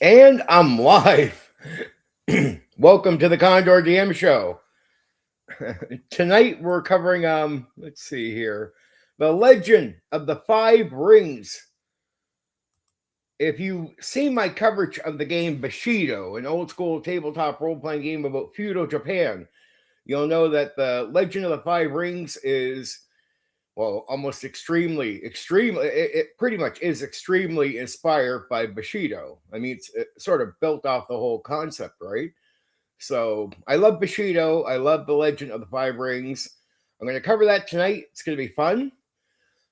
And I'm live. Welcome to the Condor DM show. Tonight we're covering let's see here. The Legend of the Five Rings. If you've seen my coverage of the game Bushido, an old school tabletop role-playing game about feudal Japan, you'll know that the Legend of the Five Rings is almost extremely, it pretty much is extremely inspired by Bushido. I mean, it sort of built off the whole concept, right? So I love Bushido. I love the Legend of the Five Rings. I'm going to cover that tonight. It's going to be fun.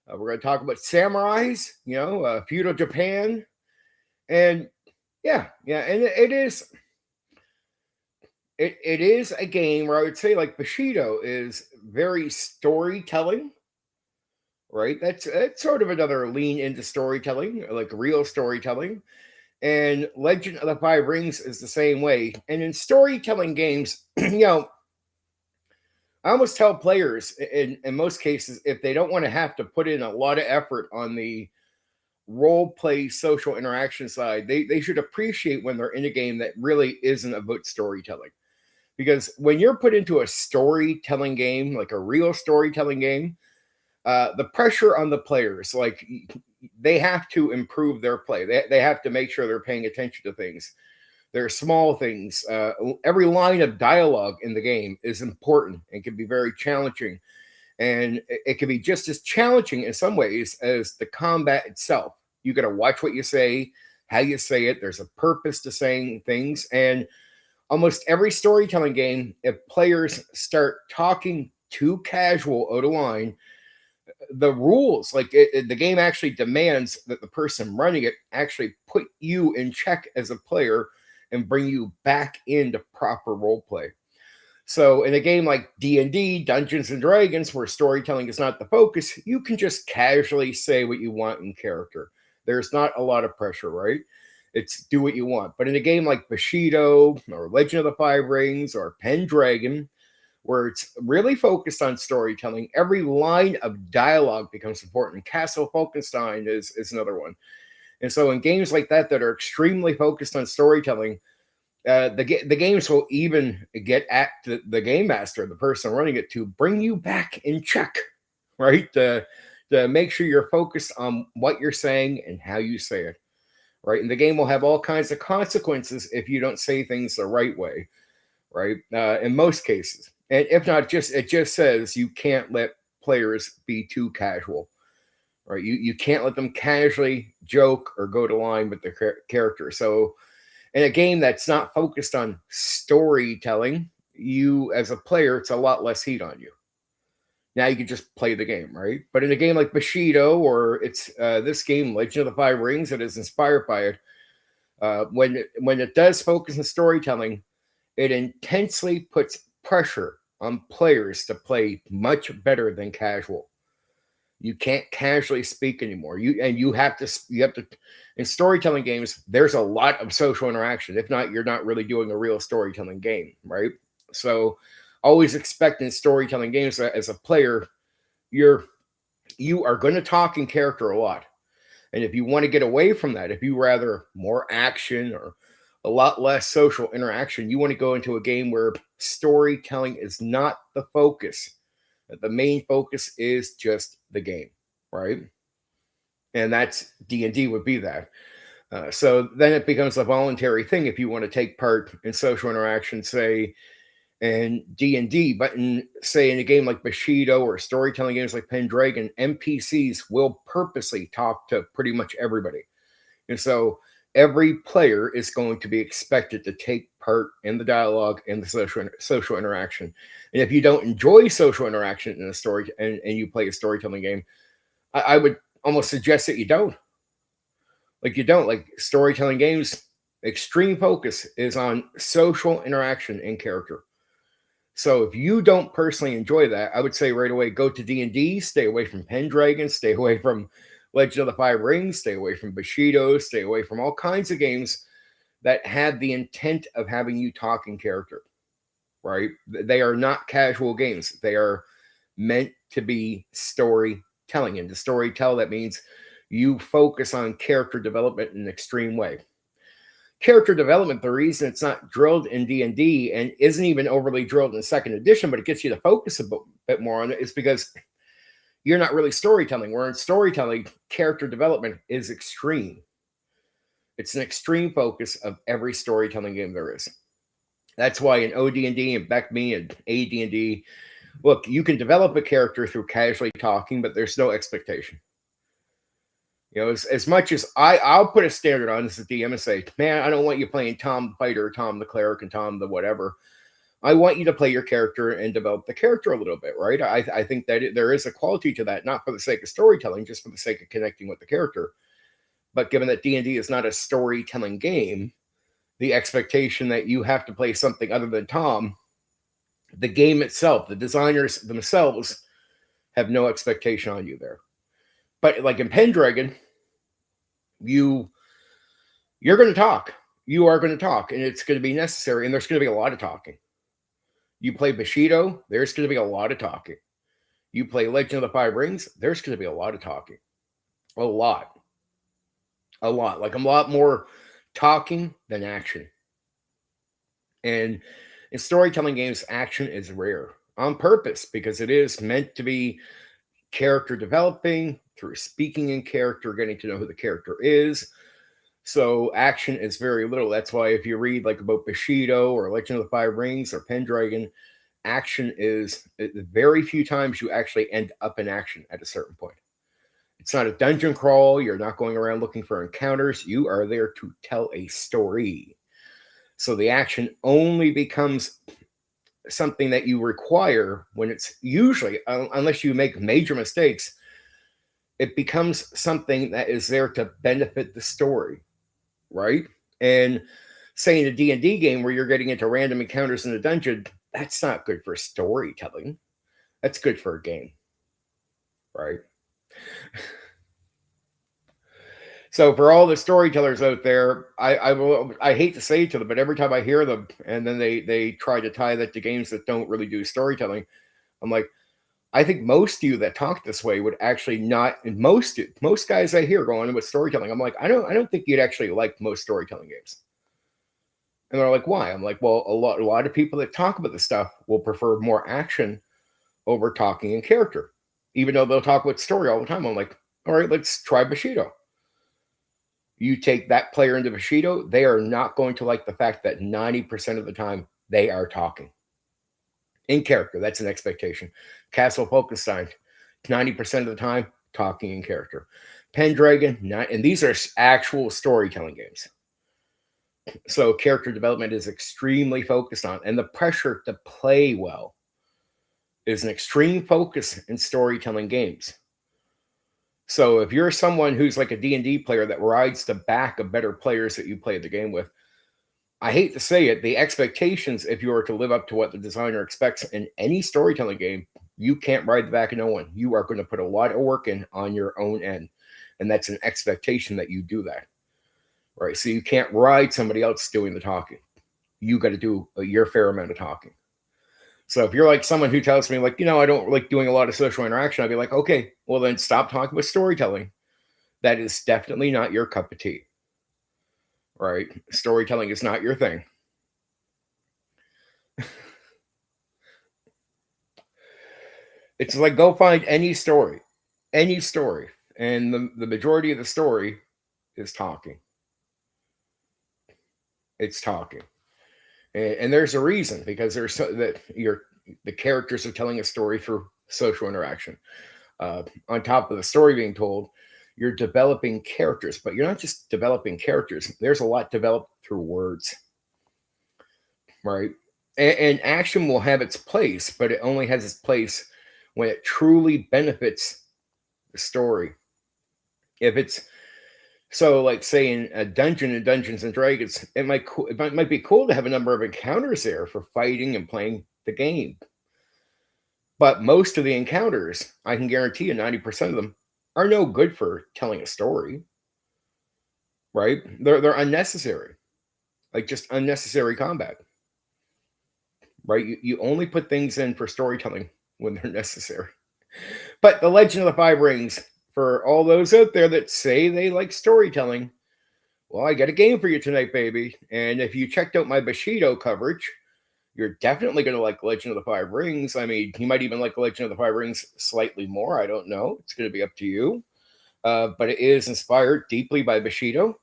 We're going to talk about samurais, feudal Japan. And and it is a game where I would say like Bushido is very storytelling, right? That's sort of another lean into storytelling, like real storytelling. And Legend of the Five Rings is the same way. And in storytelling games, I almost tell players in most cases, if they don't want to have to put in a lot of effort on the role play social interaction side, they should appreciate when they're in a game that really isn't about storytelling. Because when you're put into a storytelling game, like a real storytelling game, the pressure on the players, like they have to improve their play. They have to make sure they're paying attention to things. There are small things. Every line of dialogue in the game is important and can be very challenging. And it can be just as challenging in some ways as the combat itself. You got to watch what you say, how you say it. There's a purpose to saying things. And almost every storytelling game, if players start talking too casual out of line, the rules, like the game actually demands that the person running it actually put you in check as a player and bring you back into proper role play. So in a game like D&D, Dungeons and Dragons, where storytelling is not the focus, you can just casually say what you want in character. There's not a lot of pressure, right? It's do what you want. But in a game like Bushido or Legend of the Five Rings or Pendragon, where it's really focused on storytelling, every line of dialogue becomes important. Castle Falkenstein is another one. And so in games like that that are extremely focused on storytelling, the games will even get at the game master, the person running it, to bring you back in check, right? To make sure you're focused on what you're saying and how you say it, right? And the game will have all kinds of consequences if you don't say things the right way, right? In most cases. And if not, it just says you can't let players be too casual, right? You can't let them casually joke or go to line with their character. So in a game that's not focused on storytelling, you as a player, it's a lot less heat on you. Now you can just play the game, right? But in a game like Bushido, or it's this game, Legend of the Five Rings, that is inspired by it, when it does focus on storytelling, it intensely puts pressure on players to play much better than casual. You can't casually speak anymore. You have to in storytelling games, there's a lot of social interaction. If not, you're not really doing a real storytelling game, right? So always expect in storytelling games that as a player, you are going to talk in character a lot. And if you want to get away from that, if you rather more action or a lot less social interaction, you want to go into a game where storytelling is not the focus. The main focus is just the game, right? And that's D&D would be that. So then it becomes a voluntary thing if you want to take part in social interaction, say in D&D, but say in a game like Bushido or storytelling games like Pendragon, NPCs will purposely talk to pretty much everybody. And so every player is going to be expected to take part in the dialogue and the social interaction. And if you don't enjoy social interaction in a story and you play a storytelling game, I would almost suggest that you don't. Like you don't. Like storytelling games, extreme focus is on social interaction and character. So if you don't personally enjoy that, I would say right away, go to D&D, stay away from Pendragon, stay away from Legend of the Five Rings, stay away from Bushido, stay away from all kinds of games that had the intent of having you talk in character, right? They are not casual games. They are meant to be storytelling. And to storytell, that means you focus on character development in an extreme way. character development, the reason it's not drilled in D&D and isn't even overly drilled in second edition, but it gets you to focus a bit more on it, is because you're not really storytelling. Where in storytelling, character development is extreme. It's an extreme focus of every storytelling game there is. That's why in OD&D and BECME and AD&D, look, you can develop a character through casually talking, but there's no expectation. You know, as much as I'll put a standard on as a DM and say, man, I don't want you playing Tom the Fighter, Tom the Cleric, and Tom the whatever. I want you to play your character and develop the character a little bit, right? I think that there is a quality to that, not for the sake of storytelling, just for the sake of connecting with the character. But given that D&D is not a storytelling game, the expectation that you have to play something other than Tom, the game itself, the designers themselves have no expectation on you there. But like in Pendragon, you're going to talk. You are going to talk, and it's going to be necessary, and there's going to be a lot of talking. You play Bushido, there's going to be a lot of talking. You play Legend of the Five Rings, there's going to be a lot of talking. A lot. Like a lot more talking than action. And in storytelling games, action is rare on purpose because it is meant to be character developing through speaking in character, getting to know who the character is. So action is very little. That's why if you read like about Bushido or Legend of the Five Rings or Pendragon, action is very few times you actually end up in action at a certain point. It's not a dungeon crawl. You're not going around looking for encounters. You are there to tell a story. So the action only becomes something that you require when it's usually, unless you make major mistakes, it becomes something that is there to benefit the story, right? And say in a D&D game where you're getting into random encounters in a dungeon, that's not good for storytelling. That's good for a game, right? So for all the storytellers out there, I hate to say it to them, but every time I hear them and then they try to tie that to games that don't really do storytelling, I'm like, I think most of you that talk this way would actually not. And most guys I hear going with storytelling, I'm like, I don't think you'd actually like most storytelling games. And they're like, why? I'm like, well, a lot of people that talk about this stuff will prefer more action over talking in character, even though they'll talk about story all the time. I'm like, all right, let's try Bushido. You take that player into Bushido, they are not going to like the fact that 90% of the time they are talking in character. That's an expectation. Castle Polkenstein, 90% of the time talking in character. Pendragon, and these are actual storytelling games. So character development is extremely focused on, and the pressure to play well is an extreme focus in storytelling games. So if you're someone who's like a D&D player that rides the back of better players that you play the game with, I hate to say it, the expectations, if you are to live up to what the designer expects in any storytelling game, you can't ride the back of no one. You are going to put a lot of work in on your own end. And that's an expectation that you do that. Right? So you can't ride somebody else doing the talking. You got to do your fair amount of talking. So if you're like someone who tells me like, I don't like doing a lot of social interaction, I'd be like, okay, well then stop talking about storytelling. That is definitely not your cup of tea. Right? Storytelling is not your thing. It's like go find any story, and the majority of the story is talking. It's talking, and there's a reason, because there's the characters are telling a story through social interaction. On top of the story being told, you're developing characters, but you're not just developing characters. There's a lot developed through words, right? And action will have its place, but it only has its place when it truly benefits the story. If it's so, like say in a dungeon in Dungeons and Dragons, it might be cool to have a number of encounters there for fighting and playing the game. But most of the encounters, I can guarantee you 90% of them are no good for telling a story. Right? They're unnecessary. Like just unnecessary combat. Right? You only put things in for storytelling when they're necessary. But the Legend of the Five Rings, for all those out there that say they like storytelling, Well, I got a game for you tonight, baby. And if you checked out my Bushido coverage, you're definitely going to like Legend of the Five Rings. I mean, you might even like Legend of the Five Rings slightly more. I don't know. It's going to be up to you. But it is inspired deeply by Bushido.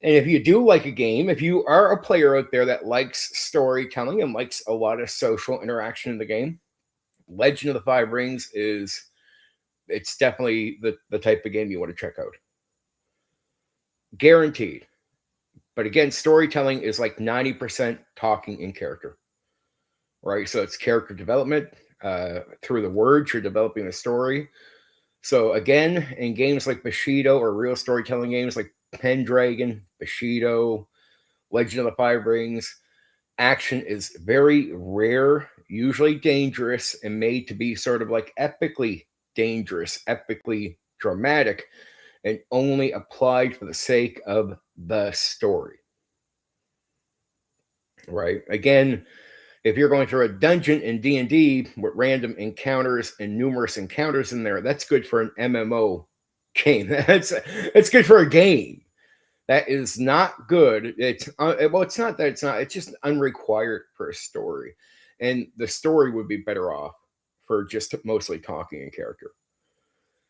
And if you do like a game, if you are a player out there that likes storytelling and likes a lot of social interaction in the game, Legend of the Five Rings it's definitely the type of game you want to check out. Guaranteed. But again, storytelling is like 90% talking in character, right? So it's character development. Through the words, you're developing the story. So again, in games like Bushido or real storytelling games like Pendragon, Bushido, Legend of the Five Rings, action is very rare, usually dangerous, and made to be sort of like epically dangerous, epically dramatic, and only applied for the sake of the story. Right? Again, if you're going through a dungeon in D&D with random encounters and numerous encounters in there, that's good for an MMO game. That's good for a game. That is not good. It's not that it's not. It's just unrequired for a story, and the story would be better off for just mostly talking in character.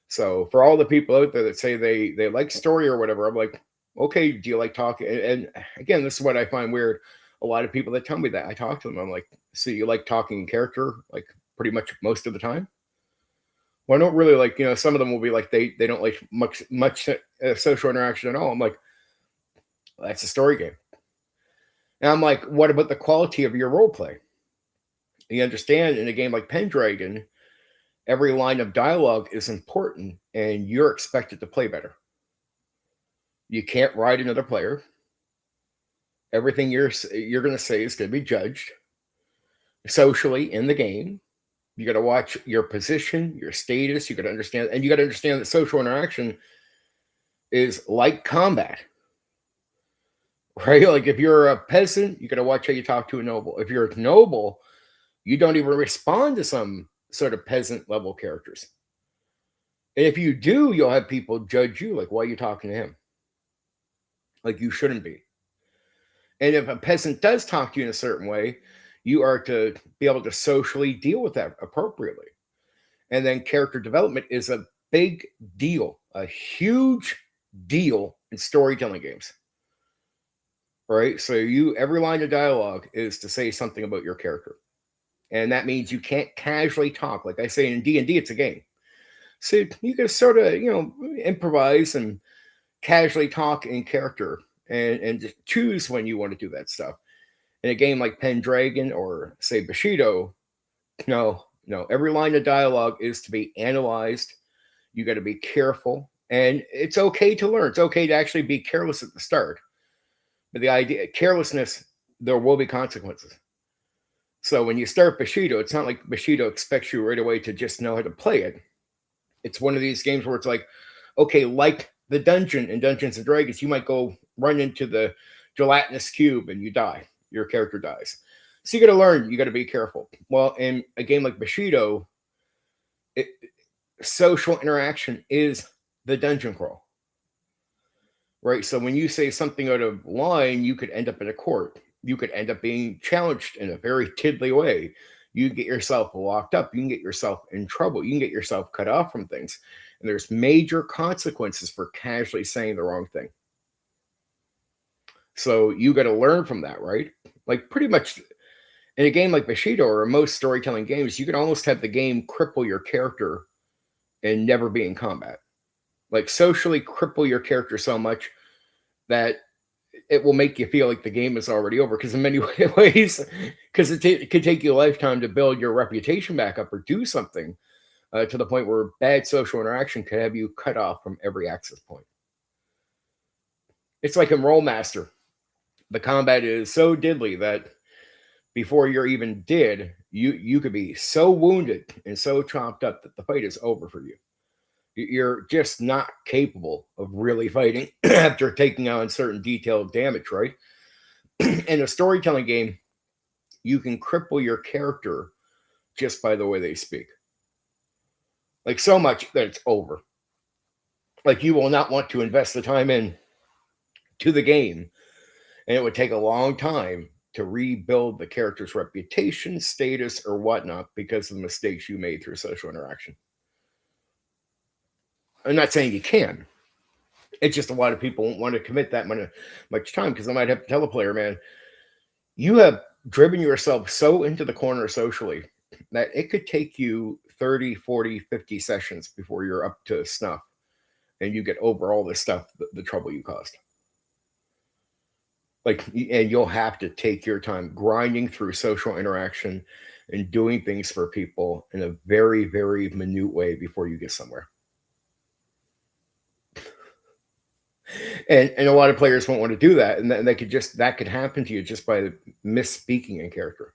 So for all the people out there that say they like story or whatever, I'm like, okay, do you like talking? And again, this is what I find weird. A lot of people that tell me that, I talk to them. I'm like, so you like talking in character, like pretty much most of the time? Well, I don't really like. Some of them will be like they don't like much social interaction at all. I'm like, well, that's a story game. And I'm like, what about the quality of your role play? You understand, in a game like Pendragon, every line of dialogue is important, and you're expected to play better. You can't ride another player. Everything you're going to say is going to be judged socially in the game. You got to watch your position, your status. You got to understand, and you got to understand that social interaction is like combat, right? Like if you're a peasant, you got to watch how you talk to a noble. If you're a noble, you don't even respond to some sort of peasant level characters. And if you do, you'll have people judge you, like, why are you talking to him? Like you shouldn't be. And if a peasant does talk to you in a certain way, you are to be able to socially deal with that appropriately. And then character development is a big deal, a huge deal in storytelling games. Right? So every line of dialogue is to say something about your character. And that means you can't casually talk. Like I say, in D&D, it's a game. So you can sort of, improvise and casually talk in character and choose when you want to do that stuff. In a game like Pendragon or say Bushido, no, every line of dialogue is to be analyzed. You got to be careful, and it's okay to learn. It's okay to actually be careless at the start. But the idea, carelessness, there will be consequences. So when you start Bushido, it's not like Bushido expects you right away to just know how to play it. It's one of these games where it's like, okay, like the dungeon in Dungeons and Dragons, you might go run into the gelatinous cube and you die. Your character dies. So you got to learn. You got to be careful. Well, in a game like Bushido, social interaction is the dungeon crawl, right? So when you say something out of line, you could end up in a court. You could end up being challenged in a very tiddly way. You can get yourself locked up. You can get yourself in trouble. You can get yourself cut off from things. And there's major consequences for casually saying the wrong thing. So you got to learn from that, right? Like pretty much in a game like Bushido or most storytelling games, you can almost have the game cripple your character and never be in combat. Like socially cripple your character so much that it will make you feel like the game is already over. Because in many ways, because it could take you a lifetime to build your reputation back up or do something to the point where bad social interaction could have you cut off from every access point. It's like in Rollmaster. The combat is so diddly that before you're even dead, you could be so wounded and so chopped up that the fight is over for you. You're just not capable of really fighting after taking on certain detailed damage, right? In a storytelling game, you can cripple your character just by the way they speak. Like so much that it's over. Like you will not want to invest the time in to the game, and it would take a long time to rebuild the character's reputation, status, or whatnot because of the mistakes you made through social interaction. I'm not saying you can. It's just a lot of people won't want to commit that much time because I might have to tell a player, man, you have driven yourself so into the corner socially that it could take you 30, 40, 50 sessions before you're up to snuff and you get over all this stuff, the trouble you caused. And you'll have to take your time grinding through social interaction and doing things for people in a very, very minute way before you get somewhere. And a lot of players won't want to do that, and that could happen to you just by misspeaking in character.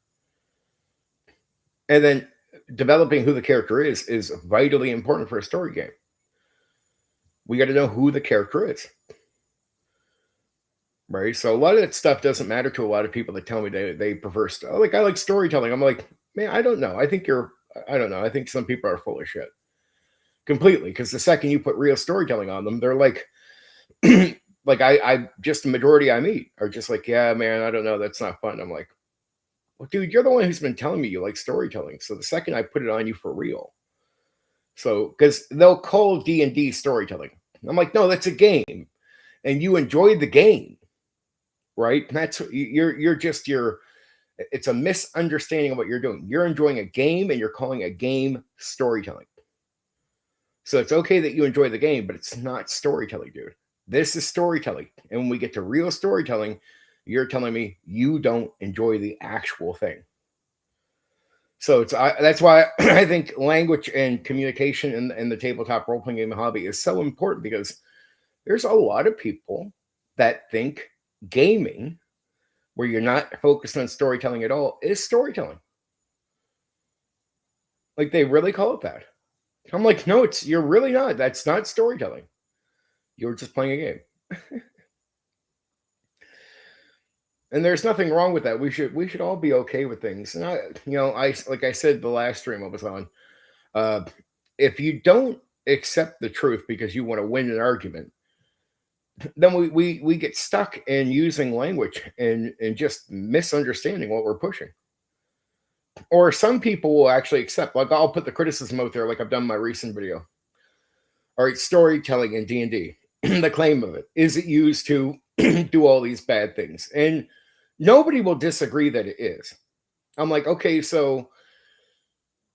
And then developing who the character is vitally important for a story game. We got to know who the character is, right? So a lot of that stuff doesn't matter to a lot of people that tell me they prefer I like storytelling. I'm like, man, I don't know. I don't know. I think some people are full of shit completely, because the second you put real storytelling on them, they're like, like I just the majority I meet are just like, yeah, man, I don't know, that's not fun. I'm like, well, dude, you're the one who's been telling me you like storytelling. So the second I put it on you for real, so because they'll call D&D storytelling, I'm like, no, that's a game, and you enjoy the game, right? That's it's a misunderstanding of what you're doing. You're enjoying a game and you're calling a game storytelling. So it's okay that you enjoy the game, but it's not storytelling, dude. This is storytelling. And when we get to real storytelling, you're telling me you don't enjoy the actual thing. So that's why I think language and communication in the tabletop role-playing game hobby is so important, because there's a lot of people that think gaming, where you're not focused on storytelling at all, is storytelling. Like, they really call it that. I'm like, no, you're really not. That's not storytelling. You're just playing a game. And there's nothing wrong with that. We should all be okay with things. And I like I said the last stream I was on, if you don't accept the truth because you want to win an argument, then we get stuck in using language and just misunderstanding what we're pushing. Or some people will actually accept, like, I'll put the criticism out there, like I've done in my recent video. All right, storytelling in D&D. The claim of it is it used to do all these bad things, and nobody will disagree that it is. I'm like, okay, so,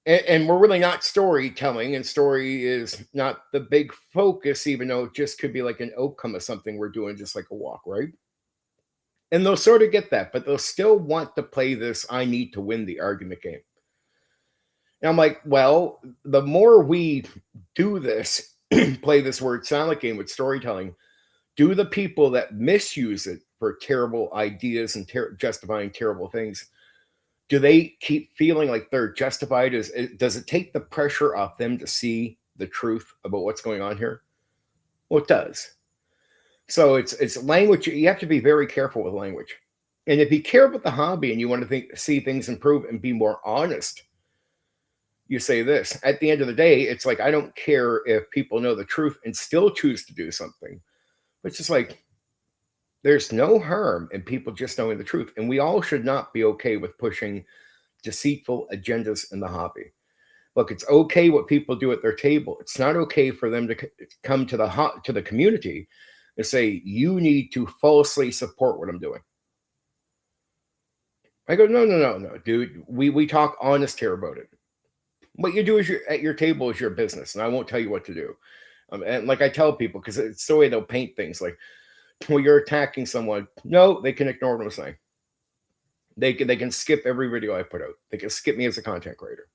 and we're really not storytelling, and story is not the big focus, even though it just could be like an outcome of something we're doing, just like a walk, right? And they'll sort of get that, but they'll still want to play this I need to win the argument game. And I'm like, well, the more we do this, play this word salad game with storytelling, do the people that misuse it for terrible ideas and justifying terrible things, do they keep feeling like they're justified? Does it take the pressure off them to see the truth about what's going on here? Well, it does. So it's language. You have to be very careful with language. And if you care about the hobby and you want to see things improve and be more honest, you say this. At the end of the day, it's like, I don't care if people know the truth and still choose to do something. But it's just like, there's no harm in people just knowing the truth. And we all should not be okay with pushing deceitful agendas in the hobby. Look, it's okay what people do at their table. It's not okay for them to come to the community and say, you need to falsely support what I'm doing. I go, no, dude. We talk honest here about it. What you do at your table is your business, and I won't tell you what to do. And like I tell people, because it's the way they'll paint things, like, well, you're attacking someone. No, they can ignore what I'm saying. They can skip every video I put out. They can skip me as a content creator.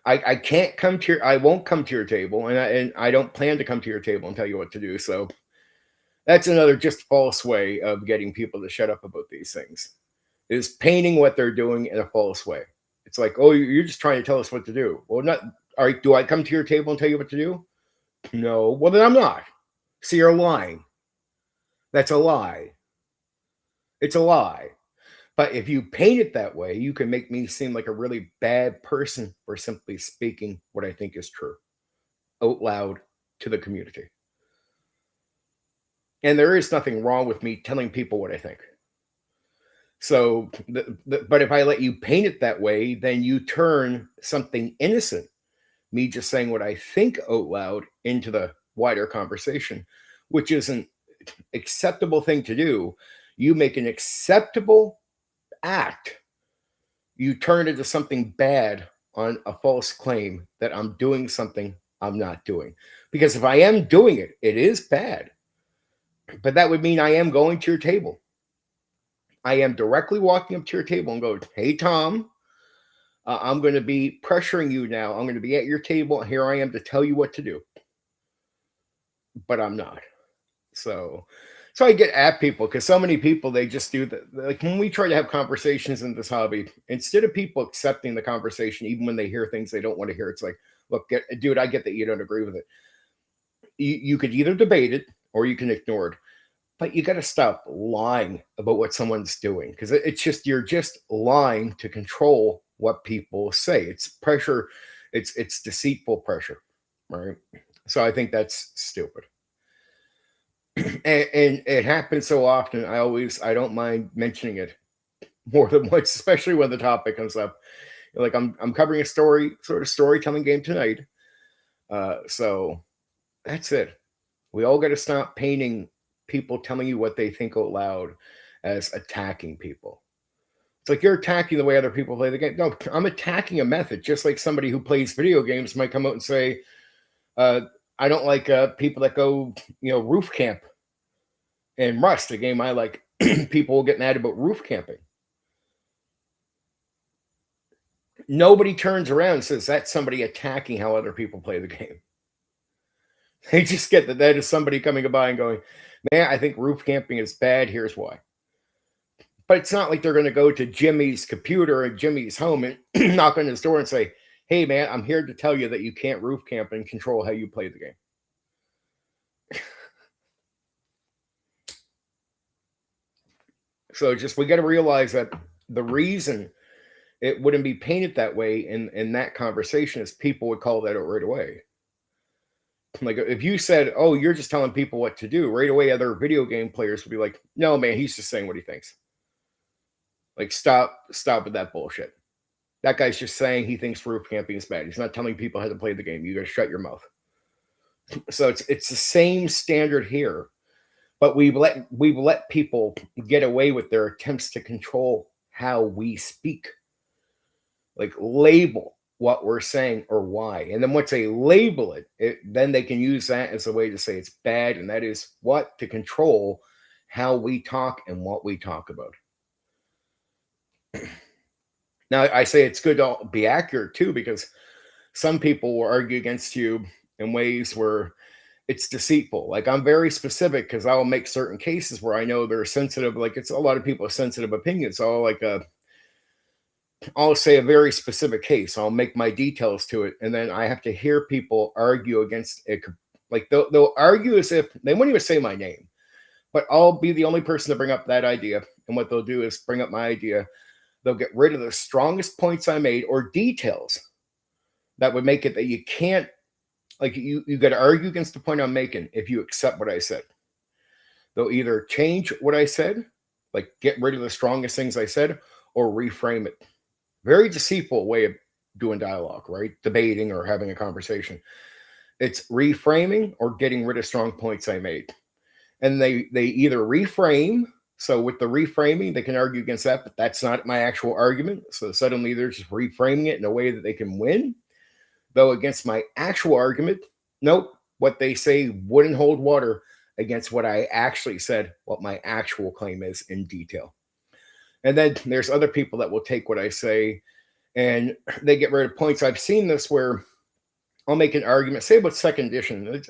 I can't come to I won't come to your table, and I don't plan to come to your table and tell you what to do. So that's another just false way of getting people to shut up about these things, is painting what they're doing in a false way. It's like, oh, you're just trying to tell us what to do. Well, not, all right, do I come to your table and tell you what to do? No. Well, then I'm not. So you're lying. That's a lie. It's a lie. But if you paint it that way, you can make me seem like a really bad person for simply speaking what I think is true out loud to the community. And there is nothing wrong with me telling people what I think. So, but if I let you paint it that way, then you turn something innocent, me just saying what I think out loud, into the wider conversation, which is an acceptable thing to do. You make an acceptable act, you turn it into something bad on a false claim that I'm doing something I'm not doing. Because if I am doing it, it is bad. But that would mean I am going to your table. I am directly walking up to your table and go, hey, Tom, I'm going to be pressuring you now. I'm going to be at your table. Here I am to tell you what to do. But I'm not. So I get at people because so many people, they just do that. Like when we try to have conversations in this hobby, instead of people accepting the conversation, even when they hear things they don't want to hear, it's like, look, dude, I get that you don't agree with it. You could either debate it or you can ignore it. But you got to stop lying about what someone's doing, because it's just, you're just lying to control what people say. It's pressure. It's deceitful pressure, right? So I think that's stupid. And it happens so often. I don't mind mentioning it more than once, especially when the topic comes up. Like I'm covering a sort of storytelling game tonight. So that's it. We all got to stop painting people telling you what they think out loud as attacking people. It's like you're attacking the way other people play the game. No, I'm attacking a method, just like somebody who plays video games might come out and say, I don't like people that go, roof camp in Rust, a game I like. People will get mad about roof camping. Nobody turns around and says that's somebody attacking how other people play the game. They just get that is somebody coming by and going, man, I think roof camping is bad. Here's why. But it's not like they're going to go to Jimmy's computer and Jimmy's home and knock on his door and say, hey, man, I'm here to tell you that you can't roof camp and control how you play the game. So just, we got to realize that the reason it wouldn't be painted that way in that conversation is people would call that out right away. Like if you said, oh, you're just telling people what to do, right away other video game players would be like, no, man, he's just saying what he thinks. Like, stop with that bullshit. That guy's just saying he thinks roof camping is bad. He's not telling people how to play the game. You got to shut your mouth. So it's the same standard here, but we've let people get away with their attempts to control how we speak, like label what we're saying or why. And then once they label it, then they can use that as a way to say it's bad, and that is what, to control how we talk and what we talk about. Now, I say it's good to be accurate too, because some people will argue against you in ways where it's deceitful. Like I'm very specific because I will make certain cases where I know they're sensitive. Like it's a lot of people have sensitive opinions. So I'll say a very specific case. I'll make my details to it, and then I have to hear people argue against it. Like they'll argue as if they won't even say my name, but I'll be the only person to bring up that idea. And what they'll do is bring up my idea. They'll get rid of the strongest points I made or details that would make it that you can't, like you got to argue against the point I'm making if you accept what I said. They'll either change what I said, like get rid of the strongest things I said, or reframe it. Very deceitful way of doing dialogue, right? Debating or having a conversation. It's reframing or getting rid of strong points I made. And they either reframe. So with the reframing, they can argue against that, but that's not my actual argument. So suddenly they're just reframing it in a way that they can win. Though against my actual argument, nope, what they say wouldn't hold water against what I actually said, what my actual claim is in detail. And then there's other people that will take what I say and they get rid of points. I've seen this where I'll make an argument, say about second edition.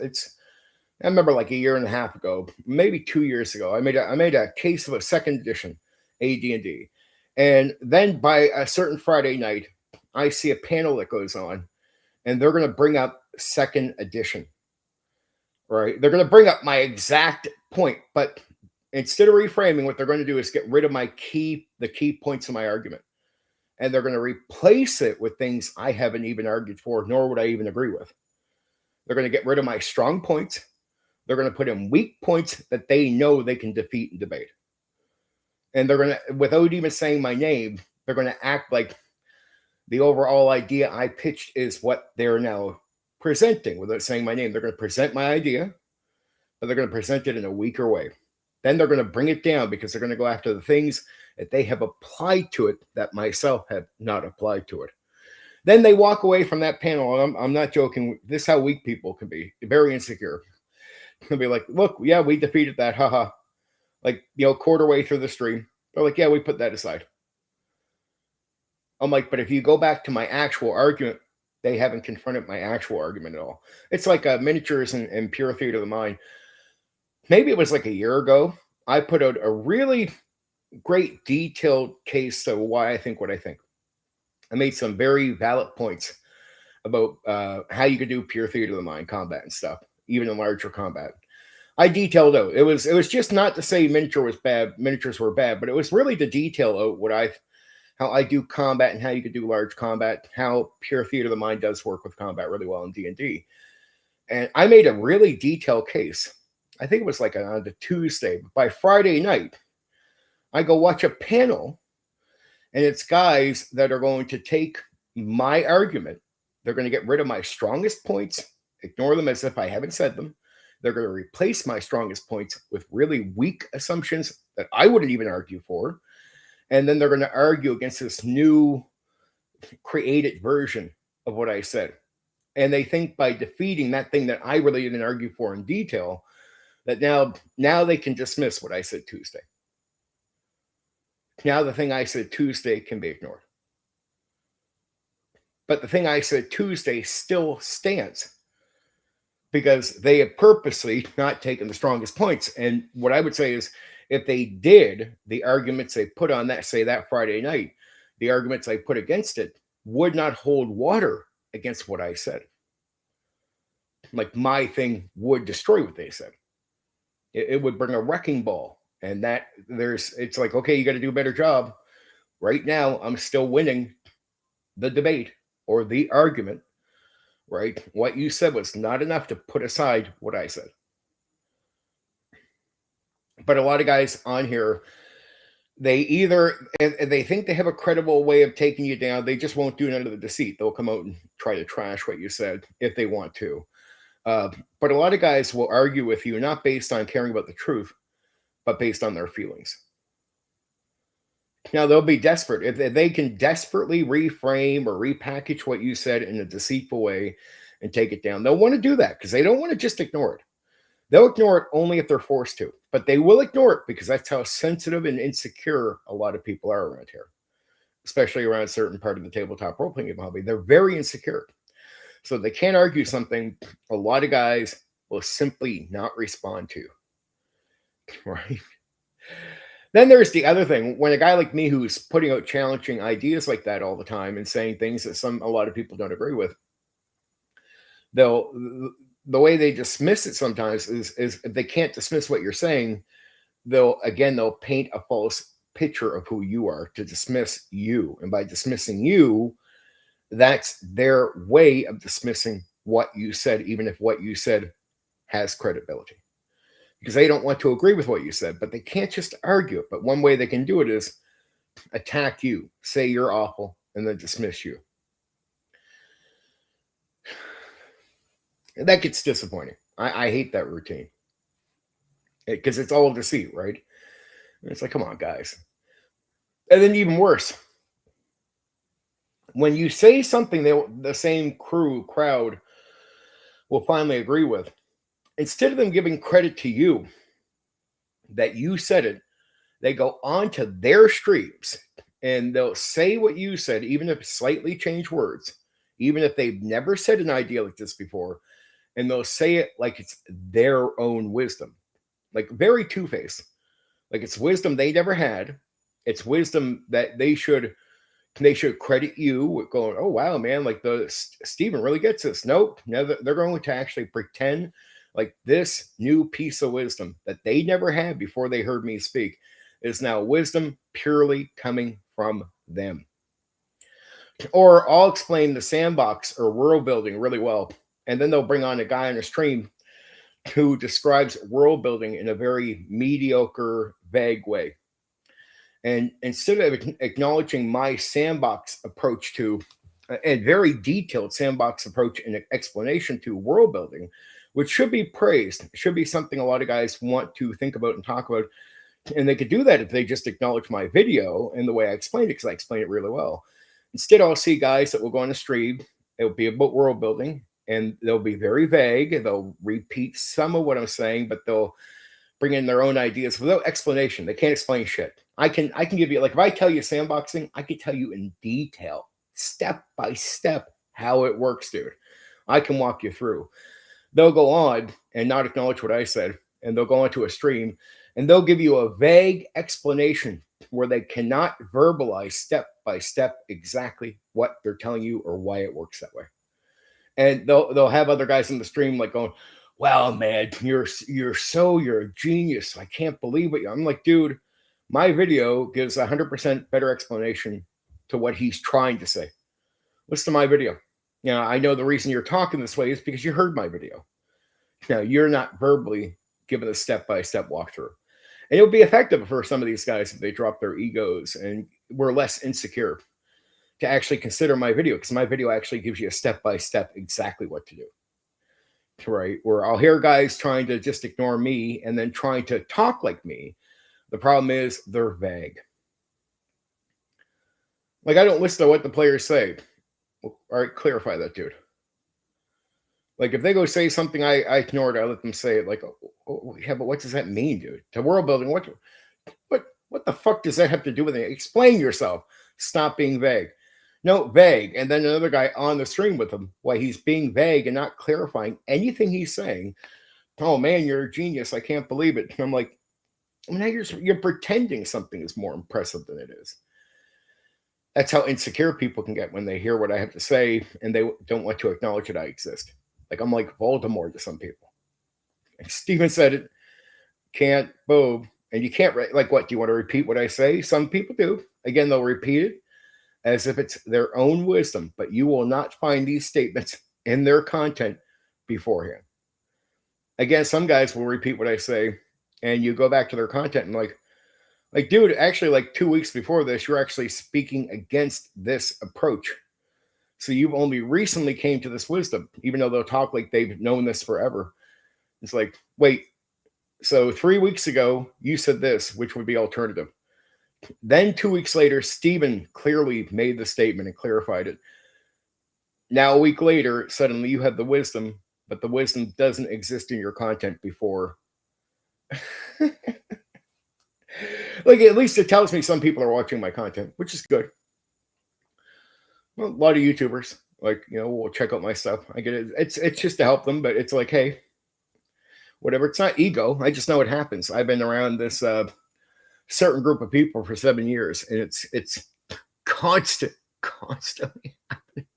I remember like a year and a half ago, maybe 2 years ago, I made a case of a second edition AD&D. And then by a certain Friday night, I see a panel that goes on, and they're going to bring up second edition, right? They're going to bring up my exact point, but instead of reframing, what they're going to do is get rid of the key points of my argument. And they're going to replace it with things I haven't even argued for, nor would I even agree with. They're going to get rid of my strong points, They're going to put in weak points that they know they can defeat in debate. And they're going to, without even saying my name, they're going to act like the overall idea I pitched is what they're now presenting without saying my name. They're going to present my idea, but they're going to present it in a weaker way. Then they're going to bring it down because they're going to go after the things that they have applied to it that myself have not applied to it. Then they walk away from that panel, and I'm not joking. This is how weak people can be, very insecure. They'll be like, look, yeah, we defeated that, haha. Like, quarter way through the stream. They're like, yeah, we put that aside. I'm like, but if you go back to my actual argument, they haven't confronted my actual argument at all. It's like miniatures and pure theater of the mind. Maybe it was like a year ago. I put out a really great detailed case of why I think what I think. I made some very valid points about how you could do pure theater of the mind combat and stuff, even in larger combat. I detailed out. It was just not to say miniatures were bad, but it was really to detail out how I do combat and how you could do large combat, how pure theater of the mind does work with combat really well in D&D. And I made a really detailed case. I think it was like on the Tuesday. By Friday night, I go watch a panel, and it's guys that are going to take my argument. They're going to get rid of my strongest points, ignore them as if I haven't said them. They're going to replace my strongest points with really weak assumptions that I wouldn't even argue for. And then they're going to argue against this new created version of what I said. And they think by defeating that thing that I really didn't argue for in detail, that now they can dismiss what I said Tuesday. Now the thing I said Tuesday can be ignored. But the thing I said Tuesday still stands because they have purposely not taken the strongest points. And what I would say is, if they did, the arguments they put on that, say that Friday night, the arguments I put against it would not hold water against what I said. Like my thing would destroy what they said. It would bring a wrecking ball. And it's like, okay, you got to do a better job. Right now, I'm still winning the debate or the argument, right? What you said was not enough to put aside what I said. But a lot of guys on here, they think they have a credible way of taking you down. They just won't do it under the deceit. They'll come out and try to trash what you said if they want to. But a lot of guys will argue with you, not based on caring about the truth, but based on their feelings. Now, they'll be desperate. If they can desperately reframe or repackage what you said in a deceitful way and take it down, they'll want to do that because they don't want to just ignore it. They'll ignore it only if they're forced to, but they will ignore it because that's how sensitive and insecure a lot of people are around here, especially around a certain part of the tabletop role-playing hobby. They're very insecure. So they can't argue something a lot of guys will simply not respond to, right? Then there's the other thing. When a guy like me who's putting out challenging ideas like that all the time and saying things that a lot of people don't agree with, the way they dismiss it sometimes is if they can't dismiss what you're saying, they'll paint a false picture of who you are to dismiss you. And by dismissing you, that's their way of dismissing what you said, even if what you said has credibility. Because they don't want to agree with what you said, but they can't just argue it. But one way they can do it is attack you, say you're awful, and then dismiss you. And that gets disappointing. I hate that routine because it's all deceit, right? And it's like, come on, guys. And then even worse, when you say something the same crowd will finally agree with, instead of them giving credit to you that you said it, they go on to their streams and they'll say what you said, even if slightly change words, even if they've never said an idea like this before, and they'll say it like it's their own wisdom, like very two-faced, like it's wisdom they never had. It's wisdom that they should credit you with going, oh wow, man, like Stephen really gets this. Nope, now they're going to actually pretend like this new piece of wisdom that they never had before they heard me speak is now wisdom purely coming from them. Or I'll explain the sandbox or world building really well, and then they'll bring on a guy on a stream who describes world building in a very mediocre, vague way. And instead of acknowledging my sandbox approach to a very detailed sandbox approach and explanation to world building, which should be praised, should be something a lot of guys want to think about and talk about. And they could do that if they just acknowledge my video and the way I explained it, because I explain it really well. Instead, I'll see guys that will go on a stream. It'll be about world building, and they'll be very vague. They'll repeat some of what I'm saying, but they'll bring in their own ideas without explanation. They can't explain shit. I can give you, like, if I tell you sandboxing, I could tell you in detail, step by step, how it works, dude. I can walk you through. They'll go on and not acknowledge what I said, and they'll go onto a stream and they'll give you a vague explanation where they cannot verbalize step by step exactly what they're telling you or why it works that way. And they'll have other guys in the stream like going, "Wow, man, you're a genius. I can't believe it." I'm like, dude, my video gives 100% better explanation to what he's trying to say. Listen to my video. I know the reason you're talking this way is because you heard my video. Now, you're not verbally given a step-by-step walkthrough. And it'll be effective for some of these guys if they drop their egos and were less insecure to actually consider my video, because my video actually gives you a step-by-step exactly what to do. Right? Where I'll hear guys trying to just ignore me and then trying to talk like me. The problem is they're vague. Like, I don't listen to what the players say. All right, clarify that, dude. Like, if they go say something I ignored, I let them say it. Like, oh, yeah, but what does that mean, dude? To world building, what the fuck does that have to do with it? Explain yourself. Stop being vague. No, vague. And then another guy on the stream with him, while he's being vague and not clarifying anything he's saying. "Oh man, you're a genius. I can't believe it." And I'm like, now you're pretending something is more impressive than it is. That's how insecure people can get when they hear what I have to say and they don't want to acknowledge that I exist. Like, I'm like Voldemort to some people. And Steven said it, can't, boom. And you can't, like, what? Do you want to repeat what I say? Some people do. Again, they'll repeat it as if it's their own wisdom, but you will not find these statements in their content beforehand. Again, some guys will repeat what I say, and you go back to their content and like, dude, actually, like 2 weeks before this, you're actually speaking against this approach. So you've only recently came to this wisdom, even though they'll talk like they've known this forever. It's like, wait, so 3 weeks ago, you said this, which would be alternative. Then 2 weeks later, Stephen clearly made the statement and clarified it. Now, a week later, suddenly you have the wisdom, but the wisdom doesn't exist in your content before. Like, at least it tells me some people are watching my content, which is good. Well, a lot of YouTubers, like, will check out my stuff. I get it. It's just to help them, but it's like, hey, whatever. It's not ego. I just know it happens. I've been around this certain group of people for 7 years, and it's constantly happening.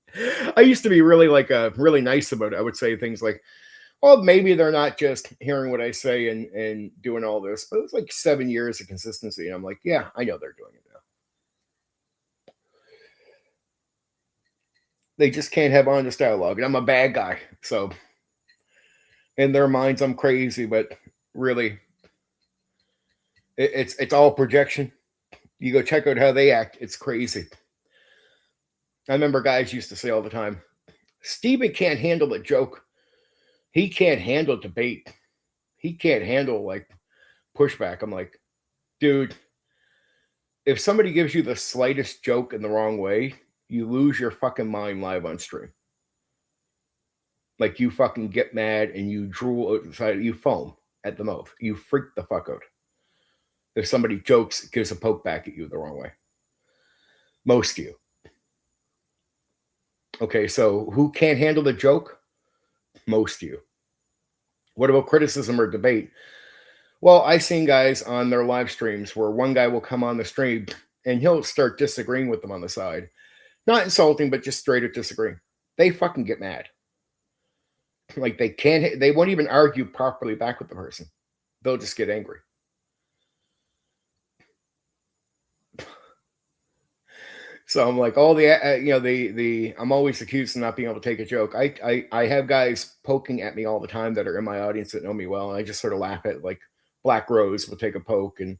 I used to be really really nice about it. I would say things like, well, maybe they're not just hearing what I say and doing all this, but it's like 7 years of consistency. And I'm like, yeah, I know they're doing it now. They just can't have honest dialogue. And I'm a bad guy. So in their minds, I'm crazy, but really, it's all projection. You go check out how they act. It's crazy. I remember guys used to say all the time, Steven can't handle a joke. He can't handle debate. He can't handle like pushback. I'm like, dude, if somebody gives you the slightest joke in the wrong way, you lose your fucking mind live on stream. Like, you fucking get mad and you drool outside, you foam at the mouth. You freak the fuck out. If somebody gives a poke back at you the wrong way. Most of you. Okay, so who can't handle the joke? Most of you. What about criticism or debate? Well, I've seen guys on their live streams where one guy will come on the stream and he'll start disagreeing with them on the side. Not insulting, but just straight up disagreeing. They fucking get mad. Like, they won't even argue properly back with the person. They'll just get angry. So I'm like, all the I'm always accused of not being able to take a joke. I have guys poking at me all the time that are in my audience that know me well, and I just sort of laugh at, like, Black Rose will take a poke, and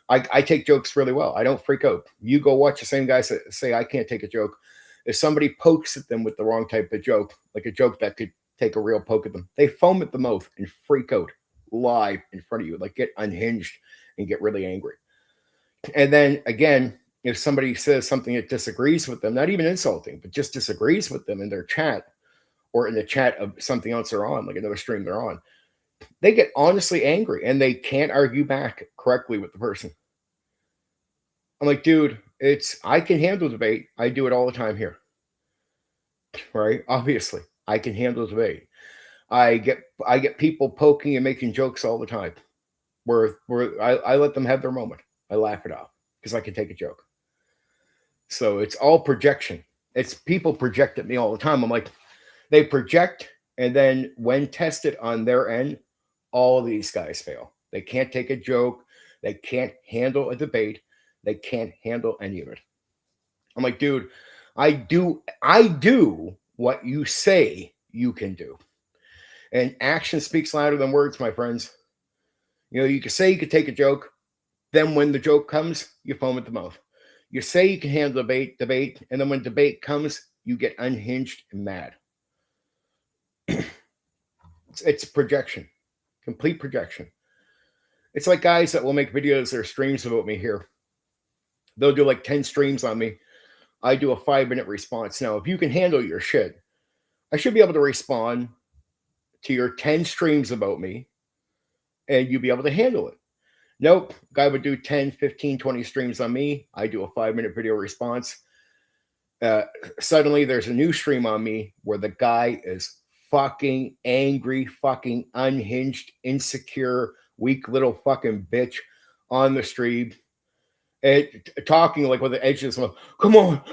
I take jokes really well. I don't freak out. You go watch the same guys that say I can't take a joke. If somebody pokes at them with the wrong type of joke, like a joke that could take a real poke at them, they foam at the mouth and freak out live in front of you, like get unhinged and get really angry. And then again, if somebody says something that disagrees with them, not even insulting, but just disagrees with them in their chat or in the chat of something else they're on, like another stream they're on, they get honestly angry and they can't argue back correctly with the person. I'm like, dude, I can handle debate. I do it all the time here. Right? Obviously, I can handle debate. I get people poking and making jokes all the time where I let them have their moment. I laugh it off because I can take a joke. So it's all projection. It's people project at me all the time. I'm like, they project, and then when tested on their end, all of these guys fail. They can't take a joke. They can't handle a debate. They can't handle any of it. I'm like, dude, I do what you say you can do. And action speaks louder than words, my friends. You know, you can say you could take a joke. Then when the joke comes, you foam at the mouth. You say you can handle debate, and then when debate comes, you get unhinged and mad. It's projection, complete projection. It's like guys that will make videos or streams about me here. They'll do like 10 streams on me. I do a 5-minute response. Now, if you can handle your shit, I should be able to respond to your 10 streams about me, and you'll be able to handle it. Nope. Guy would do 10, 15, 20 streams on me. I do a 5-minute video response. Suddenly there's a new stream on me where the guy is fucking angry, fucking unhinged, insecure, weak little fucking bitch on the stream. And talking like with the edges of, come on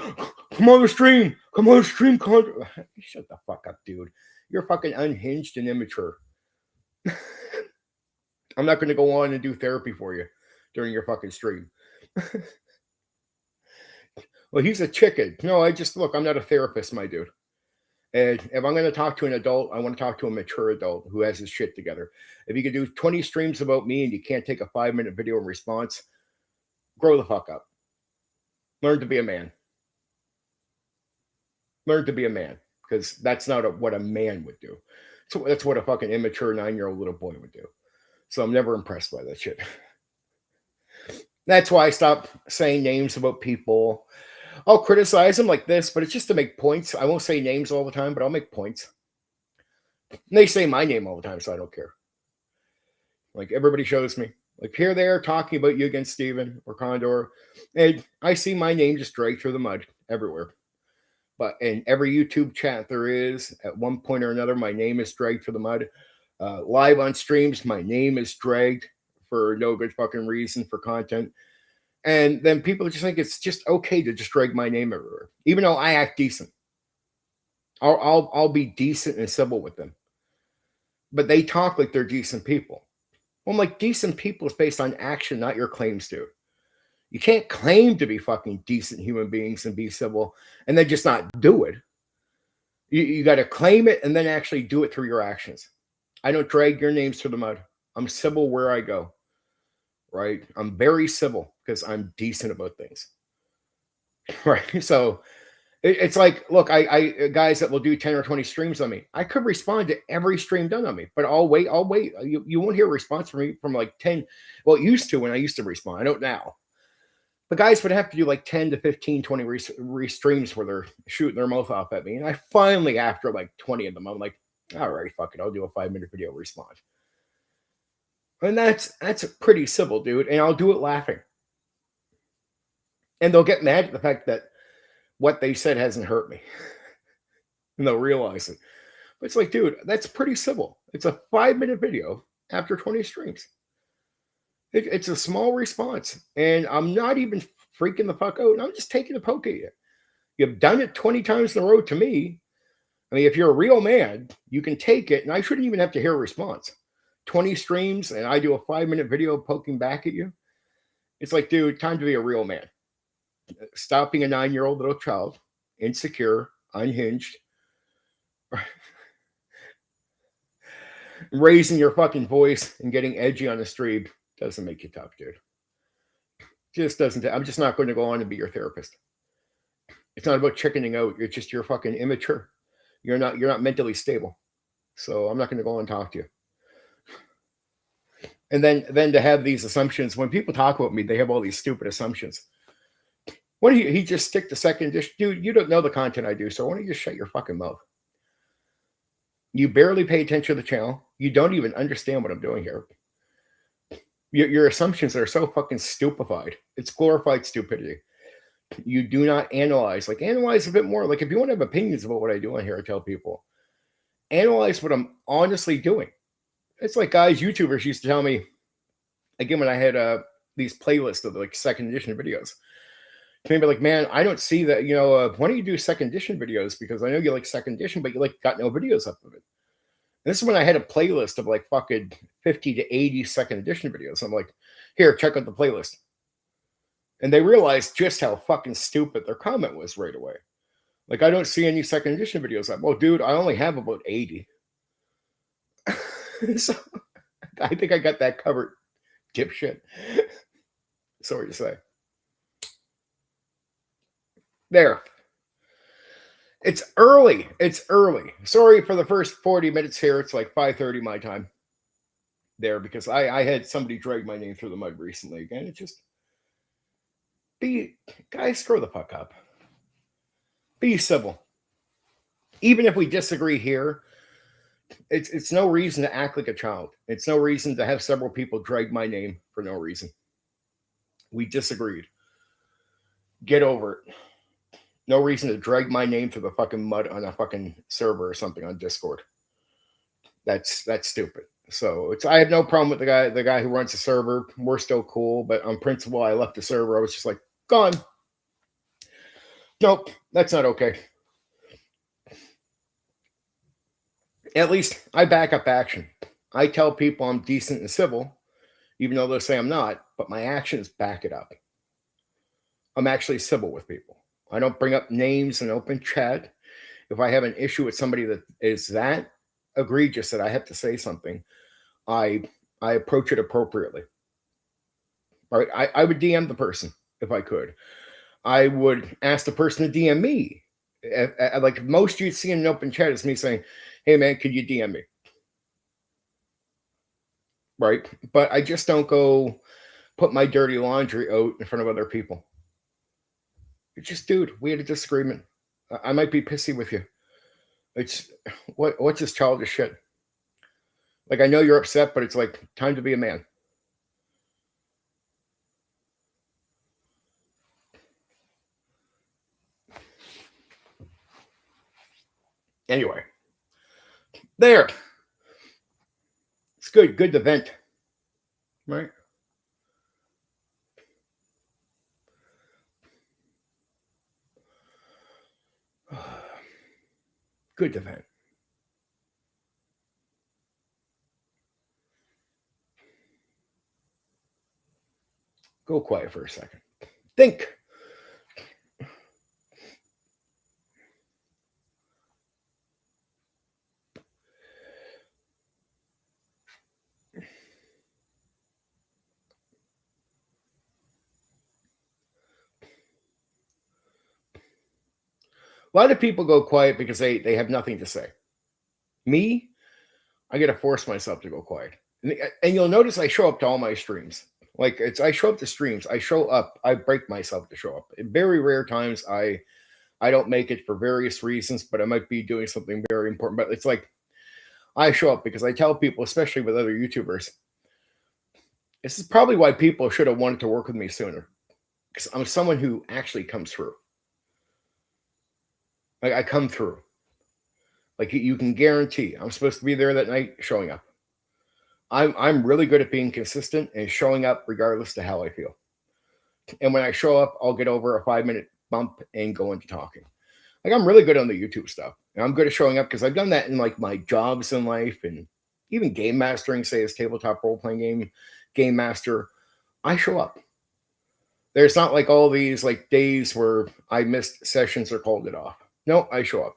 the stream. Shut the fuck up, dude. You're fucking unhinged and immature. I'm not going to go on and do therapy for you during your fucking stream. Well, he's a chicken. No, I'm not a therapist, my dude. And if I'm going to talk to an adult, I want to talk to a mature adult who has his shit together. If you can do 20 streams about me and you can't take a 5-minute video in response, grow the fuck up. Learn to be a man. Learn to be a man, because that's not what a man would do. So that's what a fucking immature 9-year-old little boy would do. So I'm never impressed by that shit. That's why I stopped saying names about people. I'll criticize them like this, but it's just to make points. I won't say names all the time, but I'll make points. And they say my name all the time, so I don't care. Like, everybody shows me. Like, here they are talking about you against Steven or Condor, and I see my name just dragged through the mud everywhere. But in every YouTube chat there is, at one point or another, my name is dragged through the mud. Live on streams, my name is dragged for no good fucking reason for content. And then people just think it's just okay to just drag my name everywhere, even though I act decent. I'll be decent and civil with them. But they talk like they're decent people. Well, I'm like, decent people is based on action, not your claims to. You can't claim to be fucking decent human beings and be civil and then just not do it. You got to claim it and then actually do it through your actions. I don't drag your names through the mud. I'm civil where I go. Right? I'm very civil because I'm decent about things. Right? So it's like, look, I guys that will do 10 or 20 streams on me, I could respond to every stream done on me, but I'll wait. You won't hear a response from me from like 10. Well, it used to when I used to respond. I don't now. The guys would have to do like 10 to 15, 20 streams where they're shooting their mouth off at me. And I finally, after like 20 of them, I'm like, all right, fuck it. I'll do a 5-minute video response. And that's pretty civil, dude. And I'll do it laughing. And they'll get mad at the fact that what they said hasn't hurt me. And they'll realize it. But it's like, dude, that's pretty civil. It's a 5-minute video after 20 streams. It's a small response. And I'm not even freaking the fuck out. I'm just taking a poke at you. You've done it 20 times in a row to me. I mean, if you're a real man, you can take it. And I shouldn't even have to hear a response. 20 streams and I do a 5-minute video poking back at you. It's like, dude, time to be a real man. Stop being a 9-year-old little child, insecure, unhinged, raising your fucking voice and getting edgy on the street doesn't make you tough, dude. Just doesn't. I'm just not going to go on and be your therapist. It's not about chickening out. You're fucking immature. You're not mentally stable. So I'm not going to go on and talk to you. And then to have these assumptions, when people talk about me, they have all these stupid assumptions. Why don't he just stick to second edition? Dude, you don't know the content I do, so why don't you just shut your fucking mouth? You barely pay attention to the channel. You don't even understand what I'm doing here. Your assumptions are so fucking stupefied. It's glorified stupidity. You do not analyze. Like, analyze a bit more. Like, if you want to have opinions about what I do on here, I tell people, analyze what I'm honestly doing. It's like guys, YouTubers used to tell me, again, when I had these playlists of like second edition videos, they'd be like, man, I don't see that, why don't you do second edition videos? Because I know you like second edition, but you like got no videos up of it. And this is when I had a playlist of like fucking 50 to 80 second edition videos. I'm like, here, check out the playlist. And they realized just how fucking stupid their comment was right away. Like, I don't see any second edition videos up. Well, dude, I only have about 80. So I think I got that covered, dipshit. Sorry to say. There. It's early. It's early. Sorry for the first 40 minutes here. It's like 5:30 my time there, because I had somebody drag my name through the mud recently again. It just, guys, screw the fuck up. Be civil. Even if we disagree here, it's no reason to act like a child. It's no reason to have several people drag my name for no reason. We disagreed. Get over it. No reason to drag my name through the fucking mud on a fucking server or something on Discord. That's stupid. So I have no problem with the guy who runs the server. We're still cool, but on principle, I left the server. I was just like, gone. Nope, that's not okay. At least I back up action. I tell people I'm decent and civil, even though they'll say I'm not, but my actions back it up. I'm actually civil with people. I don't bring up names in open chat. If I have an issue with somebody that is that egregious that I have to say something, I approach it appropriately. All right, I would DM the person if I could. I would ask the person to DM me. Like most you'd see in an open chat is me saying, hey man, could you DM me? Right? But I just don't go put my dirty laundry out in front of other people. It's just, dude, we had a disagreement. I might be pissy with you. It's what's this childish shit? Like, I know you're upset, but it's like time to be a man. Anyway, there. It's good to vent, right? Good to vent. Go quiet for a second. Think. A lot of people go quiet because they have nothing to say. Me, I got to force myself to go quiet. And you'll notice I show up to all my streams. Like, I show up to streams. I show up. I break myself to show up. In very rare times, I don't make it for various reasons, but I might be doing something very important. But it's like, I show up because I tell people, especially with other YouTubers, this is probably why people should have wanted to work with me sooner. Because I'm someone who actually comes through. Like, I come through. Like, you can guarantee I'm supposed to be there that night, showing up. I'm really good at being consistent and showing up regardless to how I feel. And when I show up, I'll get over a 5-minute bump and go into talking. Like, I'm really good on the YouTube stuff. And I'm good at showing up because I've done that in like my jobs in life and even game mastering, say as tabletop role-playing game master. I show up. There's not like all these like days where I missed sessions or called it off. No, I show up.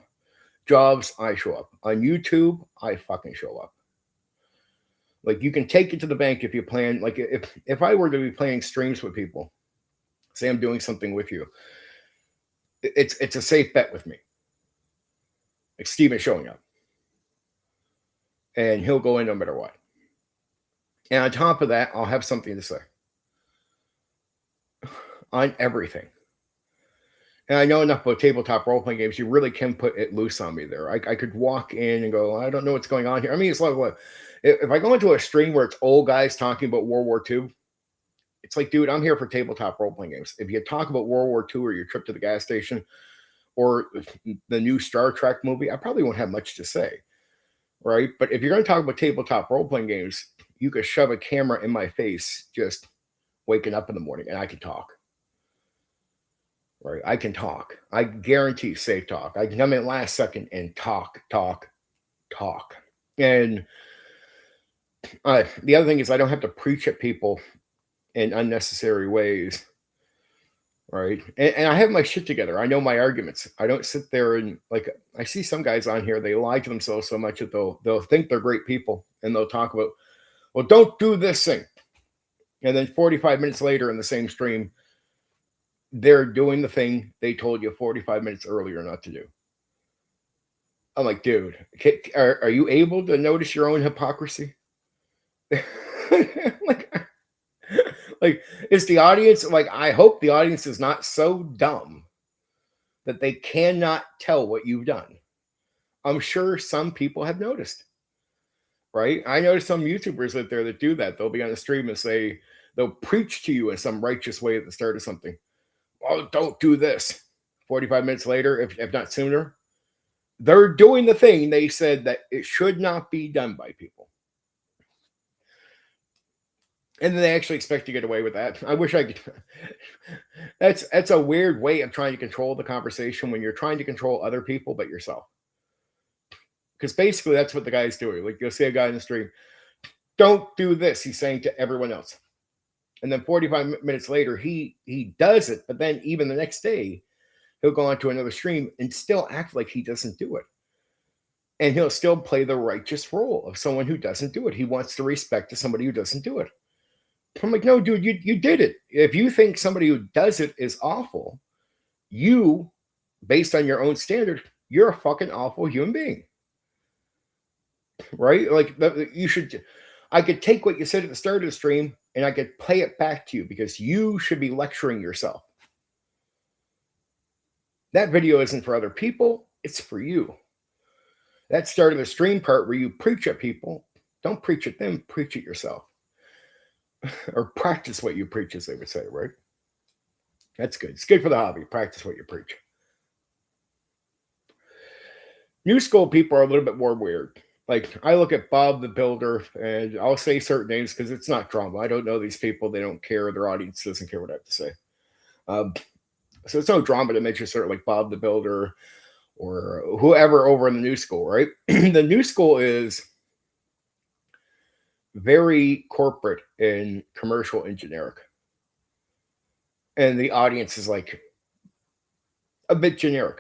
Jobs, I show up. On YouTube, I fucking show up. Like, you can take it to the bank if you plan. Like, if I were to be playing streams with people, say I'm doing something with you, it's a safe bet with me. Like, Steven's showing up, and he'll go in no matter what. And on top of that, I'll have something to say on everything. And I know enough about tabletop role playing games. You really can put it loose on me there. I could walk in and go, I don't know what's going on here. I mean, it's like, if I go into a stream where it's old guys talking about World War II, it's like, dude, I'm here for tabletop role playing games. If you talk about World War II or your trip to the gas station or the new Star Trek movie, I probably won't have much to say, right? But if you're going to talk about tabletop role playing games, you could shove a camera in my face just waking up in the morning and I can talk. Right, I can talk. I guarantee safe talk. I can come in last second and talk. And the other thing is, I don't have to preach at people in unnecessary ways. Right, and I have my shit together. I know my arguments. I don't sit there and, like, I see some guys on here, they lie to themselves so much that they'll think they're great people and they'll talk about, well, don't do this thing, and then 45 minutes later in the same stream, they're doing the thing they told you 45 minutes earlier not to do. I'm like, dude, are you able to notice your own hypocrisy? like, is the audience, like, I hope the audience is not so dumb that they cannot tell what you've done. I'm sure some people have noticed, right? I noticed some YouTubers out there that do that. They'll be on the stream and say, they'll preach to you in some righteous way at the start of something. Oh, don't do this. 45 minutes later, if not sooner, they're doing the thing they said that it should not be done by people. And then they actually expect to get away with that. I wish I could. That's a weird way of trying to control the conversation when you're trying to control other people but yourself. Because basically that's what the guy's doing. Like, you'll see a guy in the stream, don't do this. He's saying to everyone else. And then 45 minutes later, he does it. But then even the next day, he'll go on to another stream and still act like he doesn't do it. And he'll still play the righteous role of someone who doesn't do it. He wants to respect to somebody who doesn't do it. I'm like, no, dude, you did it. If you think somebody who does it is awful, you, based on your own standard, you're a fucking awful human being. Right? Like, you should... I could take what you said at the start of the stream and I could play it back to you because you should be lecturing yourself. That video isn't for other people. It's for you. That start of the stream part where you preach at people, don't preach at them, preach at yourself. Or practice what you preach, as they would say, right? That's good. It's good for the hobby. Practice what you preach. New school people are a little bit more weird. Like, I look at Bob the Builder, and I'll say certain names because it's not drama. I don't know these people. They don't care. Their audience doesn't care what I have to say. So it's no drama to mention certain, like Bob the Builder or whoever over in the new school, right? The new school is very corporate and commercial and generic. And the audience is, like, a bit generic.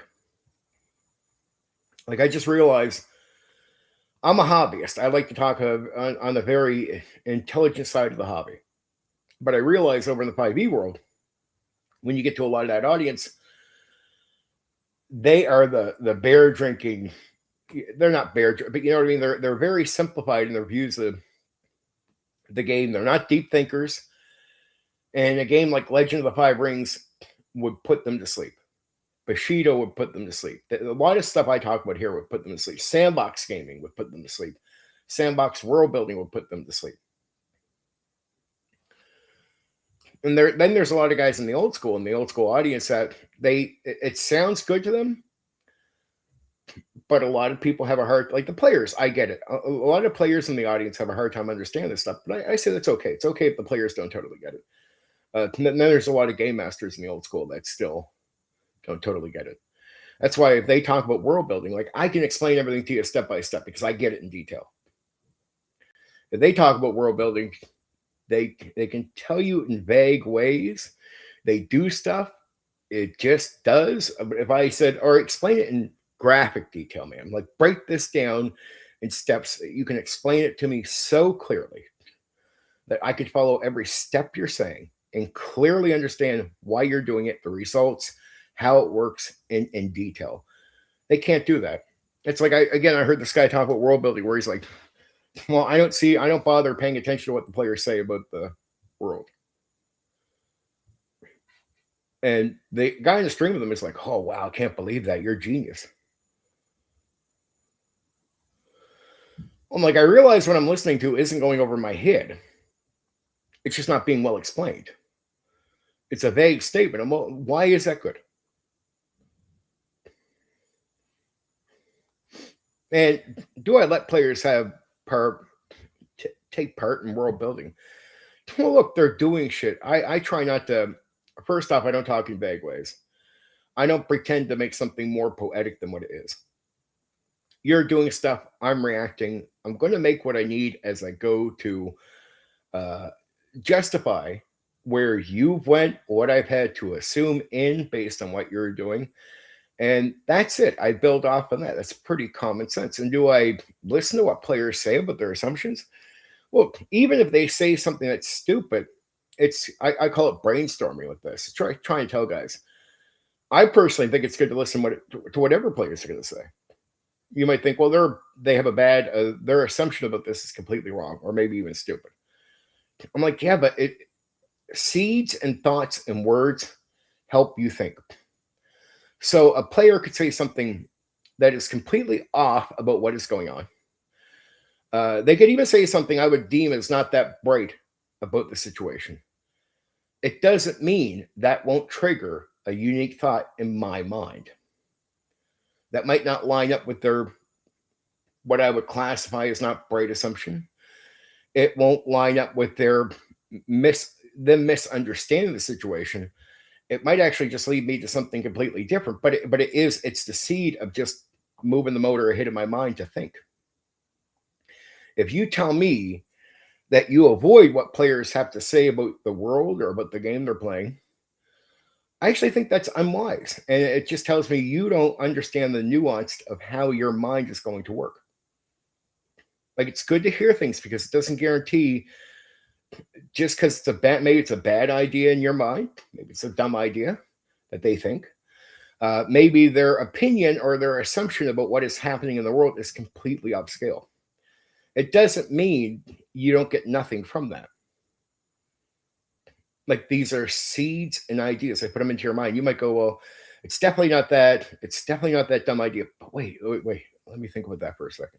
Like, I just realized I'm a hobbyist. I like to talk on the very intelligent side of the hobby. But I realize over in the 5e world, when you get to a lot of that audience, they are the beer drinking. They're not beer, but you know what I mean? They're very simplified in their views of the game. They're not deep thinkers. And a game like Legend of the Five Rings would put them to sleep. Bushido would put them to sleep. A lot of stuff I talk about here would put them to sleep. Sandbox gaming would put them to sleep. Sandbox world building would put them to sleep. And then there's a lot of guys in the old school audience that it sounds good to them, but a lot of people have a hard, like the players, I get it. A lot of players in the audience have a hard time understanding this stuff, but I say that's okay. It's okay if the players don't totally get it. Then there's a lot of game masters in the old school that still don't totally get it. That's why if they talk about world building, like, I can explain everything to you step by step because I get it in detail. If they talk about world building, they can tell you in vague ways, They do stuff. It just does. But if I said, or explain it in graphic detail, man, like break this down in steps that you can explain it to me so clearly that I could follow every step you're saying and clearly understand why you're doing it, the results, how it works in detail. They can't do that. It's like I heard this guy talk about world building where he's like, well, I don't bother paying attention to what the players say about the world. And the guy in the stream with them is like, oh wow, I can't believe that. You're a genius. I'm like, I realize what I'm listening to isn't going over my head. It's just not being well explained. It's a vague statement. Why is that good? And do I let players take part in world building? Well, look, they're doing shit. I try not to. First off, I don't talk in vague ways. I don't pretend to make something more poetic than what it is. You're doing stuff. I'm reacting. I'm going to make what I need as I go to justify where you've went, what I've had to assume in based on what you're doing. And that's it. I build off on that. That's pretty common sense. And do I listen to what players say about their assumptions? Well, even if they say something that's stupid, I call it brainstorming with this. Try and tell guys. I personally think it's good to listen to whatever players are going to say. You might think, well, they have a bad their assumption about this is completely wrong, or maybe even stupid. I'm like, yeah, but seeds and thoughts and words help you think. So a player could say something that is completely off about what is going on. They could even say something I would deem as not that bright about the situation. It doesn't mean that won't trigger a unique thought in my mind. That might not line up with their what I would classify as not bright assumption. It won't line up with their misunderstanding the situation. It might actually just lead me to something completely different. But it's the seed of just moving the motor ahead of my mind to think. If you tell me that you avoid what players have to say about the world or about the game they're playing, I actually think that's unwise. And it just tells me you don't understand the nuance of how your mind is going to work. Like, it's good to hear things because it doesn't guarantee just because maybe it's a bad idea in your mind, maybe it's a dumb idea that they think. Maybe their opinion or their assumption about what is happening in the world is completely off scale. It doesn't mean you don't get nothing from that. Like, these are seeds and ideas. I put them into your mind. You might go, well, it's definitely not that. It's definitely not that dumb idea. But wait. Let me think about that for a second.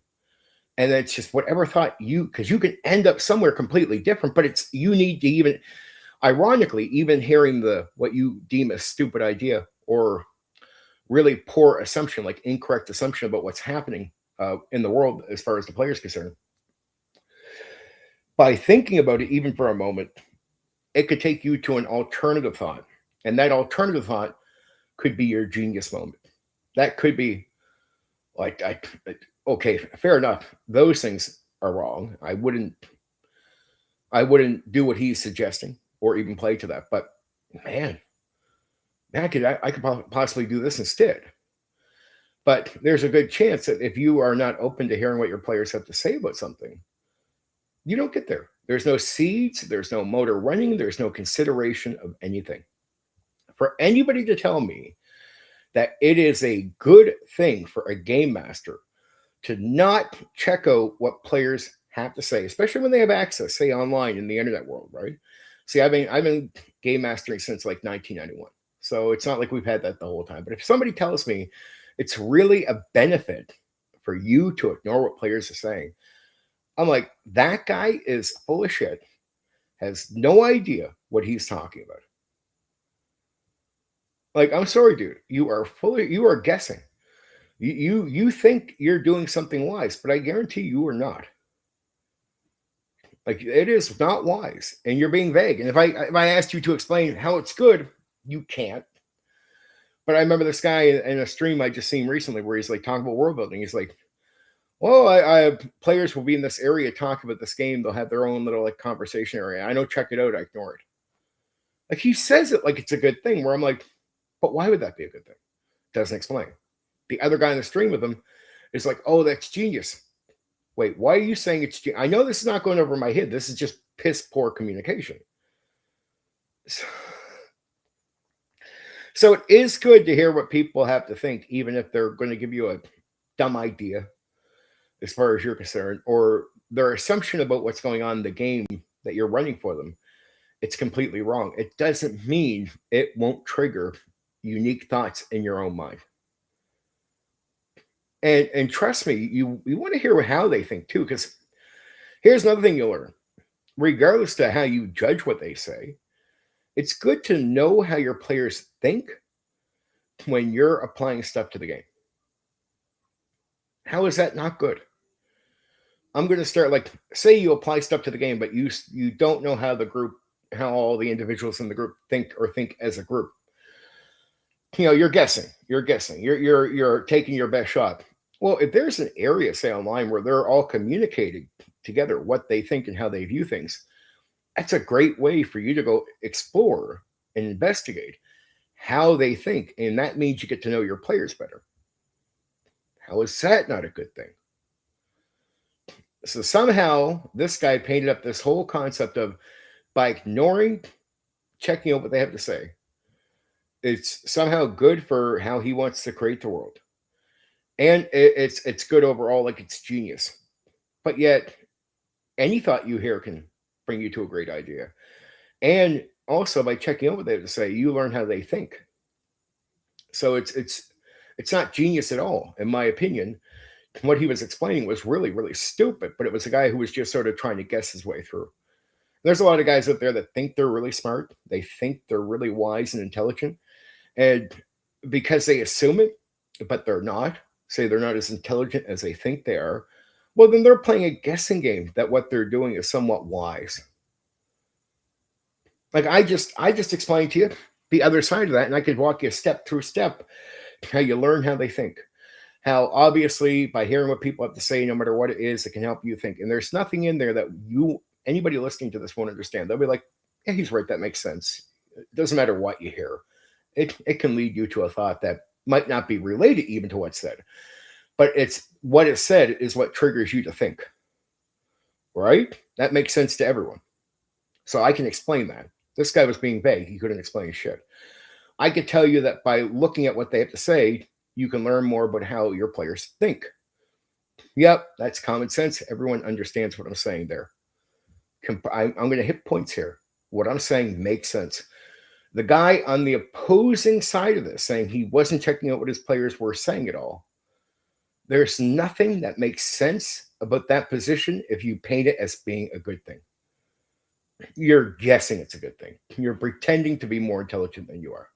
And it's just whatever thought because you can end up somewhere completely different, but you need to even, ironically, even hearing what you deem a stupid idea or really poor assumption, like incorrect assumption about what's happening in the world as far as the player is concerned. By thinking about it, even for a moment, it could take you to an alternative thought. And that alternative thought could be your genius moment. That could be like, okay, fair enough. Those things are wrong. I wouldn't do what he's suggesting or even play to that. But man, I could possibly do this instead. But there's a good chance that if you are not open to hearing what your players have to say about something, you don't get there. There's no seeds. There's no motor running. There's no consideration of anything. For anybody to tell me that it is a good thing for a game master to not check out what players have to say, especially when they have access, say online in the internet world, right? See, I've been game mastering since like 1991. So it's not like we've had that the whole time. But if somebody tells me it's really a benefit for you to ignore what players are saying, I'm like, that guy is full of shit, has no idea what he's talking about. Like, I'm sorry, dude. You are guessing. You think you're doing something wise, but I guarantee you are not. Like, it is not wise, and you're being vague. And if I asked you to explain how it's good, you can't. But I remember this guy in a stream I just seen recently where he's like talking about world building. He's like, well, I players will be in this area talking about this game. They'll have their own little like conversation area. I don't check it out. I ignore it. Like he says it like it's a good thing, where I'm like, but why would that be a good thing? Doesn't explain. The other guy in the stream with him is like, oh, that's genius. Wait, why are you saying it's genius? I know this is not going over my head. This is just piss poor communication. So it is good to hear what people have to think, even if they're going to give you a dumb idea as far as you're concerned, or their assumption about what's going on in the game that you're running for them. It's completely wrong. It doesn't mean it won't trigger unique thoughts in your own mind. And trust me, you want to hear how they think too, because here's another thing you'll learn. Regardless to how you judge what they say, it's good to know how your players think when you're applying stuff to the game. How is that not good? I'm going to start like, say you apply stuff to the game, but you don't know how all the individuals in the group think as a group. You're guessing. You're taking your best shot. Well, if there's an area, say online, where they're all communicating together what they think and how they view things, that's a great way for you to go explore and investigate how they think. And that means you get to know your players better. How is that not a good thing? So somehow this guy painted up this whole concept of, by ignoring, checking out what they have to say, it's somehow good for how he wants to create the world. And it's good overall, like it's genius. But yet, any thought you hear can bring you to a great idea. And also, by checking out what they have to say, you learn how they think. So it's not genius at all, in my opinion. What he was explaining was really, really stupid, but it was a guy who was just sort of trying to guess his way through. There's a lot of guys out there that think they're really smart. They think they're really wise and intelligent. And because they assume it, but they're not, say they're not as intelligent as they think they are, well, then they're playing a guessing game that what they're doing is somewhat wise. Like I just explained to you the other side of that, and I could walk you step through step how you learn how they think. How obviously by hearing what people have to say, no matter what it is, it can help you think. And there's nothing in there that anybody listening to this won't understand. They'll be like, yeah, he's right. That makes sense. It doesn't matter what you hear. It can lead you to a thought that might not be related even to what's said. But it's what is said is what triggers you to think. Right? That makes sense to everyone. So I can explain that. This guy was being vague. He couldn't explain shit. I could tell you that by looking at what they have to say, you can learn more about how your players think. Yep, that's common sense. Everyone understands what I'm saying there. I'm going to hit points here. What I'm saying makes sense. The guy on the opposing side of this saying he wasn't checking out what his players were saying at all. There's nothing that makes sense about that position if you paint it as being a good thing. You're guessing it's a good thing. You're pretending to be more intelligent than you are.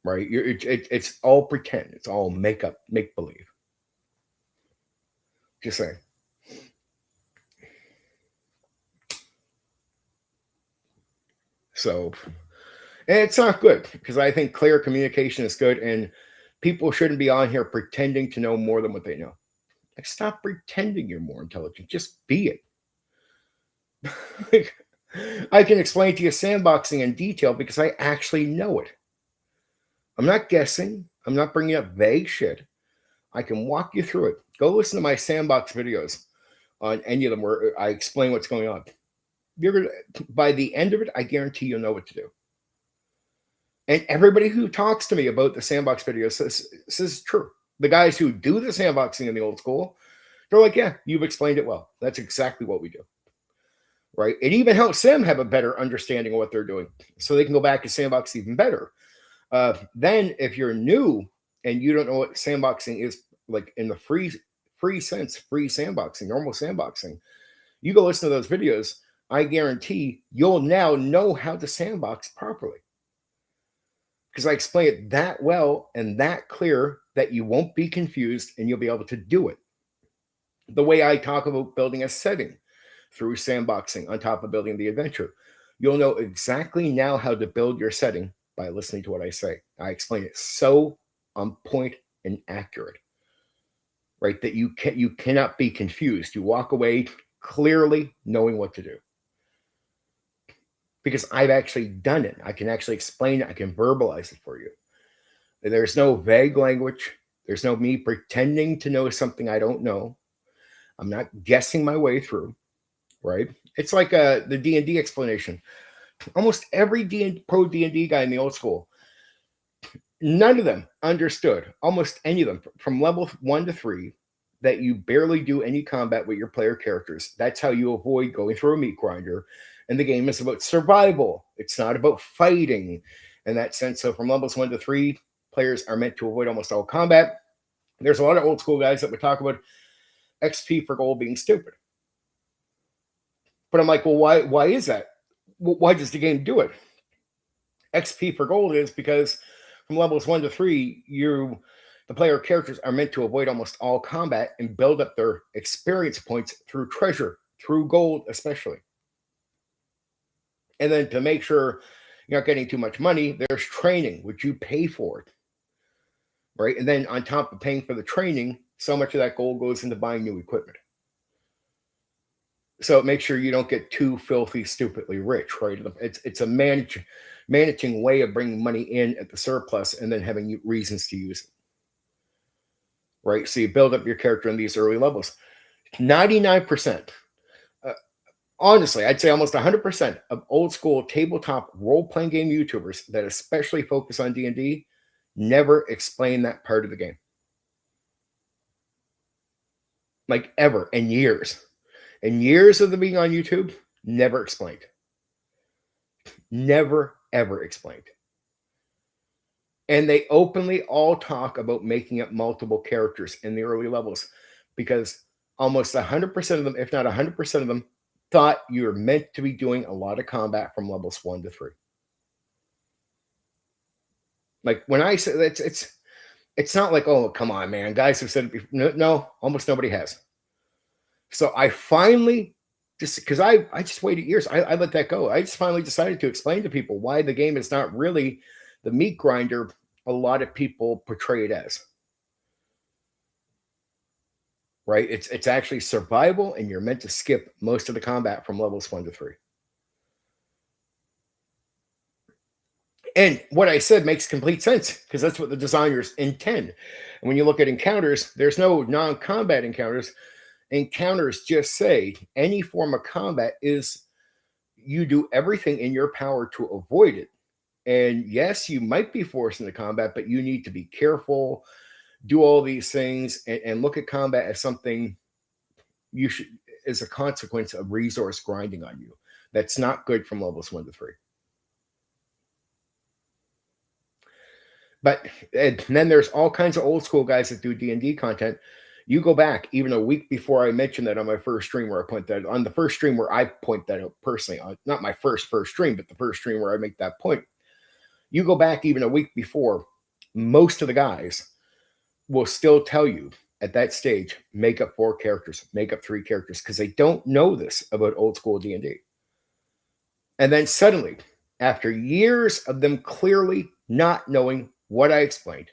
Right? It's all pretend. It's all make believe. Just saying. So, and it's not good because I think clear communication is good, and people shouldn't be on here pretending to know more than what they know. Like, stop pretending you're more intelligent. Just be it. I can explain to you sandboxing in detail because I actually know it. I'm not guessing. I'm not bringing up vague shit. I can walk you through it. Go listen to my sandbox videos on any of them where I explain what's going on. By the end of it, I guarantee you'll know what to do. And everybody who talks to me about the sandbox videos says this is true. The guys who do the sandboxing in the old school, they're like, yeah, you've explained it well. That's exactly what we do. Right? It even helps them have a better understanding of what they're doing so they can go back and sandbox even better. Then if you're new and you don't know what sandboxing is, like in the free sense, free sandboxing, normal sandboxing, you go listen to those videos. I guarantee you'll now know how to sandbox properly. Because I explain it that well and that clear that you won't be confused and you'll be able to do it. The way I talk about building a setting through sandboxing on top of building the adventure. You'll know exactly now how to build your setting by listening to what I say. I explain it so on point and accurate, right? That you cannot be confused. You walk away clearly knowing what to do. because I've actually done it. I can actually explain it. I can verbalize it for you. There's no vague language. There's no me pretending to know something I don't know. I'm not guessing my way through, right? It's like the D&D explanation. Almost every pro D&D guy in the old school, none of them understood, almost any of them, from level 1 to 3, that you barely do any combat with your player characters. That's how you avoid going through a meat grinder. And the game is about survival. It's not about fighting in that sense. So from levels 1 to 3, players are meant to avoid almost all combat. There's a lot of old school guys that would talk about XP for gold being stupid. But I'm like, well, why is that? Why does the game do it? XP for gold is because from levels 1 to 3, the player characters are meant to avoid almost all combat and build up their experience points through treasure, through gold especially. And then to make sure you're not getting too much money, there's training, which you pay for it. Right? And then on top of paying for the training, so much of that gold goes into buying new equipment. So make sure you don't get too filthy, stupidly rich, right? It's a managing way of bringing money in at the surplus and then having reasons to use it. Right? So you build up your character in these early levels. 99%, honestly, I'd say almost 100% of old school tabletop role-playing game YouTubers that especially focus on D&D never explain that part of the game. Like ever, in years. In years of them being on YouTube, never explained. Never, ever explained. And they openly all talk about making up multiple characters in the early levels because almost 100% of them, if not 100% of them, thought you were meant to be doing a lot of combat from levels 1 to 3. Like when I say it's not like, oh, come on, man. Guys have said it before. No, almost nobody has. So I finally, just because I just waited years, I let that go. I just finally decided to explain to people why the game is not really the meat grinder a lot of people portray it as. Right? It's actually survival, and you're meant to skip most of the combat from levels 1 to 3. And what I said makes complete sense because that's what the designers intend. And when you look at encounters, there's no non-combat encounters. Encounters just say any form of combat is you do everything in your power to avoid it. And yes, you might be forced into combat, but you need to be careful, do all these things, and look at combat as something you should, as a consequence of resource grinding on you. That's not good from levels 1 to 3. But and then there's all kinds of old school guys that do D&D content. You go back even a week before I mentioned that on my first stream where I point that on the first stream where I point that out personally, not my first stream, but the first stream where I make that point. You go back even a week before, most of the guys will still tell you at that stage, make up 4 characters, make up 3 characters, because they don't know this about old school D&D. And then suddenly, after years of them clearly not knowing what I explained,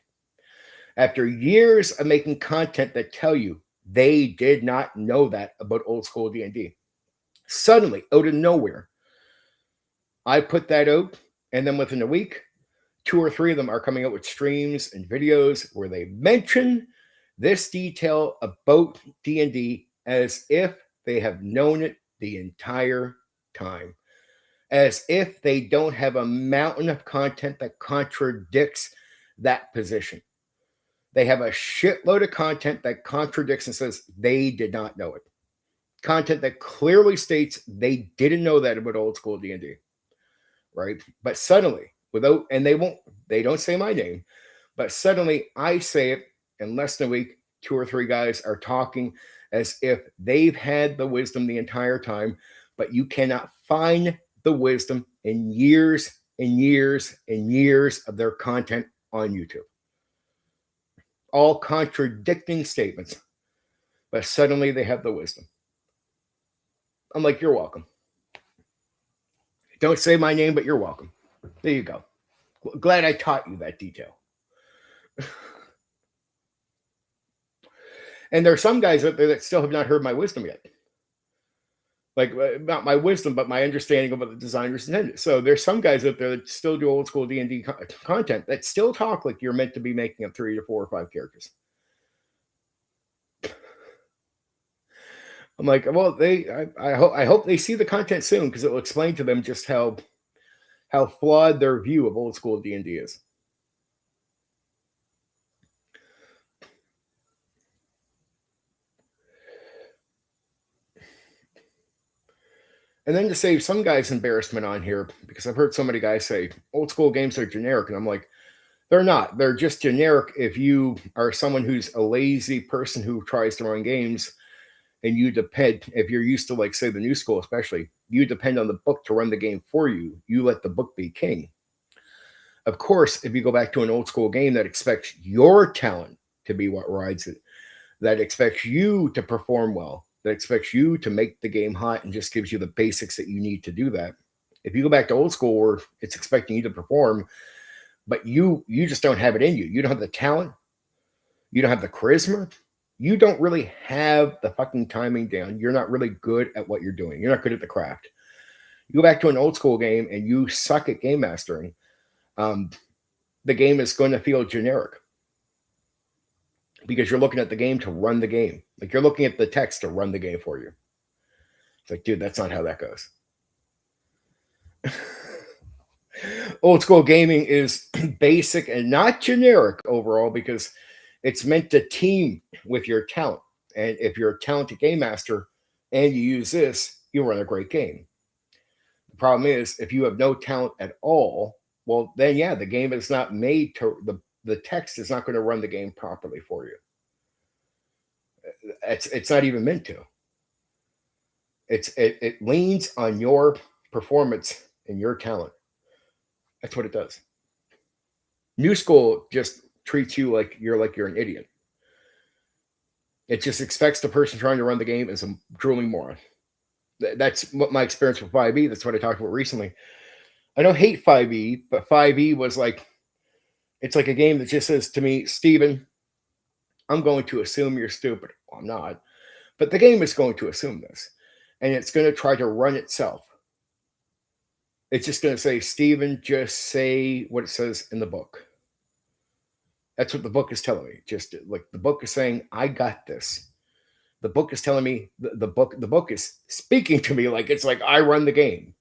after years of making content that tell you they did not know that about old school D&D, suddenly, out of nowhere, I put that out, and then within a week, 2 or 3 of them are coming out with streams and videos where they mention this detail about D&D as if they have known it the entire time, as if they don't have a mountain of content that contradicts that position. They have a shitload of content that contradicts and says they did not know it. Content that clearly states they didn't know that about old school D&D, right? But suddenly, they don't say my name, but suddenly I say it in less than a week. 2 or 3 guys are talking as if they've had the wisdom the entire time, but you cannot find the wisdom in years and years and years of their content on YouTube. All contradicting statements, but suddenly they have the wisdom. I'm like, you're welcome. Don't say my name, but you're welcome. There you go. Glad I taught you that detail. And there are some guys out there that still have not heard my wisdom yet. Like not my wisdom, but my understanding of what the designers intended. So there's some guys out there that still do old school D&D content that still talk like you're meant to be making up 3 to 4 or 5 characters. I'm like, well, I hope they see the content soon because it will explain to them just how flawed their view of old school D&D is. And then to save some guys embarrassment on here, because I've heard so many guys say old school games are generic, and I'm like, they're not. They're just generic if you are someone who's a lazy person who tries to run games and you depend, if you're used to, like, say, the new school, especially, you depend on the book to run the game for you. You let the book be king. Of course, if you go back to an old school game that expects your talent to be what rides it, that expects you to perform well, that expects you to make the game hot and just gives you the basics that you need to do that. If you go back to old school where it's expecting you to perform, but you just don't have it in you. You don't have the talent. You don't have the charisma. You don't really have the fucking timing down. You're not really good at what you're doing. You're not good at the craft. You go back to an old school game and you suck at game mastering, the game is going to feel generic because you're looking at the game to run the game. Like you're looking at the text to run the game for you. It's like, dude, that's not how that goes. Old school gaming is basic and not generic overall because it's meant to team with your talent. And if you're a talented game master and you use this, you'll run a great game. The problem is if you have no talent at all, well, then yeah, the game is not made to the text is not going to run the game properly for you. It's not even meant to. It leans on your performance and your talent. That's what it does. New school just treats you like you're an idiot. It just expects the person trying to run the game as a drooling moron. That's what my experience with 5e. That's what I talked about recently. I don't hate 5e, but 5e was like, it's like a game that just says to me, Steven, I'm going to assume you're stupid. Well, I'm not. But the game is going to assume this. And it's going to try to run itself. It's just going to say, Steven, just say what it says in the book. That's what the book is telling me. Just like the book is saying, I got this. The book is telling me the book is speaking to me like it's like I run the game.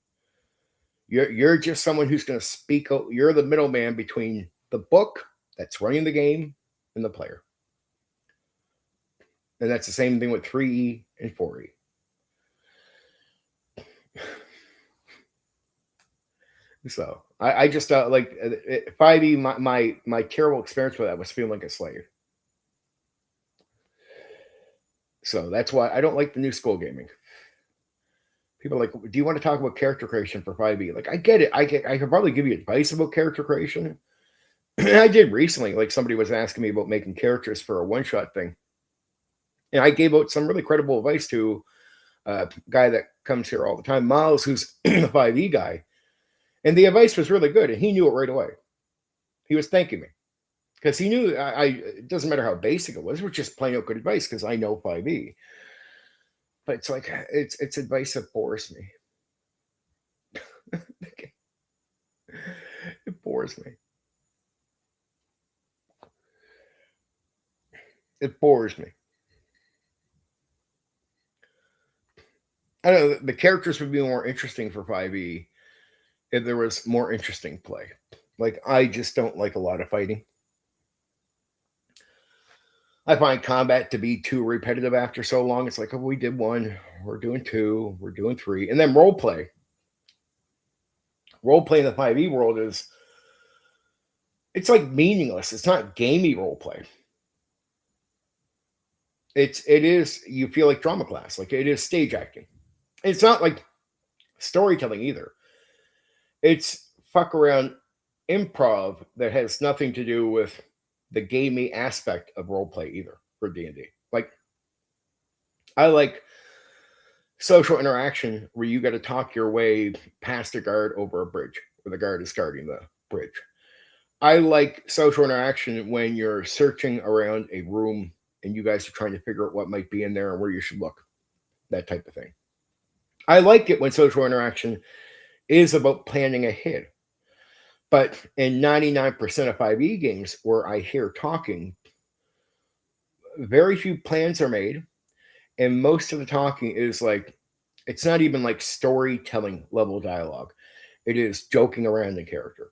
You're just someone who's going to speak. You're the middleman between the book that's running the game and the player. And that's the same thing with 3E and 4E. So I just like 5E. My terrible experience with that was feeling like a slave. So that's why I don't like the new school gaming. People are like, do you want to talk about character creation for 5e? Like, I get it. I could probably give you advice about character creation. I did recently. Like, somebody was asking me about making characters for a one-shot thing. And I gave out some really credible advice to a guy that comes here all the time, Miles, who's the 5e guy. And the advice was really good. And he knew it right away. He was thanking me. Because he knew it doesn't matter how basic it was just plain out good advice because I know 5e. But it's like it's advice that bores me. It bores me. It bores me. I don't know. The characters would be more interesting for 5e if there was more interesting play. Like, I just don't like a lot of fighting. I find combat to be too repetitive after so long. It's like, oh, we did one, we're doing two, we're doing three. And then role play. Role play in the 5e world it's like meaningless. It's not gamey role play. It is, you feel like drama class, like it is stage acting. It's not like storytelling either. It's fuck around improv that has nothing to do with the gamey aspect of role play either for D&D. Like, I like social interaction where you got to talk your way past a guard over a bridge where the guard is guarding the bridge. I like social interaction when you're searching around a room and you guys are trying to figure out what might be in there and where you should look, that type of thing. I like it when social interaction is about planning ahead. But in 99% of 5e games where I hear talking, very few plans are made. And most of the talking is like, it's not even like storytelling level dialogue. It is joking around in character.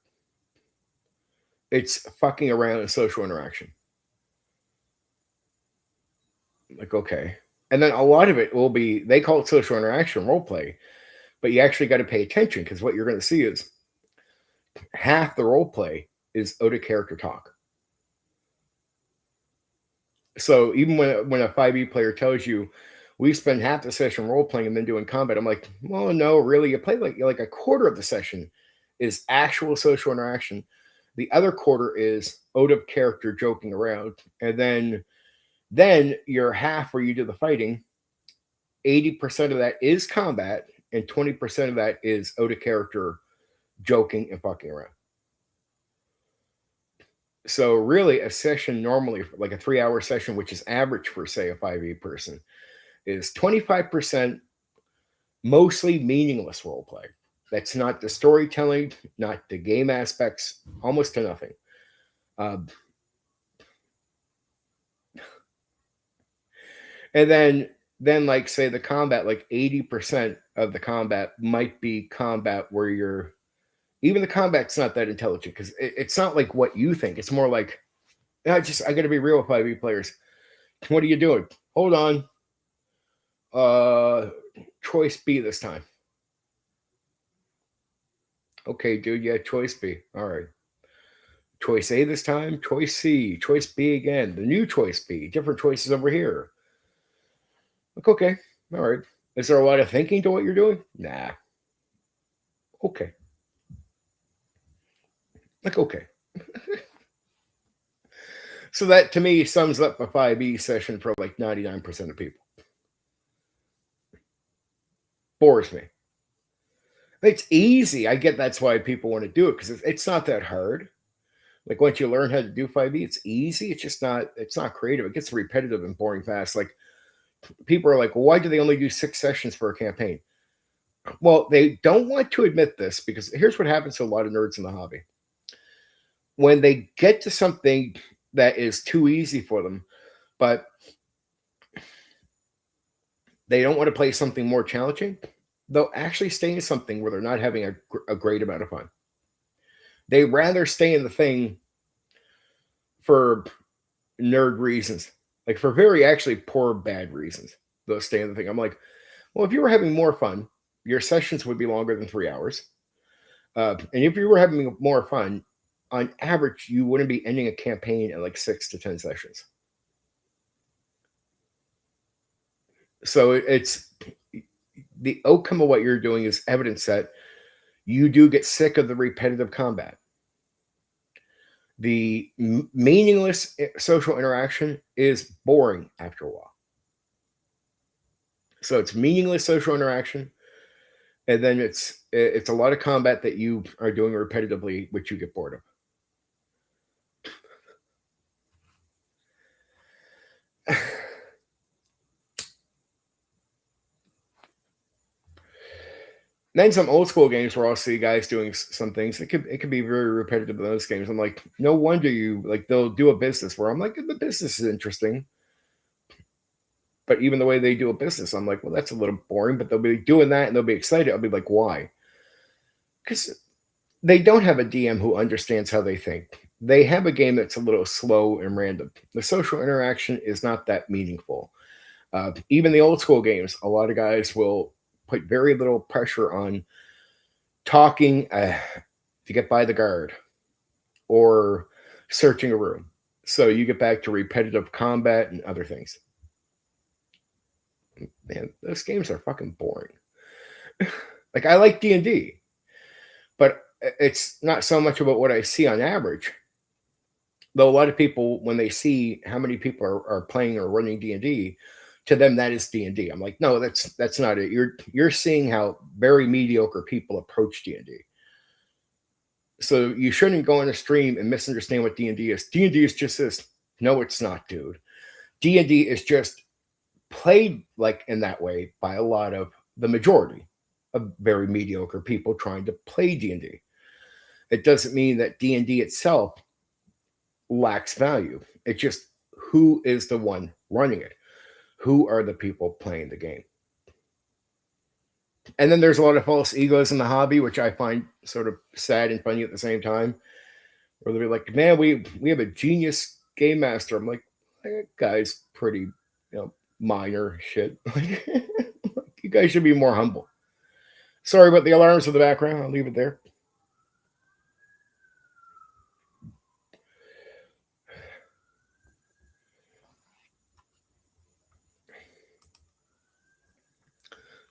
It's fucking around in social interaction. Like, okay. And then a lot of it will be, they call it social interaction role play, but you actually got to pay attention because what you're going to see is half the role play is out of character talk. So even when a 5e player tells you we spend half the session role playing and then doing combat, I'm like, well, no, really, you play like a quarter of the session is actual social interaction. The other quarter is out of character joking around, and then your half where you do the fighting, 80% of that is combat, and 20% of that is out of character joking and fucking around. So really, a session normally, like a 3-hour session, which is average for say a 5e person, is 25% mostly meaningless role play. That's not the storytelling, not the game aspects, almost to nothing. And then like say the combat, like 80% of the combat might be combat where you're, even the combat's not that intelligent because it's not like what you think. It's more like, I got to be real with 5e players. What are you doing? Hold on. Choice B this time. Okay, dude. Yeah, choice B. All right. Choice A this time. Choice C. Choice B again. The new choice B. Different choices over here. Like, okay. All right. Is there a lot of thinking to what you're doing? Nah. Okay. Like, okay. So that to me sums up a 5e session for like 99% of people. Bores me. It's easy. I get that's why people want to do it because it's not that hard. Like once you learn how to do 5e, it's easy. It's just not, it's not creative. It gets repetitive and boring fast. Like people are like, well, why do they only do 6 sessions for a campaign? Well, they don't want to admit this because here's what happens to a lot of nerds in the hobby. When they get to something that is too easy for them, but they don't want to play something more challenging, they'll actually stay in something where they're not having a great amount of fun. They rather stay in the thing for nerd reasons, like for very actually poor, bad reasons. They'll stay in the thing. I'm like, well, if you were having more fun, your sessions would be longer than 3 hours. And if you were having more fun, on average, you wouldn't be ending a campaign in like 6 to 10 sessions. So it's the outcome of what you're doing is evidence that you do get sick of the repetitive combat. The meaningless social interaction is boring after a while. So it's meaningless social interaction, and then it's a lot of combat that you are doing repetitively, which you get bored of. Then some old school games where I'll see guys doing some things. It could be very repetitive in those games. I'm like, no wonder you like they'll do a business where I'm like, the business is interesting. But even the way they do a business, I'm like, well, that's a little boring, but they'll be doing that and they'll be excited. I'll be like, why? Because they don't have a DM who understands how they think. They have a game that's a little slow and random. The social interaction is not that meaningful. Even the old school games, a lot of guys will put very little pressure on talking to get by the guard or searching a room. So you get back to repetitive combat and other things. Man, those games are fucking boring. Like I like D&D, but it's not so much about what I see on average. Though a lot of people, when they see how many people are playing or running D&D, to them that is D&D. I'm like, no, that's not it. You're seeing how very mediocre people approach D&D. So you shouldn't go on a stream and misunderstand what D&D is. D&D is just this. No, it's not, dude. D&D is just played like in that way by a lot of the majority of very mediocre people trying to play D&D. It doesn't mean that D&D itself lacks value. It's just who is the one running it? Who are the people playing the game? And then there's a lot of false egos in the hobby, which I find sort of sad and funny at the same time. Where they're like, "Man, we have a genius game master." I'm like, "That guy's pretty, minor shit. You guys should be more humble." Sorry about the alarms in the background. I'll leave it there.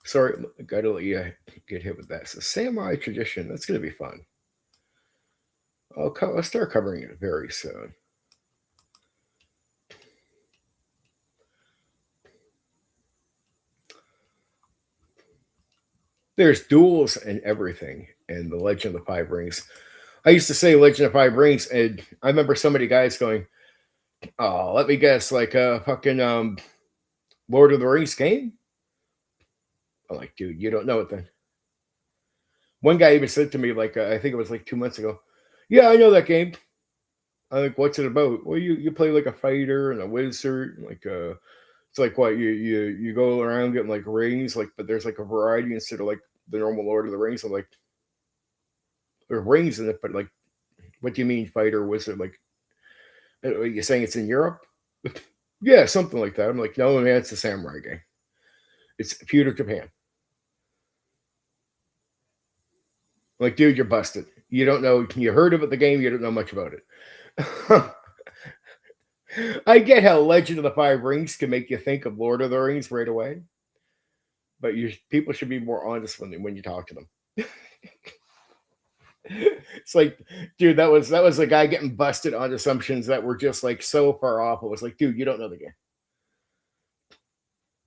Sorry, I gotta let you get hit with that. So, samurai tradition. That's gonna be fun. I'll start covering it very soon. There's duels and everything in the Legend of the Five Rings. I used to say Legend of Five Rings, and I remember so many guys going, "Oh, let me guess, like a fucking Lord of the Rings game." I'm like, "Dude, you don't know it then." One guy even said to me, like, I think it was like 2 months ago, "Yeah, I know that game." I'm like, "What's it about?" "Well, you play like a fighter and a wizard, and like it's like what you go around getting like rings, like, but there's like a variety instead of like the normal Lord of the Rings." I'm like, "There are rings in it, but like, what do you mean fighter wizard? Like, are you saying it's in Europe?" "Yeah, something like that." I'm like, "No, man, it's a samurai game. It's feudal Japan." I'm like, "Dude, you're busted. You don't know. You heard about the game. You don't know much about it." I get how Legend of the Five Rings can make you think of Lord of the Rings right away, but people should be more honest when you talk to them. It's like, dude, that was a guy getting busted on assumptions that were just like so far off. It was like, dude, you don't know the game.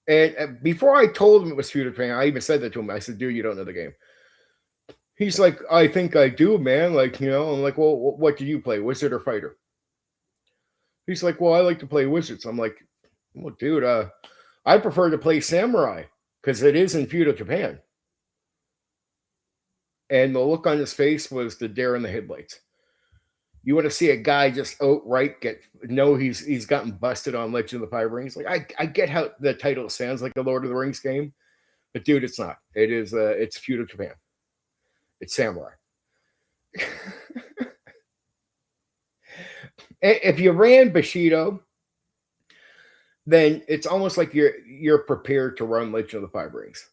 And before I told him it was feudal Japan, I even said that to him. I said, "Dude, you don't know the game." He's like, "I think I do, man." Like, I'm like, "Well, what do you play, wizard or fighter?" He's like, "Well, I like to play wizards." I'm like, "Well, dude, I prefer to play samurai because it is in feudal Japan." And the look on his face was the dare in the headlights. You want to see a guy just outright he's gotten busted on Legend of the Five Rings. Like, I get how the title sounds like a Lord of the Rings game, but dude, it's not. It's feudal Japan. It's samurai. If you ran Bushido, then it's almost like you're prepared to run Legend of the Five Rings.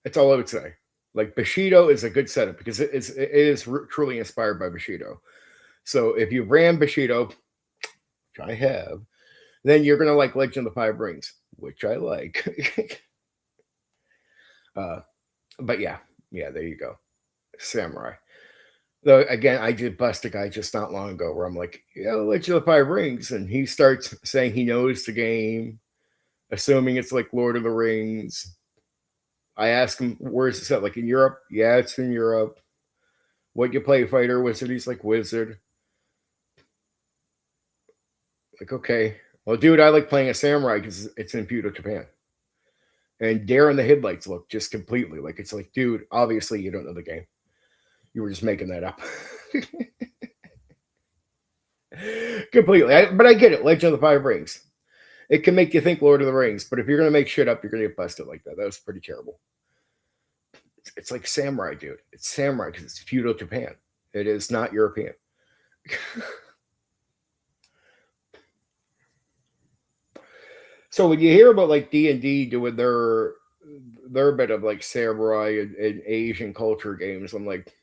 That's all I would say. Like, Bushido is a good setup because it is truly inspired by Bushido. So if you ran Bushido, which I have, then you're gonna like Legend of the Five Rings, which I like. But yeah, there you go, samurai. Though again, I did bust a guy just not long ago where I'm like, "Yeah, Legend of the Five Rings," and he starts saying he knows the game, assuming it's like Lord of the Rings. I ask him, "Where's it set? Like in Europe?" "Yeah, it's in Europe." "What you play, fighter, wizard?" He's like, "Wizard." Like, okay, well, dude, I like playing a samurai because it's in feudal Japan. And Dare in the Headlights look just completely like it's like, dude, obviously you don't know the game. You were just making that up. Completely. But I get it. Legend of the Five Rings. It can make you think Lord of the Rings, but if you're going to make shit up, you're going to get busted like that. That was pretty terrible. It's like samurai, dude. It's samurai because it's feudal Japan. It is not European. So when you hear about like D&D doing their bit of like samurai and Asian culture games, I'm like,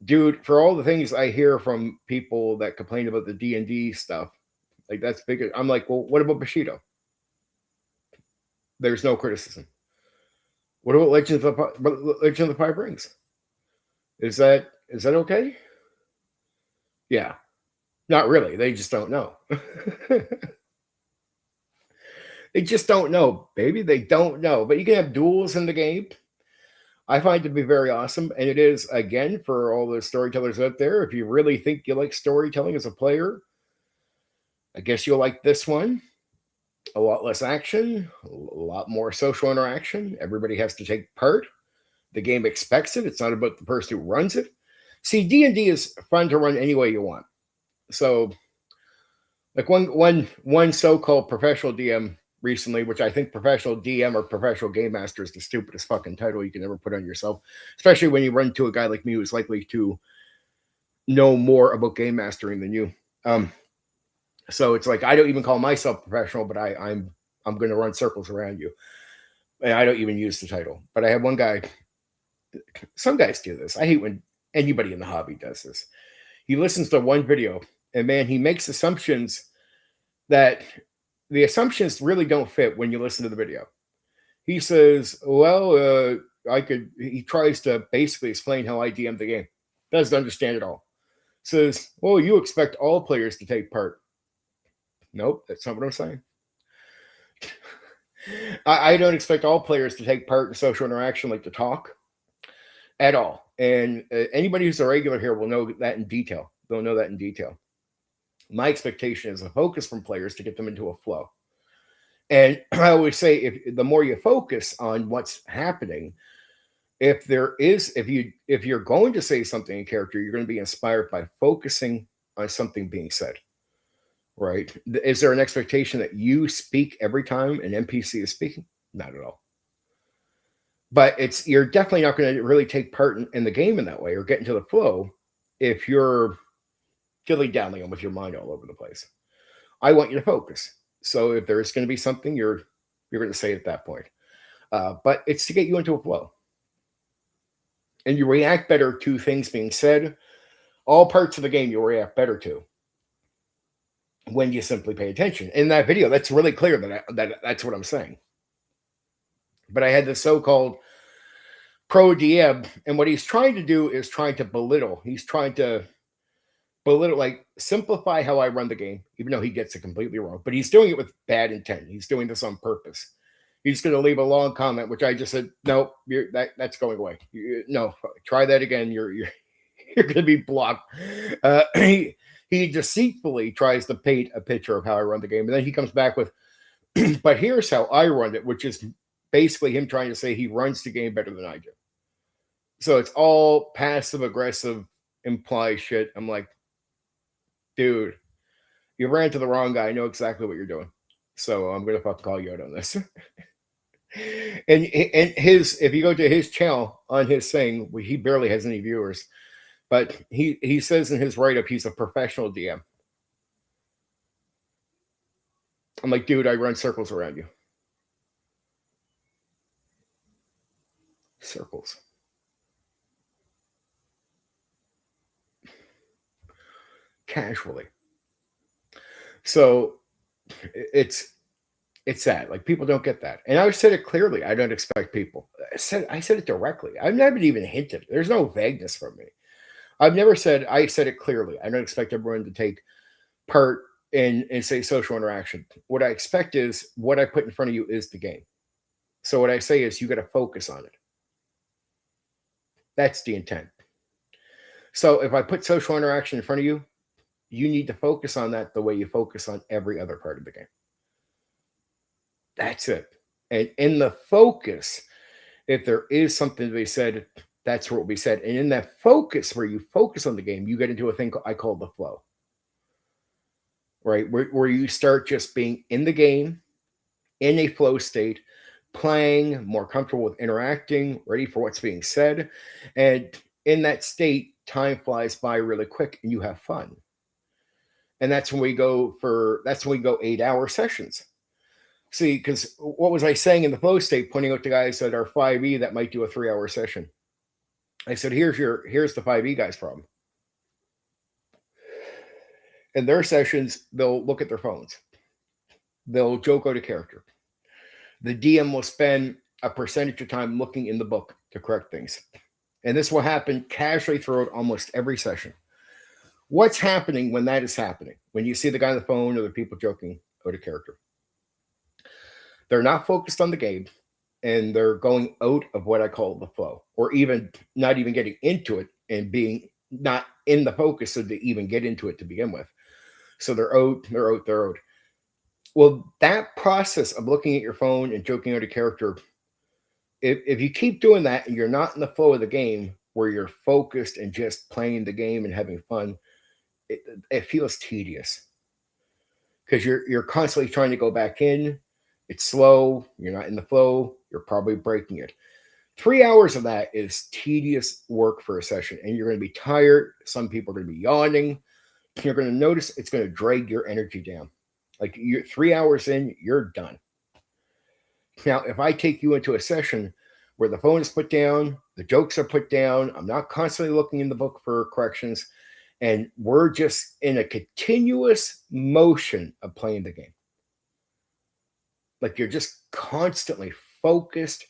dude, for all the things I hear from people that complain about the D&D stuff, like that's big. I'm like, well, what about Bushido? There's no criticism. What about Legend of the Five Rings? Is that okay? Yeah, not really. They just don't know. They just don't know, baby. They don't know. But you can have duels in the game. I find it to be very awesome. And it is, again, for all the storytellers out there, if you really think you like storytelling as a player, I guess you'll like this one. a lot less action, a lot more social interaction. Everybody has to take part. The game expects it. It's not about the person who runs it. See, D&D is fun to run any way you want. So, like one so-called professional DM recently, which I think professional DM or professional game master is the stupidest fucking title you can ever put on yourself, especially when you run into a guy like me who's likely to know more about game mastering than you. So it's like I don't even call myself professional, but I'm going to run circles around you, and I don't even use the title. But I had one guy. Some guys do this. I hate when anybody in the hobby does this. He listens to one video, and man, he makes assumptions that the assumptions really don't fit when you listen to the video. He says, "Well, I could." He tries to basically explain how I DM the game. Doesn't understand it all. Says, "Well, you expect all players to take part." Nope, that's not what I'm saying. I don't expect all players to take part in social interaction, like to talk, at all. And anybody who's a regular here will know that in detail. They'll know that in detail. My expectation is a focus from players to get them into a flow. And I always say, if the more you focus on what's happening, if you're going to say something in character, you're going to be inspired by focusing on something being said. Right? Is there an expectation that you speak every time an NPC is speaking? Not at all. But you're definitely not going to really take part in the game in that way or get into the flow if you're dilly-dallying with your mind all over the place. I want you to focus. So if there is going to be something, you're going to say it at that point. But it's to get you into a flow. And you react better to things being said. All parts of the game you'll react better to when you simply pay attention. In that video, that's really clear that's what I'm saying. But I had the so-called pro DM, and what he's trying to do is trying to belittle. He's trying to belittle, like simplify how I run the game, even though he gets it completely wrong. But he's doing it with bad intent. He's doing this on purpose. He's going to leave a long comment, which I just said, no, that's going away. No, try that again. You're going to be blocked. He deceitfully tries to paint a picture of how I run the game, and then he comes back with, but here's how I run it, which is basically him trying to say he runs the game better than I do. So it's all passive aggressive imply shit. I'm like, dude, you ran to the wrong guy. I know exactly what you're doing. So I'm gonna fucking call you out on this. and if you go to his channel on his thing, he barely has any viewers, but he says in his write-up he's a professional DM. I'm like, dude, I run circles around you. Circles. Casually. So it's that, like, people don't get that. And I said it clearly. I don't expect people. I said it directly. I've never even hinted. There's no vagueness from me. I've never said. I said it clearly. I don't expect everyone to take part in say social interaction. What I expect is what I put in front of you is the game. So what I say is you got to focus on it. That's the intent. So if I put social interaction in front of you, you need to focus on that the way you focus on every other part of the game. That's it. And in the focus, if there is something to be said, that's what will be said. And in that focus, where you focus on the game, you get into a thing I call the flow. Right? Where you start just being in the game, in a flow state, playing, more comfortable with interacting, ready for what's being said. And in that state, time flies by really quick and you have fun. And that's when we go 8-hour sessions. See, because what was I saying in the flow state, pointing out to guys that are 5e that might do a 3-hour session? I said, here's the 5e guys' problem. In their sessions, they'll look at their phones. They'll joke out a character. The DM will spend a percentage of time looking in the book to correct things. And this will happen casually throughout almost every session. What's happening when that is happening? When you see the guy on the phone or the people joking out a character? They're not focused on the game, and they're going out of what I call the flow, or even not even getting into it and being not in the focus so to even get into it to begin with. So they're out. Well, that process of looking at your phone and joking out a character, if you keep doing that and you're not in the flow of the game where you're focused and just playing the game and having fun, it feels tedious because you're constantly trying to go back in. It's slow. You're not in the flow. You're probably breaking it. 3 hours of that is tedious work for a session, and you're going to be tired. Some people are going to be yawning. You're going to notice it's going to drag your energy down. Like you're 3 hours in, you're done. Now, if I take you into a session where the phone is put down, the jokes are put down, I'm not constantly looking in the book for corrections, and we're just in a continuous motion of playing the game. Like you're just constantly focused.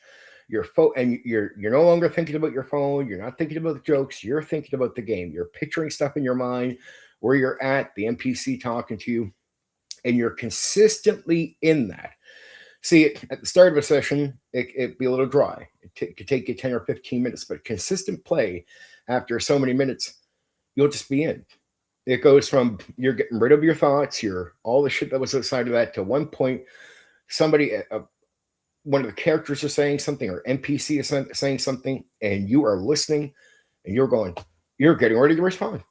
And you're no longer thinking about your phone. You're not thinking about the jokes. You're thinking about the game. You're picturing stuff in your mind, where you're at, the NPC talking to you, and you're consistently in that. See, at the start of a session, it'd be a little dry. It could take you 10 or 15 minutes, but consistent play after so many minutes, you'll just be in. It goes from you're getting rid of your thoughts, all the shit that was outside of that, to one point, somebody, one of the characters are saying something, or NPC is saying something, and you are listening, and you're getting ready to respond,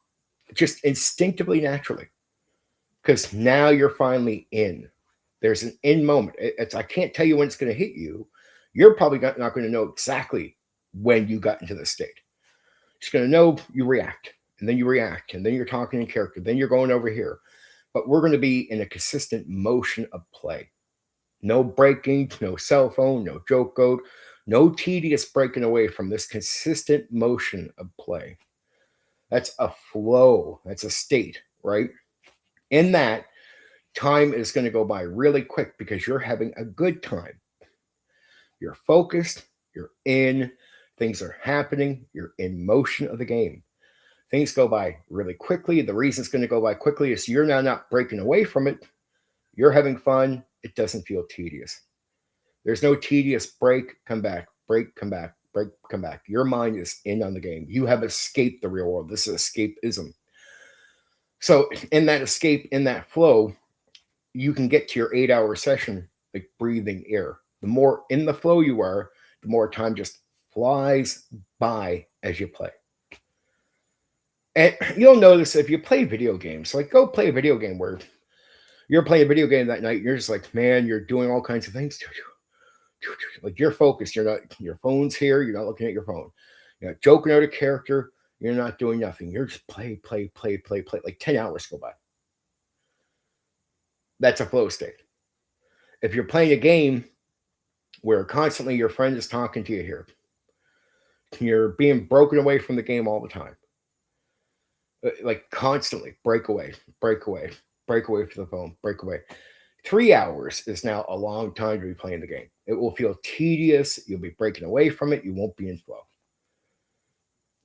just instinctively, naturally, because now you're finally in. There's an in moment. I can't tell you when it's going to hit you. You're probably not going to know exactly when you got into this state. Just going to know you react, and then you're talking in character, then you're going over here. But we're going to be in a consistent motion of play. No breaking, no cell phone, no joke code, no tedious breaking away from this consistent motion of play. That's a flow. That's a state, right? In that, time is going to go by really quick because you're having a good time. You're focused, you're in, things are happening, you're in motion of the game. Things go by really quickly. The reason it's going to go by quickly is you're now not breaking away from it. You're having fun. It doesn't feel tedious. There's no tedious break, come back, break, come back, break, come back. Your mind is in on the game. You have escaped the real world. This is escapism. So in that escape, in that flow, you can get to your 8-hour session like breathing air. The more in the flow you are, the more time just flies by as you play. And you'll notice if you play video games, like go play a video game where you're playing a video game that night, you're just like, man, you're doing all kinds of things. Like you're focused. You're not, your phone's here. You're not looking at your phone. You're not joking out a character. You're not doing nothing. You're just play. Like 10 hours go by. That's a flow state. If you're playing a game where constantly your friend is talking to you here, you're being broken away from the game all the time. Like constantly break away from the phone, break away. 3 hours is now a long time to be playing the game. It will feel tedious. You'll be breaking away from it. You won't be in flow.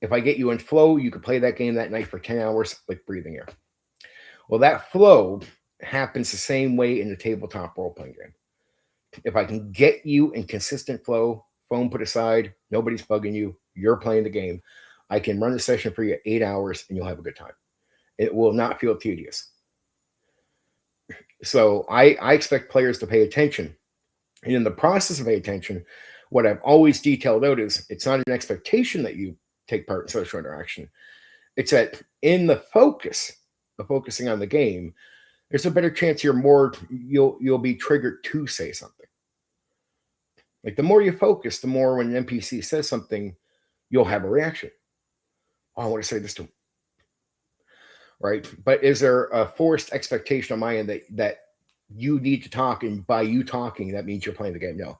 If I get you in flow, you could play that game that night for 10 hours, like breathing air. Well, that flow happens the same way in the tabletop role-playing game. If I can get you in consistent flow, phone put aside, nobody's bugging you, you're playing the game, I can run the session for you 8 hours and you'll have a good time. It will not feel tedious. So I expect players to pay attention. And in the process of paying attention, what I've always detailed out is it's not an expectation that you take part in social interaction. It's that in the focus of focusing on the game, there's a better chance you'll be triggered to say something. Like the more you focus, the more when an NPC says something, you'll have a reaction. Oh, I want to say this to him. Right? But is there a forced expectation on my end that you need to talk, and by you talking, that means you're playing the game? No.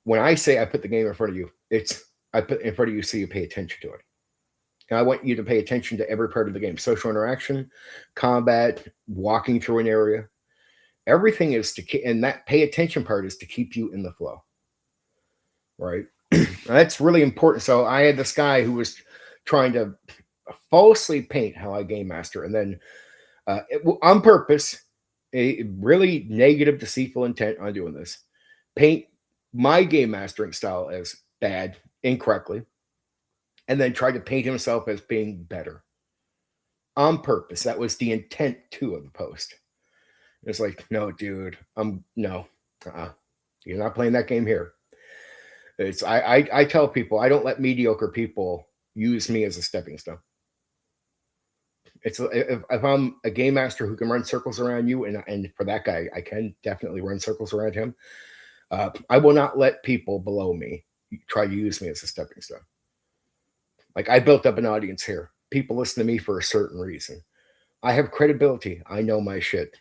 When I say I put the game in front of you, it's I put it in front of you so you pay attention to it. And I want you to pay attention to every part of the game. Social interaction, combat, walking through an area. Everything is and that pay attention part is to keep you in the flow. Right? That's really important. So I had this guy who was trying to falsely paint how I game master, and then on purpose, a really negative, deceitful intent on doing this, paint my game mastering style as bad, incorrectly, and then try to paint himself as being better on purpose. That was the intent too of the post. It's like, no, dude, no, you're not playing that game here. It's I tell people I don't let mediocre people use me as a stepping stone. It's if I'm a game master who can run circles around you, and for that guy, I can definitely run circles around him. I will not let people below me try to use me as a stepping stone. Like I built up an audience here. People listen to me for a certain reason. I have credibility. I know my shit.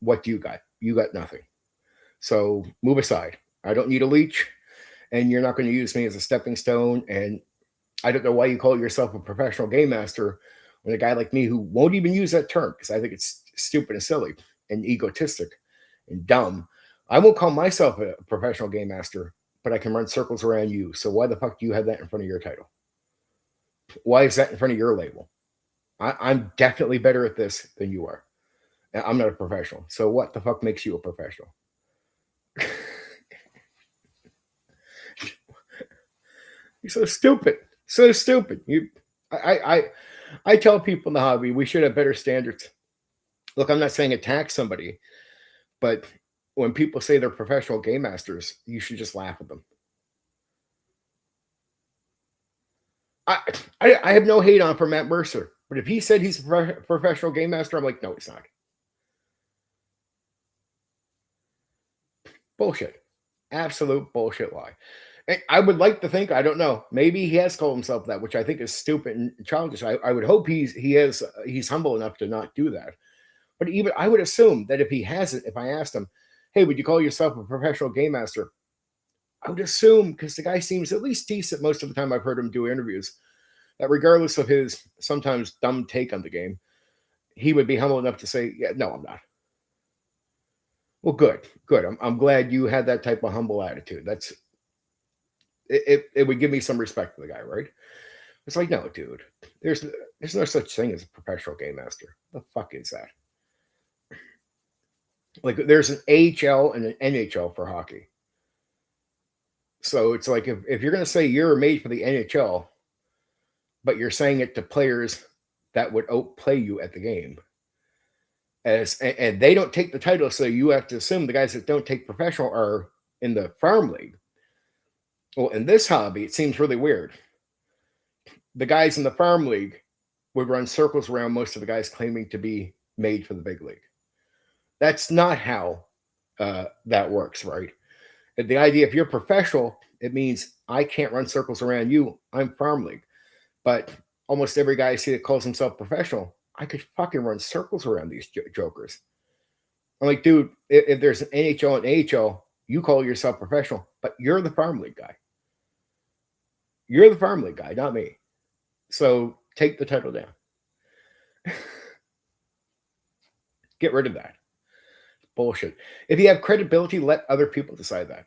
What do you got? You got nothing. So move aside. I don't need a leech, and you're not going to use me as a stepping stone. And I don't know why you call yourself a professional game master when a guy like me who won't even use that term because I think it's stupid and silly and egotistic and dumb. I won't call myself a professional game master, but I can run circles around you. So why the fuck do you have that in front of your title? Why is that in front of your label? I'm definitely better at this than you are. I'm not a professional. So what the fuck makes you a professional? You're so stupid. So stupid. I tell people in the hobby we should have better standards. Look, I'm not saying attack somebody, but when people say they're professional game masters, you should just laugh at them. I have no hate on for Matt Mercer, but if he said he's a professional game master, I'm like, no, he's not. Bullshit. Absolute bullshit lie. And I would like to think, I don't know, maybe he has called himself that, which I think is stupid and childish. I would hope he's humble enough to not do that. But even I would assume that if he hasn't, if I asked him, hey, would you call yourself a professional game master? I would assume, because the guy seems at least decent most of the time I've heard him do interviews, that regardless of his sometimes dumb take on the game, he would be humble enough to say, yeah, no, I'm not. Well, good. I'm glad you had that type of humble attitude. That's it would give me some respect for the guy, right? It's like, no, dude, there's no such thing as a professional game master. The fuck is that? Like, there's an AHL and an NHL for hockey. So it's like if you're going to say you're made for the NHL, but you're saying it to players that would outplay you at the game, and they don't take the title, so you have to assume the guys that don't take professional are in the farm league. Well, in this hobby, it seems really weird. The guys in the farm league would run circles around most of the guys claiming to be made for the big league. That's not how that works, right? And the idea, if you're professional, it means I can't run circles around you. I'm farm league. But almost every guy I see that calls himself professional, I could fucking run circles around these jokers. I'm like, dude, if there's an NHL and AHL, you call yourself professional, but you're the farm league guy. You're the farm league guy, not me. So take the title down. Get rid of that. Bullshit. If you have credibility, let other people decide that.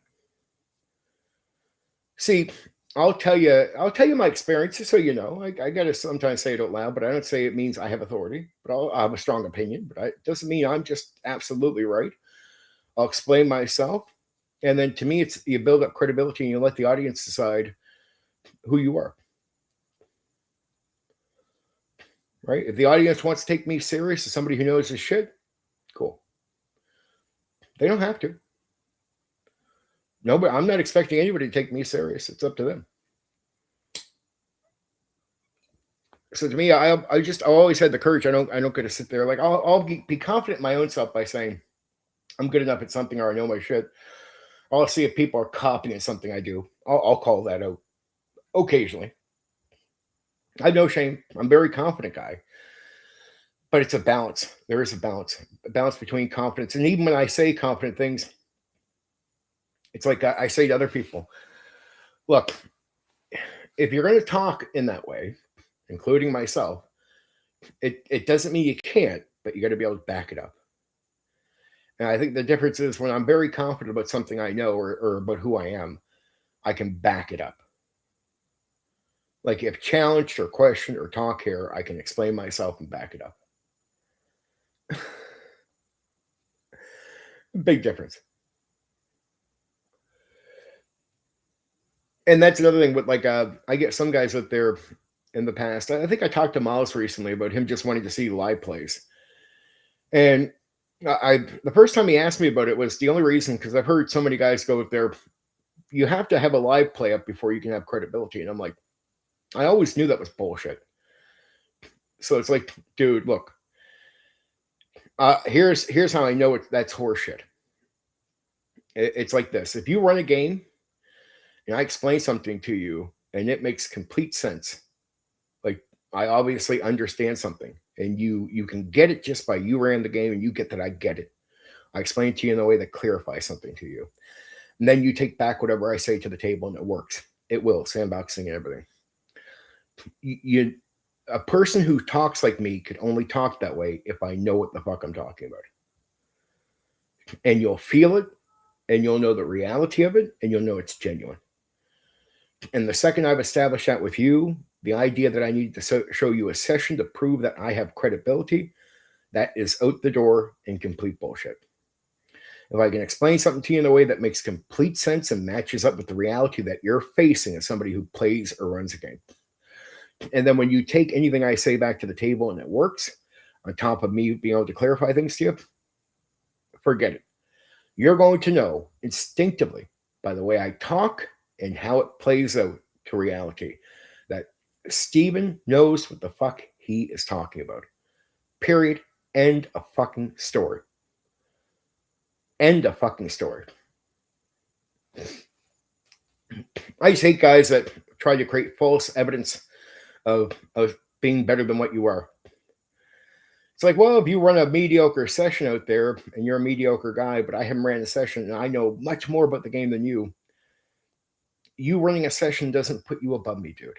See, I'll tell you my experience, just so you know. I gotta sometimes say it out loud, but I don't say it means I have authority. But I have a strong opinion, but it doesn't mean I'm just absolutely right. I'll explain myself, and then to me, it's you build up credibility and you let the audience decide who you are. Right? If the audience wants to take me serious as somebody who knows his shit, cool. They don't have to. No, but I'm not expecting anybody to take me serious. It's up to them. So to me, I always had the courage. I don't get to sit there like I'll be confident in my own self by saying I'm good enough at something or I know my shit. I'll see if people are copying something I do. I'll call that out occasionally. I have no shame. I'm a very confident guy. But it's a balance. There is a balance between confidence. And even when I say confident things, it's like I say to other people, look, if you're going to talk in that way, including myself, it doesn't mean you can't, but you got to be able to back it up. And I think the difference is when I'm very confident about something I know or about who I am, I can back it up. Like if challenged or questioned or talk here, I can explain myself and back it up. Big difference. And that's another thing with like I get some guys out there in the past. I think I talked to Miles recently about him just wanting to see live plays. And The first time he asked me about it was the only reason because I've heard so many guys go there. You have to have a live play up before you can have credibility, and I'm like, I always knew that was bullshit. So it's like, dude, look, here's how I know that's horseshit. It's like this: if you run a game and I explain something to you and it makes complete sense, like I obviously understand something, and you can get it just by you ran the game and you get that I get it. I explain it to you in a way that clarifies something to you, and then you take back whatever I say to the table, and it works. It will sandboxing and everything. You a person who talks like me could only talk that way if I know what the fuck I'm talking about, and you'll feel it, and you'll know the reality of it, and you'll know it's genuine. And the second I've established that with you, the idea that I need to show you a session to prove that I have credibility, that is out the door in complete bullshit. If I can explain something to you in a way that makes complete sense and matches up with the reality that you're facing as somebody who plays or runs a game, and then when you take anything I say back to the table and it works, on top of me being able to clarify things to you, forget it. You're going to know instinctively by the way I talk and how it plays out to reality that Steven knows what the fuck he is talking about. Period. End of fucking story. End of fucking story. I just hate guys that try to create false evidence of being better than what you are. It's like, well, if you run a mediocre session out there and you're a mediocre guy, but I haven't ran a session and I know much more about the game than you, you running a session doesn't put you above me, dude.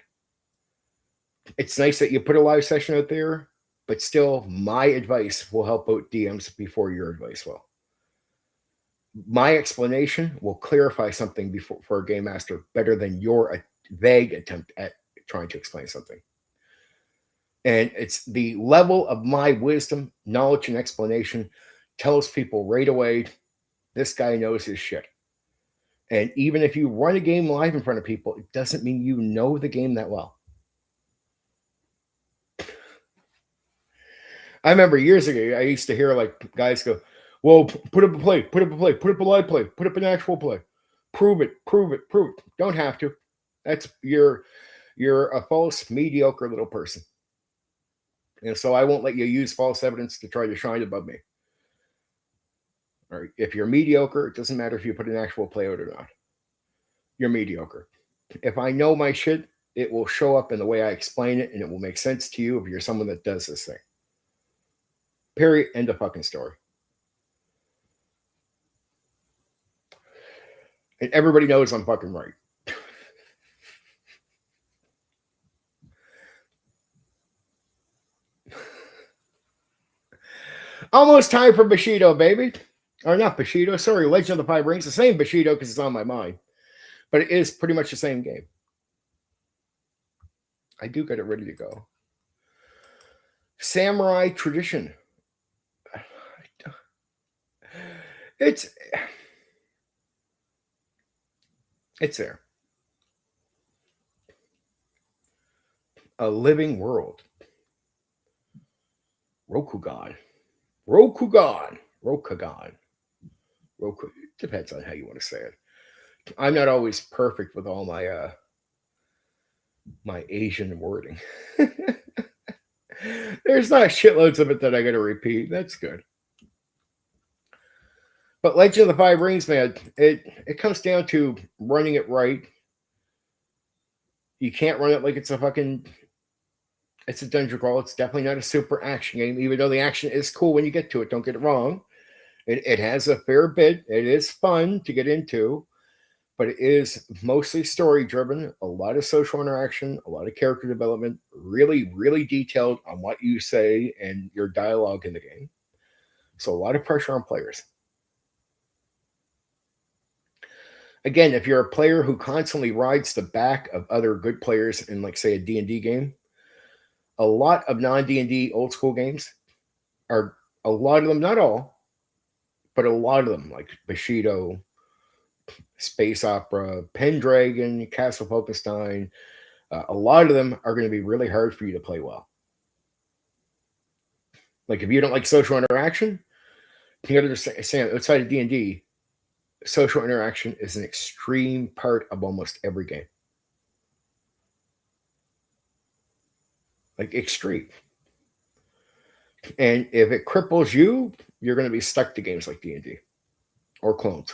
It's nice that you put a live session out there, but still, my advice will help out DMs before your advice will. My explanation will clarify something before for a game master better than your vague attempt at trying to explain something. And it's the level of my wisdom, knowledge, and explanation tells people right away, this guy knows his shit. And even if you run a game live in front of people, it doesn't mean you know the game that well. I remember years ago, I used to hear like guys go, well, put up a play, put up a play, put up a live play, put up an actual play. Prove it, prove it, prove it. Don't have to. That's you're a false, mediocre little person. And so I won't let you use false evidence to try to shine above me. All right. If you're mediocre, it doesn't matter if you put an actual play out or not. You're mediocre. If I know my shit, it will show up in the way I explain it, and it will make sense to you if you're someone that does this thing. Period. End of fucking story. And everybody knows I'm fucking right. Almost time for Bushido, baby. Or not Bushido, sorry, Legend of the Five Rings. The same Bushido because it's on my mind. But it is pretty much the same game. I do get it ready to go. Samurai Tradition. It's there. A living world. Rokugan. Rokugan. Rokugan. Roku. Depends on how you want to say it. I'm not always perfect with all my my Asian wording. There's not shitloads of it that I got to repeat. That's good. But Legend of the Five Rings, man, it comes down to running it right. You can't run it like it's a dungeon crawl. It's definitely not a super action game, even though the action is cool when you get to it. Don't get it wrong. It has a fair bit. It is fun to get into, but it is mostly story driven. A lot of social interaction, a lot of character development, really, really detailed on what you say and your dialogue in the game. So a lot of pressure on players. Again, if you're a player who constantly rides the back of other good players in, like, say, a D&D game, a lot of non-D&D old school games are, a lot of them, not all, but a lot of them, like Bushido, Space Opera, Pendragon, Castle Wolfenstein, a lot of them are going to be really hard for you to play well. Like, if you don't like social interaction, You got to understand, outside of D&D, social interaction is an extreme part of almost every game. Like extreme. And if it cripples you, you're going to be stuck to games like D&D or clones.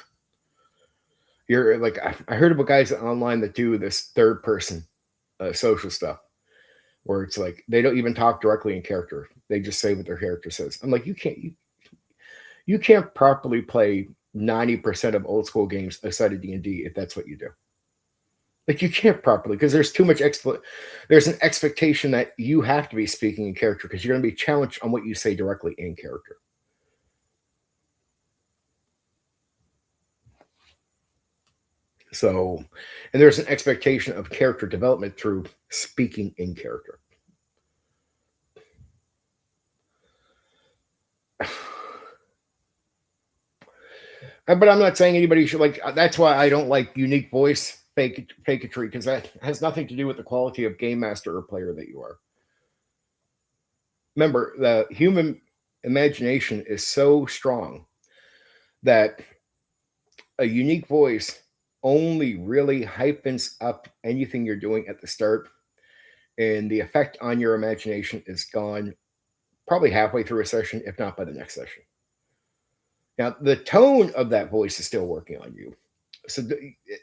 You're like, I heard about guys online that do this third person social stuff where it's like they don't even talk directly in character. They just say what their character says. I'm like, you can't properly play 90% of old school games outside of D&D if that's what you do. Like you can't properly because there's too much there's an expectation that you have to be speaking in character because you're going to be challenged on what you say directly in character. So, and there's an expectation of character development through speaking in character. But I'm not saying anybody should like. That's why I don't like unique voice faketry because that has nothing to do with the quality of game master or player that you are. Remember, the human imagination is so strong that a unique voice only really hypens up anything you're doing at the start, and the effect on your imagination is gone probably halfway through a session, if not by the next session. Now, the tone of that voice is still working on you. So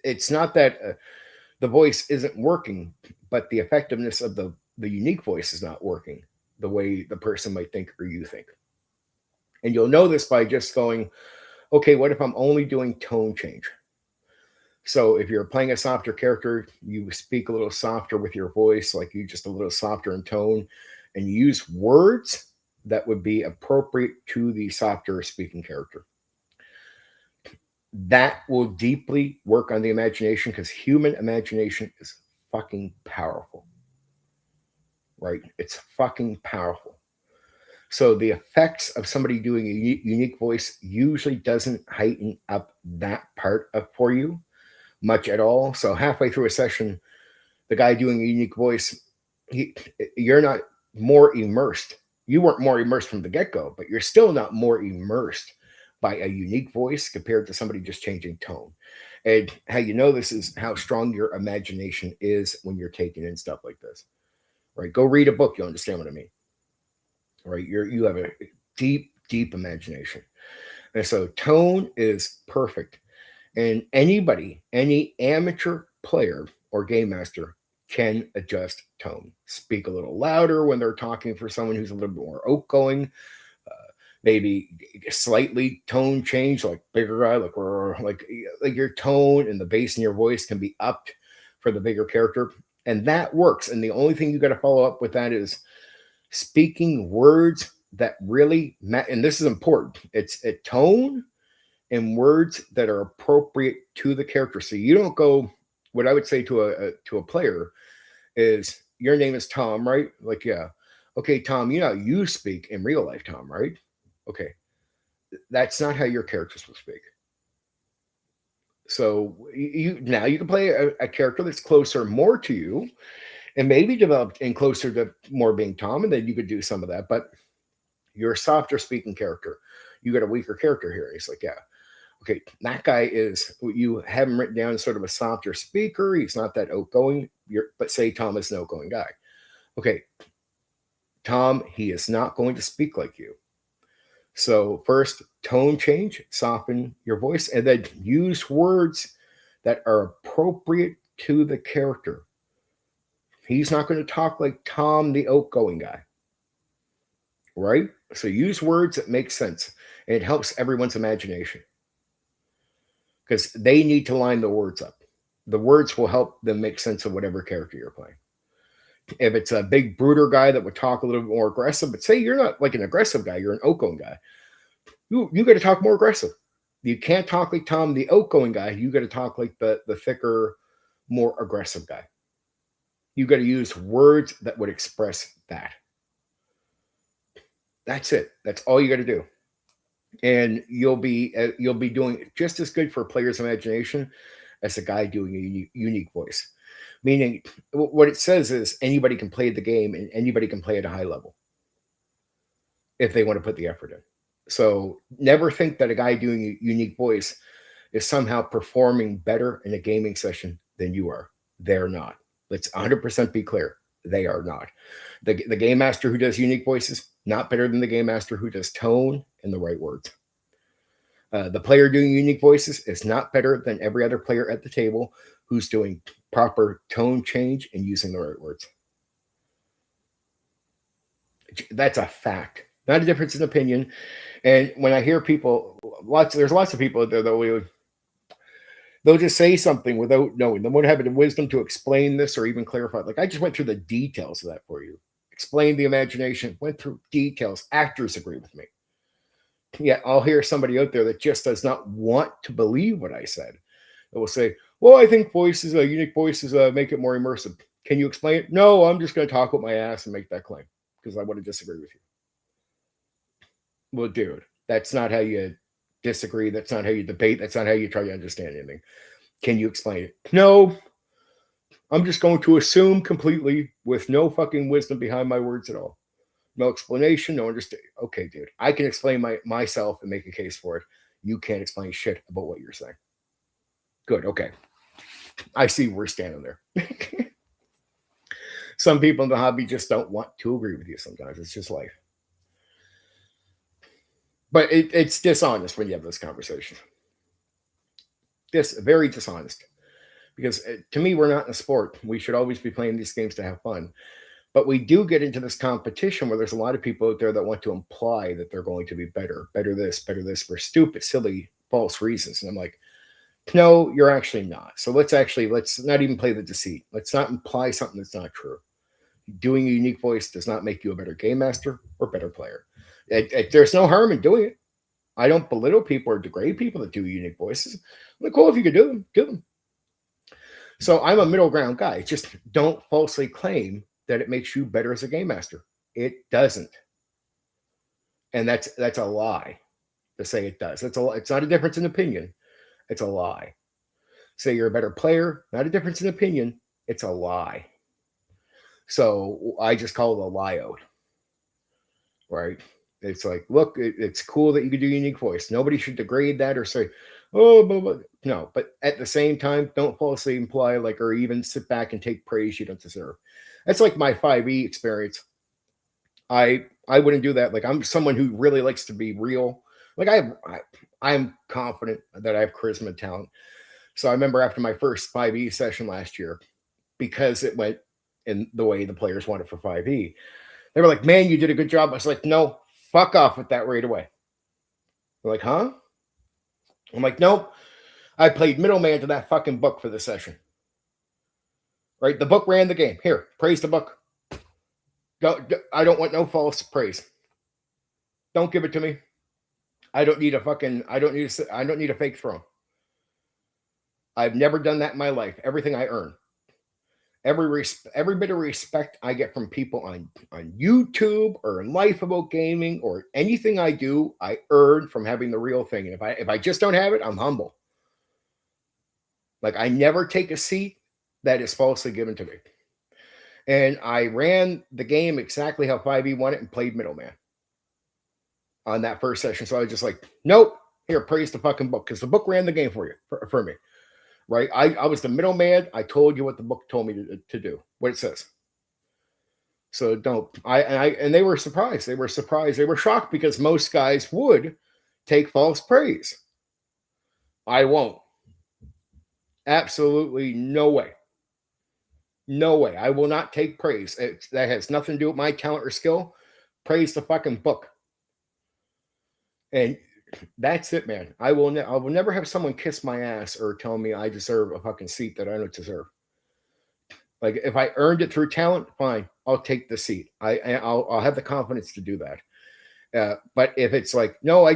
it's not that the voice isn't working, but the effectiveness of the unique voice is not working the way the person might think or you think. And you'll know this by just going, okay, what if I'm only doing tone change? So if you're playing a softer character, you speak a little softer with your voice, like you just a little softer in tone, and you use words that would be appropriate to the softer speaking character. That will deeply work on the imagination because human imagination is fucking powerful. Right? It's fucking powerful. So the effects of somebody doing a unique voice usually doesn't heighten up that part of for you much at all. So halfway through a session, the guy doing a unique voice, you're not more immersed. You weren't more immersed from the get-go, but you're still not more immersed by a unique voice compared to somebody just changing tone. And how you know this is how strong your imagination is when you're taking in stuff like this. Right? Go read a book, you'll understand what I mean. Right? You have a deep, deep imagination. And so tone is perfect. And anybody, any amateur player or game master can adjust tone. Speak a little louder when they're talking for someone who's a little bit more outgoing. Maybe slightly tone change, like bigger guy, like your tone and the bass in your voice can be upped for the bigger character, and that works. And the only thing you got to follow up with that is speaking words that really matter. And this is important. It's a tone and words that are appropriate to the character. So you don't go. What I would say to a player is, "Your name is Tom, right?" Like, yeah, okay, Tom. You know you speak in real life, Tom, right? Okay, that's not how your characters will speak. So you now you can play a character that's closer more to you, and maybe developed and closer to more being Tom, and then you could do some of that. But you're a softer speaking character. You got a weaker character here. He's like, yeah, okay, that guy is, you have him written down as sort of a softer speaker. He's not that outgoing. But say Tom is an outgoing guy. Okay, Tom, he is not going to speak like you. So first, tone change, soften your voice, and then use words that are appropriate to the character. He's not going to talk like Tom, the outgoing guy. Right? So use words that make sense. And it helps everyone's imagination. Because they need to line the words up. The words will help them make sense of whatever character you're playing. If it's a big brooder guy that would talk a little bit more aggressive, but say you're not like an aggressive guy, you're an outgoing guy. You got to talk more aggressive. You can't talk like Tom, the outgoing guy. You got to talk like the thicker, more aggressive guy. You got to use words that would express that. That's it. That's all you got to do, and you'll be doing just as good for a player's imagination as a guy doing a unique voice. Meaning, what it says is anybody can play the game and anybody can play at a high level if they want to put the effort in. So never think that a guy doing a unique voice is somehow performing better in a gaming session than you are. They're not. Let's 100% be clear. They are not. The game master who does unique voices, not better than the game master who does tone and the right words. The player doing unique voices is not better than every other player at the table who's doing proper tone change and using the right words. That's a fact, not a difference in opinion. And when I hear people, there's lots of people there that they'll just say something without knowing. They won't have the wisdom to explain this or even clarify. Like, I just went through the details of that for you. Explained the imagination, went through details. Actors agree with me. Yet I'll hear somebody out there that just does not want to believe what I said. It will say, well, I think voices, unique voices, make it more immersive. Can you explain it? No, I'm just going to talk with my ass and make that claim because I want to disagree with you. Well, dude, that's not how you disagree. That's not how you debate. That's not how you try to understand anything. Can you explain it? No, I'm just going to assume completely with no fucking wisdom behind my words at all. No explanation, no understanding. Okay, dude, I can explain myself and make a case for it. You can't explain shit about what you're saying. Good, okay. I see we're standing there. Some people in the hobby just don't want to agree with you sometimes. It's just life. But it's dishonest when you have this conversation. Very dishonest. Because to me, we're not in a sport. We should always be playing these games to have fun. But we do get into this competition where there's a lot of people out there that want to imply that they're going to be better this for stupid, silly, false reasons. And I'm like, no, you're actually not. So let's not even play the deceit. Let's not imply something that's not true. Doing a unique voice does not make you a better game master or better player. There's no harm in doing it. I don't belittle people or degrade people that do unique voices. I'm like, cool, if you could do them, do them. So I'm a middle ground guy. Just don't falsely claim that it makes you better as a game master. It doesn't. And that's a lie to say it does. It's not a difference in opinion. It's a lie. Say you're a better player, not a difference in opinion. It's a lie. So I just call it a lie out. Right? It's like, look, it's cool that you can do unique voice. Nobody should degrade that or say, oh, blah, blah. No. But at the same time, don't falsely imply or even sit back and take praise you don't deserve. That's like my 5e experience. I wouldn't do that. Like, I'm someone who really likes to be real. Like, I'm confident that I have charisma and talent. So I remember after my first 5e session last year, because it went in the way the players wanted for 5e, they were like, man, you did a good job. I was like, no, fuck off with that right away. They're like, huh? I'm like, nope. I played middleman to that fucking book for the session. Right? The book ran the game. Here, praise the book. I don't want no false praise. Don't give it to me. I don't need a fake throne. I've never done that in my life. Everything I earn. Every bit of respect I get from people on YouTube or in life about gaming or anything I do, I earn from having the real thing. And if I just don't have it, I'm humble. Like, I never take a seat that is falsely given to me. And I ran the game exactly how 5e wanted and played middleman on that first session. So I was just like, nope, here, praise the fucking book, because the book ran the game for you, for me. Right? I was the middleman. I told you what the book told me to do, what it says. So don't. And they were surprised. They were surprised. They were shocked because most guys would take false praise. I won't. Absolutely no way. No way. I will not take praise. That has nothing to do with my talent or skill. Praise the fucking book. And that's it, man. I will never have someone kiss my ass or tell me I deserve a fucking seat that I don't deserve. Like, if I earned it through talent, fine, I'll take the seat. I'll have the confidence to do that. But if it's like, no, I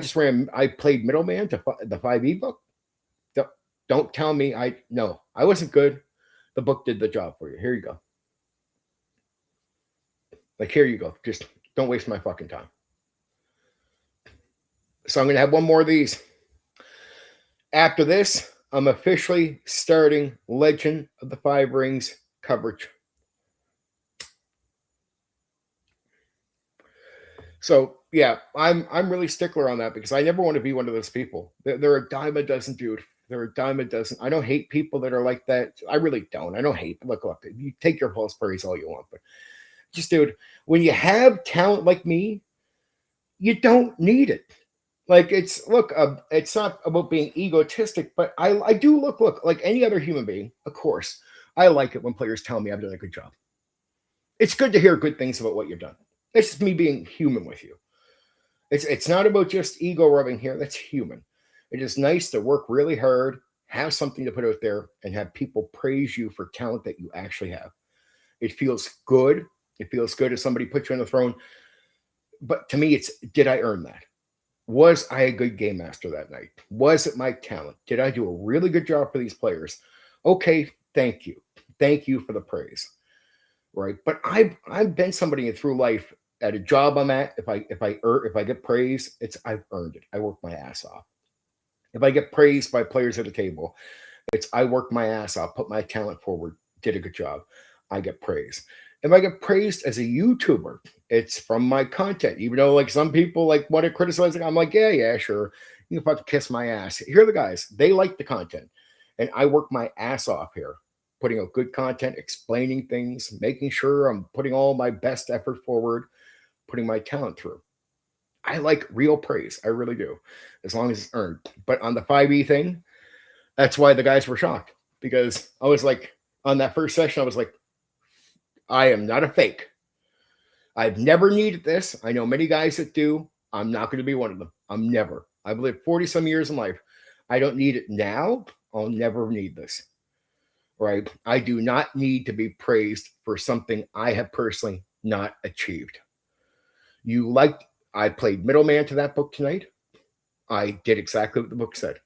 played middleman to the 5e book. Don't tell me I wasn't good. The book did the job for you. Here you go. Like, here you go. Just don't waste my fucking time. So I'm going to have one more of these. After this, I'm officially starting Legend of the Five Rings coverage. So yeah, I'm really stickler on that because I never want to be one of those people. They're a dime a dozen, dude. They're a dime a dozen. I don't hate people that are like that. I really don't. I don't hate. Look. You take your false praise all you want, but just dude, when you have talent like me, you don't need it. Like it's not about being egotistic, but I do look like any other human being. Of course, I like it when players tell me I've done a good job. It's good to hear good things about what you've done. It's just me being human with you. It's not about just ego rubbing here. That's human. It is nice to work really hard, have something to put out there, and have people praise you for talent that you actually have. It feels good. It feels good if somebody puts you on the throne. But to me, it's did I earn that? Was I a good game master that night? Was it my talent? Did I do a really good job for these players? Okay, thank you. Thank you for the praise. Right. But I've been somebody through life at a job I'm at. If I get praise, it's I've earned it. I work my ass off. If I get praised by players at a table, it's I work my ass off, put my talent forward, did a good job. I get praise. If I get praised as a YouTuber, it's from my content. Even though like some people like want to criticize it, I'm like, yeah, sure. You can fucking kiss my ass. Here are the guys. They like the content. And I work my ass off here, putting out good content, explaining things, making sure I'm putting all my best effort forward, putting my talent through. I like real praise. I really do, as long as it's earned. But on the 5e thing, that's why the guys were shocked because I was like, on that first session, I was like, I am not a fake. I've never needed this. I know many guys that do. I'm not going to be one of them. I'm never. I've lived 40 some years in life. I don't need it now. I'll never need this. Right? I do not need to be praised for something I have personally not achieved. You liked, I played middleman to that book tonight. I did exactly what the book said.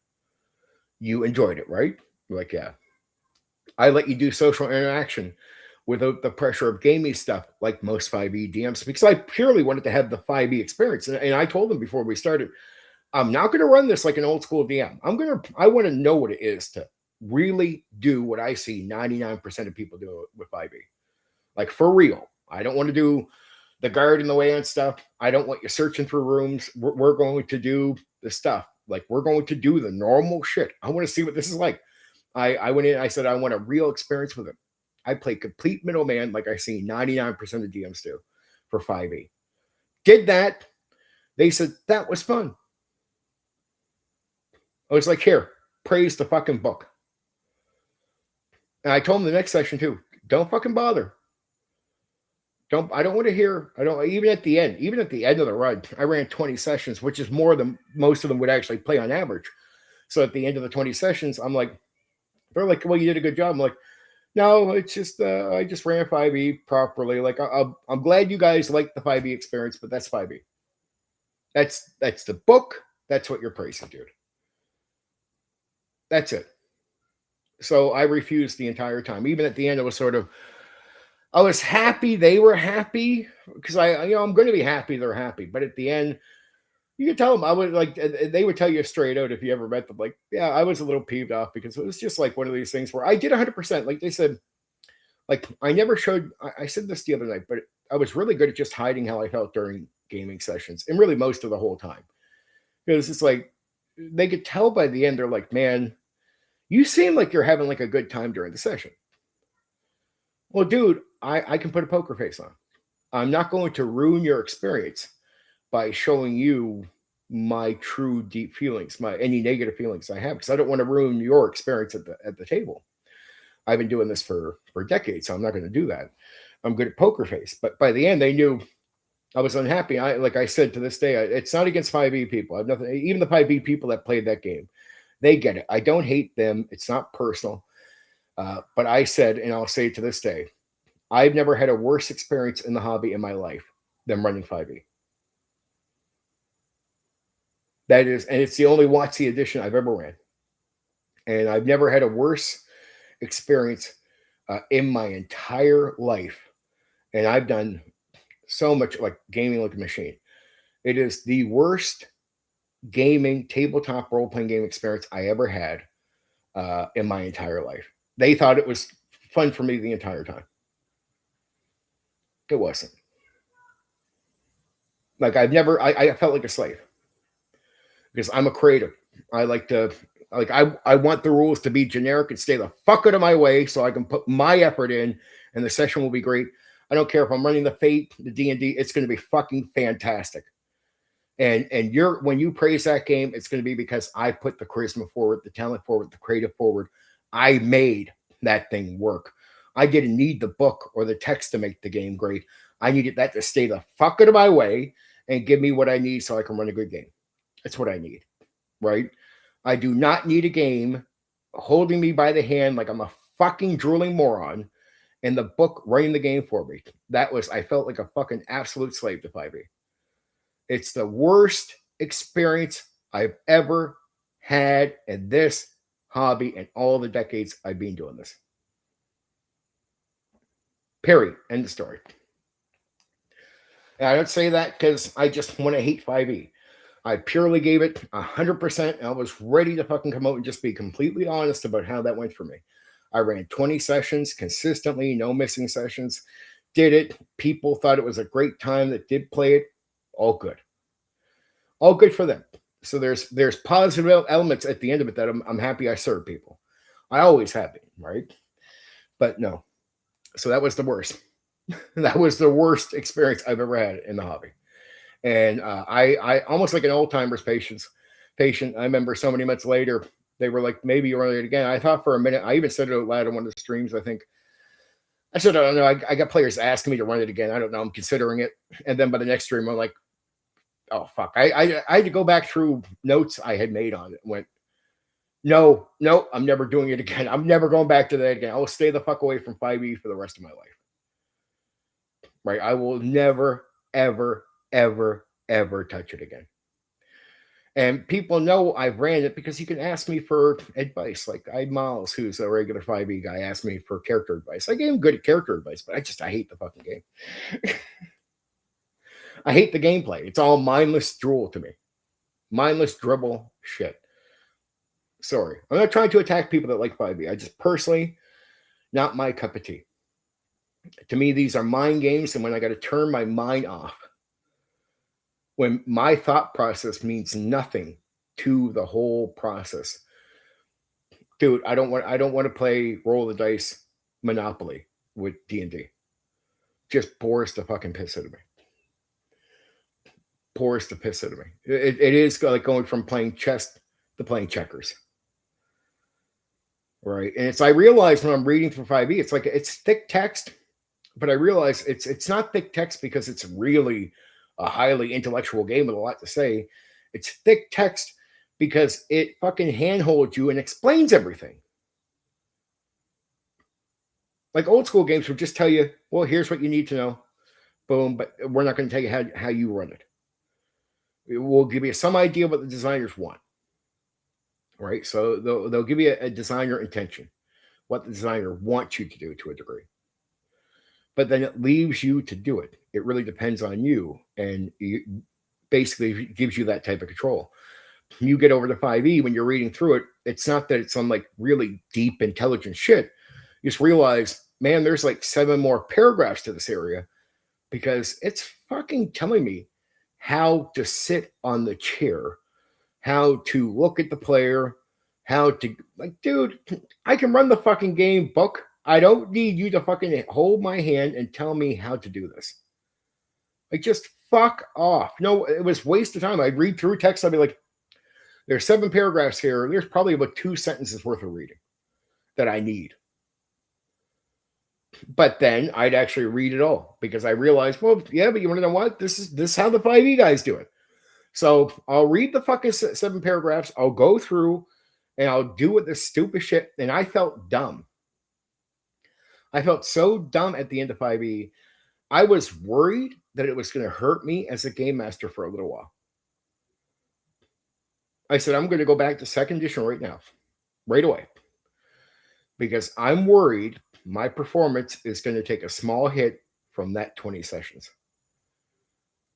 You enjoyed it, right? You're like, yeah. I let you do social interaction without the pressure of gaming stuff like most 5e DMs because I purely wanted to have the 5e experience. And I told them before we started, I'm not going to run this like an old school DM. I want to know what it is to really do what I see 99% of people do with 5e. Like for real. I don't want to do the guard in the way and stuff. I don't want you searching through rooms. We're going to do the stuff. Like we're going to do the normal shit. I want to see what this is like. I went in, I said, I want a real experience with it. I play complete middleman like I see 99% of DMs do for 5e. Did that. They said, that was fun. I was like, here, praise the fucking book. And I told them the next session too, don't fucking bother. I don't want to hear, even at the end of the run, I ran 20 sessions, which is more than most of them would actually play on average. So at the end of the 20 sessions, I'm like, they're like, well, you did a good job. I'm like, no, it's just I just ran 5e properly. Like I'm glad you guys like the 5e experience, but that's 5e. That's the book. That's what you're praising, dude. That's it. So I refused the entire time. Even at the end, it was sort of I was happy they were happy because I'm going to be happy they're happy. But at the end, you could tell them I would like they would tell you straight out if you ever met them. Like, yeah, I was a little peeved off because it was just like one of these things where I did 100%. Like they said, like I never showed. I said this the other night, but I was really good at just hiding how I felt during gaming sessions, and really most of the whole time because it's like they could tell by the end. They're like, man, you seem like you're having like a good time during the session. Well, dude, I can put a poker face on. I'm not going to ruin your experience by showing you my true deep feelings, my any negative feelings I have, because I don't want to ruin your experience at the table. I've been doing this for decades, so I'm not going to do that. I'm good at poker face, but by the end, they knew I was unhappy. Like I said to this day, it's not against 5e people. I've nothing. Even the 5e people that played that game, they get it. I don't hate them. It's not personal. But I said, and I'll say it to this day, I've never had a worse experience in the hobby in my life than running 5e. That is, and it's the only WotC edition I've ever ran. And I've never had a worse experience in my entire life. And I've done so much like gaming like a machine. It is the worst gaming tabletop role-playing game experience I ever had in my entire life. They thought it was fun for me the entire time. It wasn't. Like I felt like a slave because I'm a creative. I like to, like, I want the rules to be generic and stay the fuck out of my way so I can put my effort in and the session will be great. I don't care if I'm running the Fate, the D&D, it's going to be fucking fantastic. And you're when you praise that game, it's going to be because I put the charisma forward, the talent forward, the creative forward. I made that thing work. I didn't need the book or the text to make the game great. I needed that to stay the fuck out of my way and give me what I need so I can run a good game. That's what I need, right? I do not need a game holding me by the hand like I'm a fucking drooling moron and the book running the game for me. I felt like a fucking absolute slave to 5e. It's the worst experience I've ever had in this hobby in all the decades I've been doing this. Period. End of story. And I don't say that because I just want to hate 5e. I purely gave it 100%. And I was ready to fucking come out and just be completely honest about how that went for me. I ran 20 sessions consistently, no missing sessions. Did it. People thought it was a great time that did play it. All good. All good for them. So there's positive elements at the end of it that I'm happy I served people. I always have been, right? But no. So that was the worst. That was the worst experience I've ever had in the hobby. And I almost like an old timers patient. I remember so many months later, they were like, maybe you'll run it again. I thought for a minute, I even said it out loud on one of the streams, I think. I said, I don't know. I got players asking me to run it again. I don't know. I'm considering it. And then by the next stream, I'm like, oh, fuck. I had to go back through notes I had made on it and went, no, I'm never doing it again. I'm never going back to that again. I'll stay the fuck away from 5e for the rest of my life. Right? I will never, ever, ever, ever touch it again. And people know I've ran it because you can ask me for advice. Like Miles, who's a regular 5e guy, asked me for character advice. I gave him good character advice, but I hate the fucking game. I hate the gameplay. It's all mindless drool to me. Mindless dribble shit. Sorry. I'm not trying to attack people that like 5e. I just personally, not my cup of tea. To me, these are mind games, and when I got to turn my mind off, when my thought process means nothing to the whole process, dude, I don't want to play roll the dice Monopoly with D&D. Just bores the fucking piss out of me. Bores the piss out of me. It is like going from playing chess to playing checkers. Right. And I realize when I'm reading for 5e, it's like it's thick text, but I realize it's not thick text because it's really a highly intellectual game with a lot to say. It's thick text because it fucking handholds you and explains everything. Like old school games would just tell you, well, here's what you need to know. Boom. But we're not going to tell you how you run it. We'll give you some idea what the designers want. Right. So they'll give you a designer intention, what the designer wants you to do to a degree. But then it leaves you to do it. It really depends on you. And basically gives you that type of control. You get over to 5e when you're reading through it. It's not that it's some like really deep, intelligent shit. You just realize, man, there's like 7 more paragraphs to this area because it's fucking telling me how to sit on the chair, how to look at the player, how to, like, dude, I can run the fucking game book. I don't need you to fucking hold my hand and tell me how to do this. Like, just fuck off. No, it was waste of time. I'd read through text. I'd be like, there's 7 paragraphs here. There's probably about 2 sentences worth of reading that I need. But then I'd actually read it all because I realized, well, yeah, but you want to know what? This is how the 5e guys do it. So I'll read the fucking 7 paragraphs. I'll go through and I'll do with this stupid shit. And I felt dumb. I felt so dumb at the end of 5e. I was worried that it was going to hurt me as a game master for a little while. I said, I'm going to go back to 2nd edition right now, right away. Because I'm worried my performance is going to take a small hit from that 20 sessions.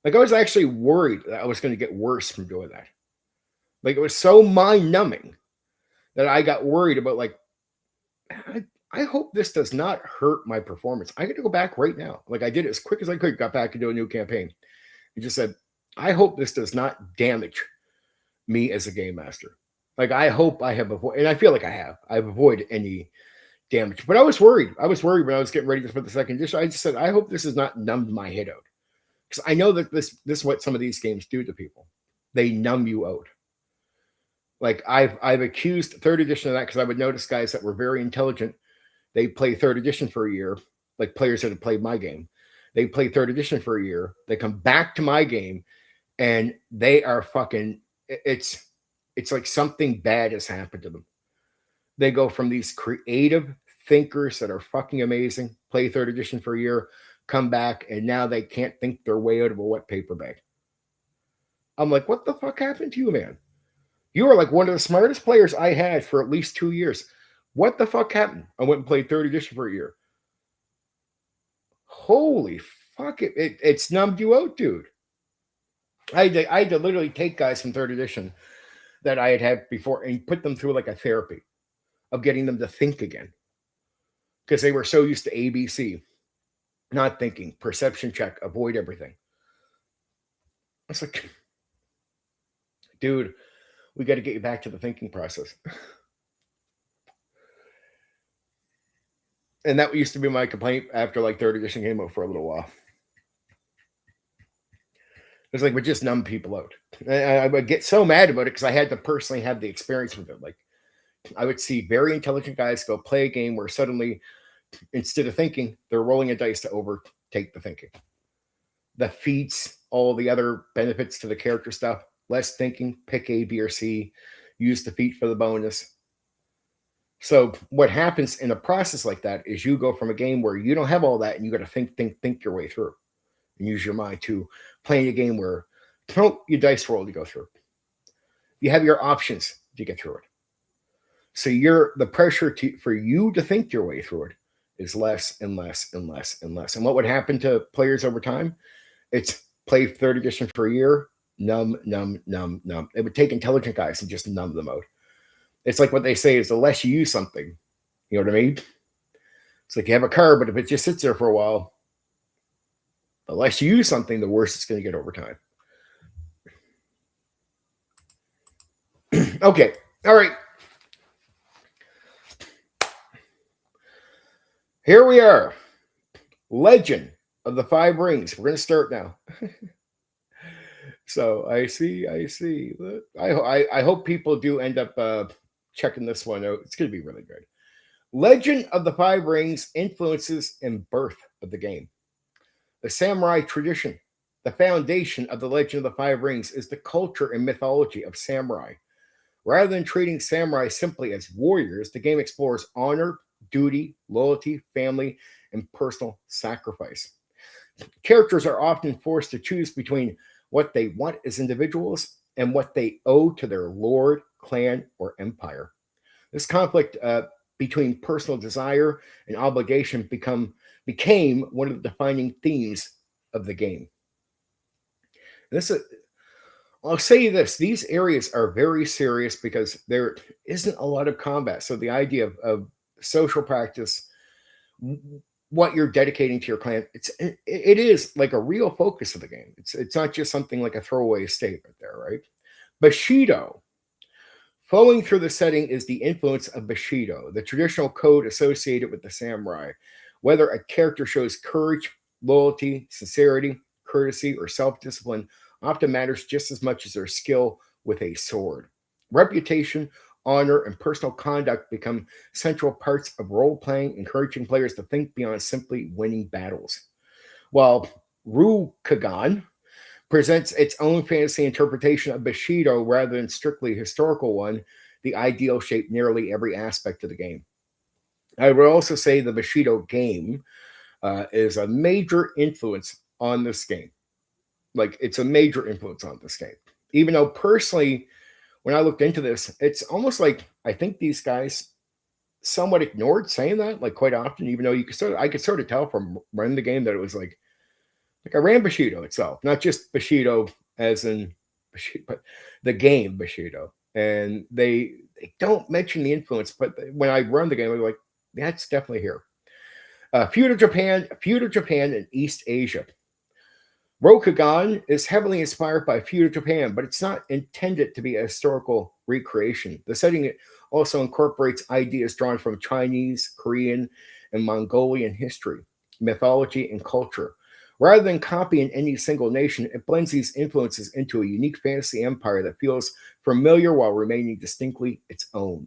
Like, I was actually worried that I was going to get worse from doing that. Like, it was so mind-numbing that I got worried about, like, I hope this does not hurt my performance. I got to go back right now. Like, I did it as quick as I could, got back into a new campaign. And just said, I hope this does not damage me as a game master. Like I hope I have avoided, and I feel like I have. I've avoided any damage. But I was worried. I was worried when I was getting ready for the second edition. I just said, I hope this has not numbed my head out. Because I know that this is what some of these games do to people. They numb you out. Like I've accused third edition of that because I would notice guys that were very intelligent. They play third edition for a year, like players that have played my game. They play third edition for a year. They come back to my game, and they are fucking. It's like something bad has happened to them. They go from these creative thinkers that are fucking amazing, play third edition for a year, come back, and now they can't think their way out of a wet paper bag. I'm like, what the fuck happened to you, man? You were like one of the smartest players I had for at least 2 years. What the fuck happened? I went and played third edition for a year. Holy fuck, it's numbed you out, dude. I had to literally take guys from third edition that I had before and put them through like a therapy of getting them to think again. Because they were so used to ABC, not thinking, perception check, avoid everything. I was like, dude, we got to get you back to the thinking process. And that used to be my complaint after like third edition came out for a little while. It's like we just numb people out. I would get so mad about it because I had to personally have the experience with it. Like I would see very intelligent guys go play a game where suddenly, instead of thinking, they're rolling a dice to overtake the thinking. The feats, all the other benefits to the character stuff, less thinking, pick A, B, or C, use the feat for the bonus. So what happens in a process like that is you go from a game where you don't have all that and you got to think your way through and use your mind to playing a game where you dice roll to go through. You have your options to get through it. So the pressure for you to think your way through it is less and less and less and less. And what would happen to players over time? It's play third edition for a year, numb. It would take intelligent guys and just numb them out. It's like what they say is the less you use something, you know what I mean? It's like you have a car, but if it just sits there for a while, the less you use something, the worse it's going to get over time. Okay. All right. Here we are. Legend of the Five Rings. We're going to start now. So I see. I hope people do end up checking this one out. It's going to be really good. Legend of the Five Rings influences and birth of the game. The samurai tradition, the foundation of the Legend of the Five Rings, is the culture and mythology of samurai. Rather than treating samurai simply as warriors, the game explores honor, duty, loyalty, family, and personal sacrifice. Characters are often forced to choose between what they want as individuals and what they owe to their lord, clan, or empire. This conflict between personal desire and obligation became one of the defining themes of the game. I'll say this, these areas are very serious because there isn't a lot of combat. So the idea of social practice, what you're dedicating to your clan, it is like a real focus of the game. It's not just something like a throwaway statement there, right? Bushido. Flowing through the setting is the influence of Bushido, the traditional code associated with the samurai. Whether a character shows courage, loyalty, sincerity, courtesy, or self-discipline often matters just as much as their skill with a sword. Reputation, honor, and personal conduct become central parts of role-playing, encouraging players to think beyond simply winning battles. While Rukagan presents its own fantasy interpretation of Bushido rather than strictly historical one, the ideal shape nearly every aspect of the game. I would also say the Bushido game is a major influence on this game. Like, it's a major influence on this game. Even though personally, when I looked into this, it's almost like I think these guys somewhat ignored saying that, like, quite often, even though I could sort of tell from running the game that it was like I ran Bushido itself, not just Bushido as in Bushido, but the game Bushido. And they don't mention the influence, but when I run the game, I'm like, that's definitely here. Feudal Japan and East Asia. Rokugan is heavily inspired by feudal Japan, but it's not intended to be a historical recreation. The setting also incorporates ideas drawn from Chinese, Korean, and Mongolian history, mythology, and culture. Rather than copying any single nation, it blends these influences into a unique fantasy empire that feels familiar while remaining distinctly its own.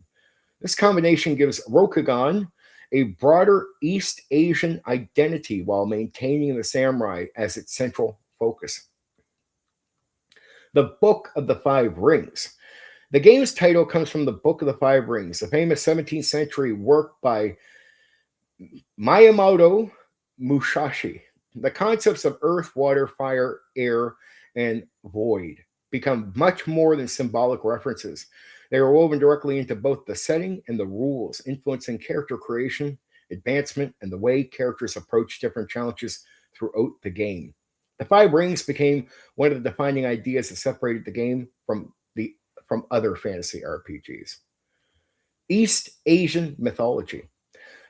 This combination gives Rokugan a broader East Asian identity while maintaining the samurai as its central focus. The Book of the Five Rings. The game's title comes from the Book of the Five Rings, a famous 17th century work by Miyamoto Musashi. The concepts of earth, water, fire, air, and void become much more than symbolic references. They are woven directly into both the setting and the rules, influencing character creation, advancement, and the way characters approach different challenges throughout the game. The Five Rings became one of the defining ideas that separated the game from other fantasy RPGs. East Asian mythology.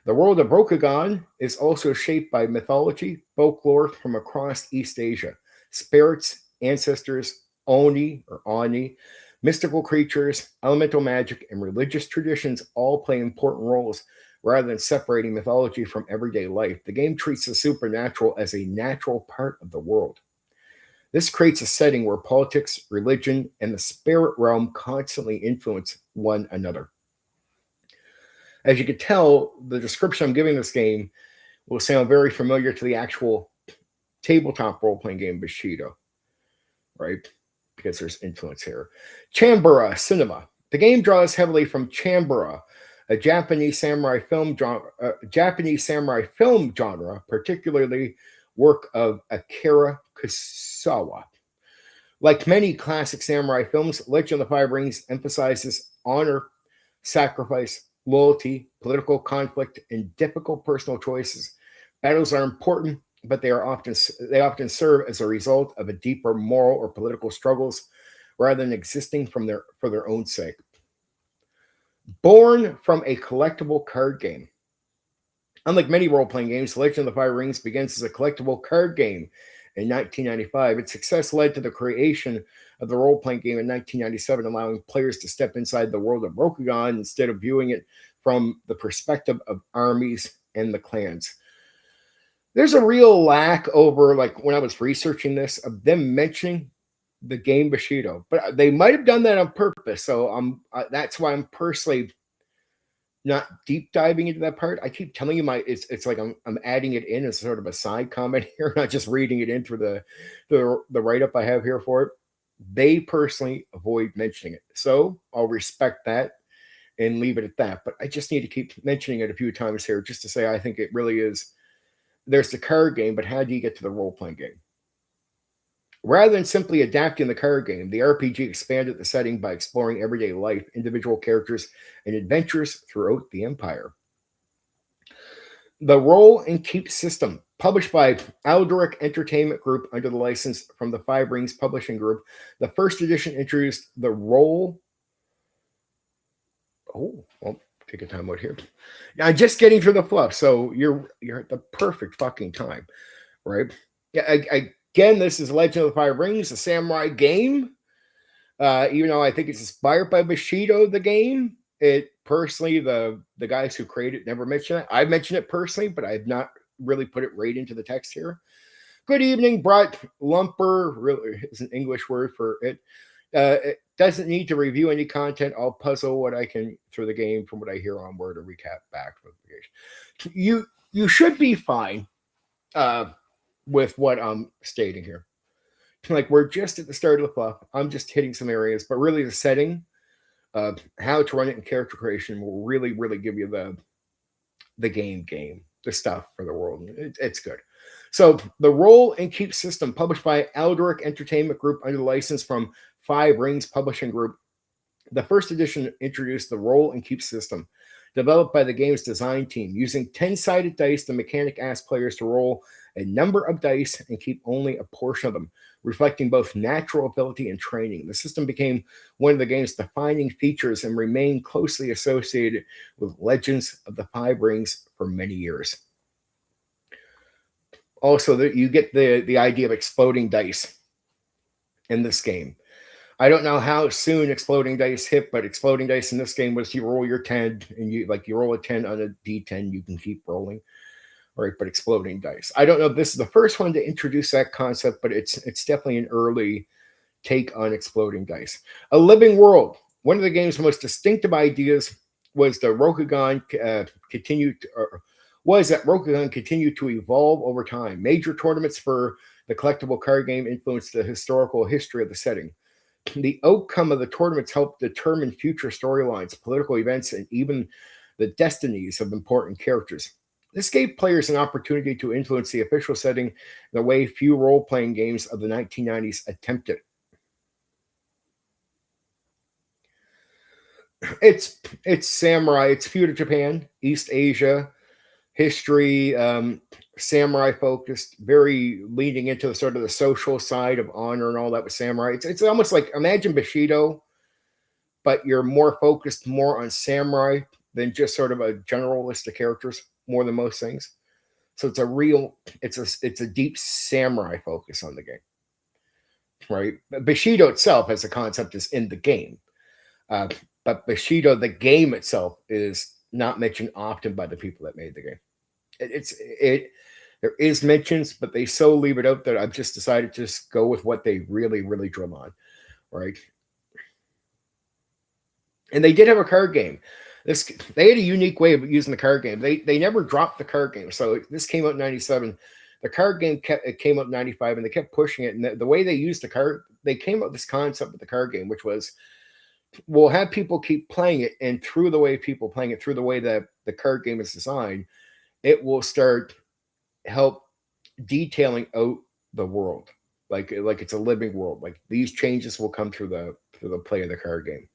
The world of Rokugan is also shaped by mythology, folklore from across East Asia. Spirits, ancestors, oni or ani, mystical creatures, elemental magic, and religious traditions all play important roles rather than separating mythology from everyday life. The game treats the supernatural as a natural part of the world. This creates a setting where politics, religion, and the spirit realm constantly influence one another. As you can tell, the description I'm giving this game will sound very familiar to the actual tabletop role-playing game Bushido, right? Because there's influence here. Chambara Cinema. The game draws heavily from Chambara, a Japanese samurai film genre, particularly work of Akira Kurosawa. Like many classic samurai films, Legend of the Five Rings emphasizes honor, sacrifice, loyalty, political conflict, and difficult personal choices. Battles are important, but they often serve as a result of a deeper moral or political struggles rather than existing for their own sake. Born from a collectible card game. Unlike many role-playing games, Legend of the Five Rings begins as a collectible card game in 1995. Its success led to the creation of the role-playing game in 1997, allowing players to step inside the world of Rokugan instead of viewing it from the perspective of armies and the clans. There's a real lack over, like when I was researching this, of them mentioning the game Bushido, but they might have done that on purpose. So that's why I'm personally not deep diving into that part. I keep telling you it's like I'm adding it in as sort of a side comment here, not just reading it in through the write-up I have here for it. They personally avoid mentioning it. So I'll respect that and leave it at that. But I just need to keep mentioning it a few times here just to say I think it really is. There's the card game, but how do you get to the role-playing game? Rather than simply adapting the card game, the RPG expanded the setting by exploring everyday life, individual characters, and adventures throughout the empire. The Roll and Keep system, published by Alderac Entertainment Group under the license from the Five Rings Publishing Group, the first edition introduced the roll. Oh, well, take a time out here. I'm just getting through the fluff, so you're at the perfect fucking time, right? Yeah, again, this is Legend of the Five Rings, a samurai game. Even though I think it's inspired by Bushido, the game. It personally, the guys who created it never mentioned it. I mentioned it personally, but I've not really put it right into the text here. Good evening, Brett Lumper. Really is an English word for it. It doesn't need to review any content. I'll puzzle what I can through the game from what I hear on word or recap back. You should be fine with what I'm stating here. Like we're just at the start of the fluff. I'm just hitting some areas, but really the setting, how to run it in character creation will really, really give you the game, the stuff for the world. It's good. So the Roll and Keep system, published by Alderac Entertainment Group under the license from Five Rings Publishing Group. The first edition introduced the Roll and Keep system, developed by the game's design team. Using 10-sided dice, the mechanic asks players to roll a number of dice and keep only a portion of them, reflecting both natural ability and training. The system became one of the game's defining features and remained closely associated with Legends of the Five Rings for many years. Also, that you get the idea of exploding dice in this game. I don't know how soon exploding dice hit, but exploding dice in this game was you roll your 10 and you roll a 10 on a D10, you can keep rolling. Right, but exploding dice. I don't know if this is the first one to introduce that concept, but it's definitely an early take on exploding dice. A living world. One of the game's most distinctive ideas was the Rokugan Rokugan continued to evolve over time. Major tournaments for the collectible card game influenced the historical history of the setting. The outcome of the tournaments helped determine future storylines, political events, and even the destinies of important characters. This gave players an opportunity to influence the official setting in a way few role-playing games of the 1990s attempted. It's samurai. It's feudal Japan, East Asia, history, samurai focused, very leading into the sort of the social side of honor and all that with samurai. It's almost like imagine Bushido, but you're more focused more on samurai than just sort of a general list of characters more than most things. So it's a deep samurai focus on the game, right? Bushido itself as a concept is in the game, but Bushido the game itself is not mentioned often by the people that made the game. There is mentions, but they so leave it out that I've just decided to just go with what they really drill on, right? And they did have a card game. They had a unique way of using the card game. They never dropped the card game. So this came out in 97. The card game came out in 95, and they kept pushing it. And the way they used the card, they came up with this concept with the card game, which was we'll have people keep playing it, and through the way people playing it, through the way that the card game is designed, it will start help detailing out the world, like it's a living world. Like these changes will come through the play of the card game.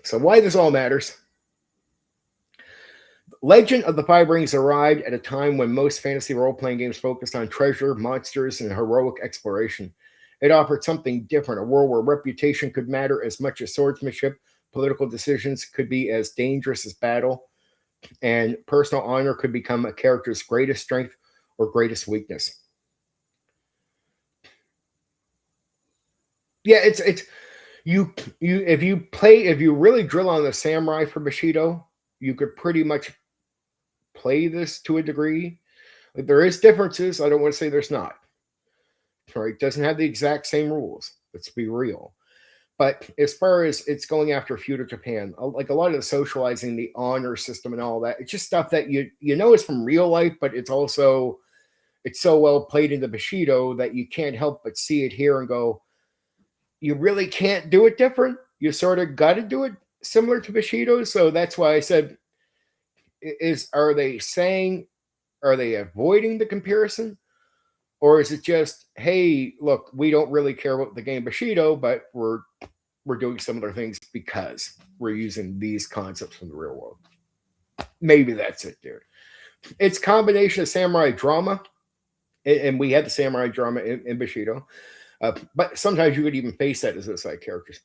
So why this all matters. Legend of the Five Rings arrived at a time when most fantasy role-playing games focused on treasure, monsters, and heroic exploration. It offered something different, a world where reputation could matter as much as swordsmanship, political decisions could be as dangerous as battle, and personal honor could become a character's greatest strength or greatest weakness. Yeah, it's if you really drill on the samurai for Bushido, you could pretty much play this to a degree. Like, there is differences. I don't want to say there's not. Right? It doesn't have the exact same rules. Let's be real. But as far as it's going after feudal Japan, like a lot of the socializing, the honor system, and all that, it's just stuff that you know is from real life, but it's so well played into Bushido that you can't help but see it here and go, you really can't do it different. You sort of got to do it similar to Bushido. So that's why I said, are they avoiding the comparison? Or is it just, hey, look, we don't really care about the game Bushido, but we're doing similar things because we're using these concepts from the real world. Maybe that's it, dude. It's a combination of samurai drama, and we had the samurai drama in Bushido, but sometimes you could even face that as those side characters.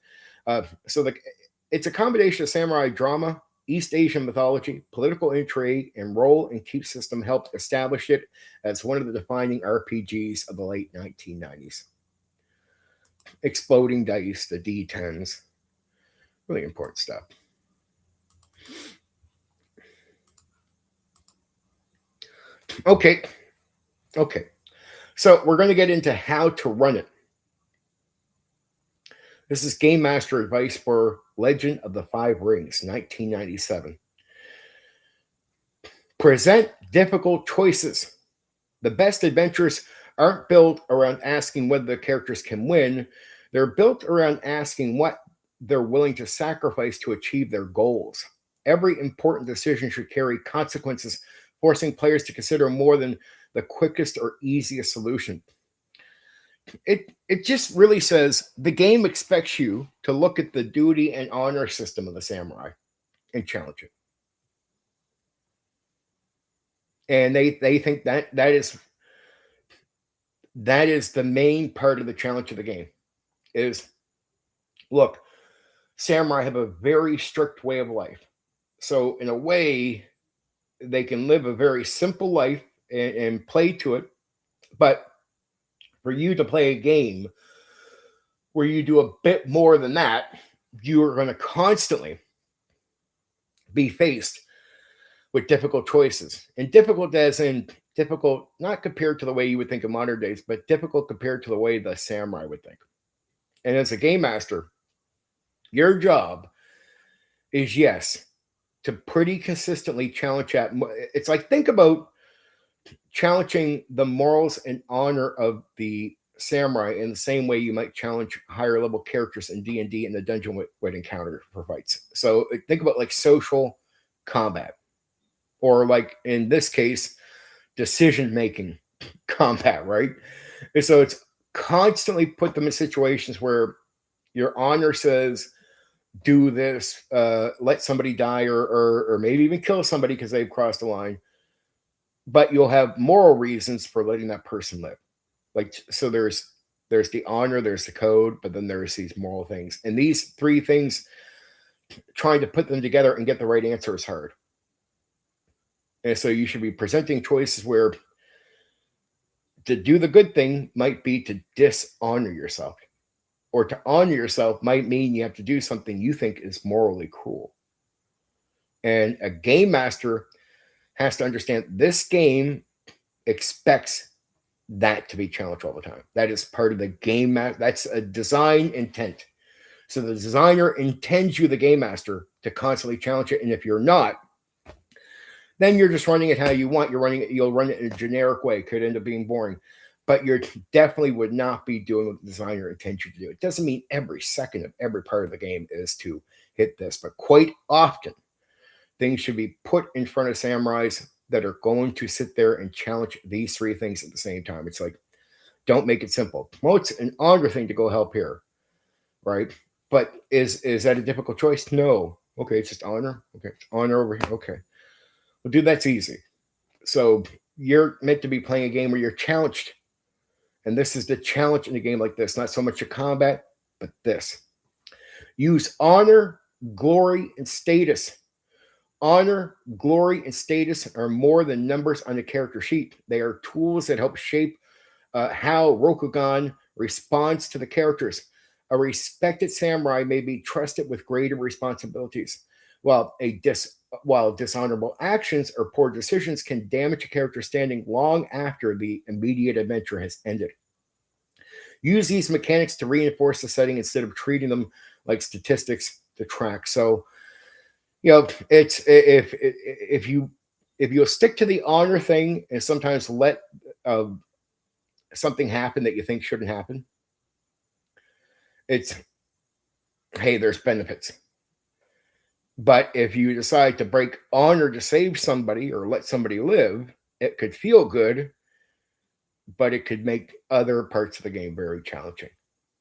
It's a combination of samurai drama, East Asian mythology, political intrigue, and roll and keep system helped establish it as one of the defining RPGs of the late 1990s. Exploding dice, the D10s, really important stuff. Okay. So we're going to get into how to run it. This is Game Master advice for Legend of the Five Rings, 1997. Present difficult choices. The best adventures aren't built around asking whether the characters can win. They're built around asking what they're willing to sacrifice to achieve their goals. Every important decision should carry consequences, forcing players to consider more than the quickest or easiest solution. It just really says the game expects you to look at the duty and honor system of the samurai and challenge it. And they think that is the main part of the challenge of the game is, look, samurai have a very strict way of life. So in a way, they can live a very simple life and play to it. But for you to play a game where you do a bit more than that, you are going to constantly be faced with difficult choices. And difficult as in difficult, not compared to the way you would think of modern days, but difficult compared to the way the samurai would think. And as a game master, your job is, yes, to pretty consistently challenge that. It's like, think about challenging the morals and honor of the samurai in the same way you might challenge higher level characters in D&D in the dungeon would encounter for fights. So think about like social combat, or like in this case, decision making combat, right? And so it's constantly put them in situations where your honor says, do this, let somebody die, or maybe even kill somebody because they've crossed the line. But you'll have moral reasons for letting that person live. Like, so there's the honor, there's the code, but then there's these moral things. And these three things, trying to put them together and get the right answer is hard. And so you should be presenting choices where to do the good thing might be to dishonor yourself, or to honor yourself might mean you have to do something you think is morally cruel. And a game master has to understand this game expects that to be challenged all the time. That is part of the game. That's a design intent. So the designer intends you, the game master, to constantly challenge it. And if you're not, then you're just running it how you want. You'll run it in a generic way. Could end up being boring. But you definitely would not be doing what the designer intends you to do. It doesn't mean every second of every part of the game is to hit this, but quite often things should be put in front of samurais that are going to sit there and challenge these three things at the same time. It's like, don't make it simple. Well, it's an honor thing to go help here, right? But is that a difficult choice? No. Okay, it's just honor. Okay, it's honor over here. Okay. Well, dude, that's easy. So you're meant to be playing a game where you're challenged. And this is the challenge in a game like this. Not so much a combat, but this. Use honor, glory, and status. Honor, glory, and status are more than numbers on a character sheet. They are tools that help shape how Rokugan responds to the characters. A respected samurai may be trusted with greater responsibilities, while dishonorable actions or poor decisions can damage a character's standing long after the immediate adventure has ended. Use these mechanics to reinforce the setting instead of treating them like statistics to track. So, it's if you'll stick to the honor thing and sometimes let something happen that you think shouldn't happen, it's, hey, there's benefits. But if you decide to break honor to save somebody or let somebody live, it could feel good, but it could make other parts of the game very challenging,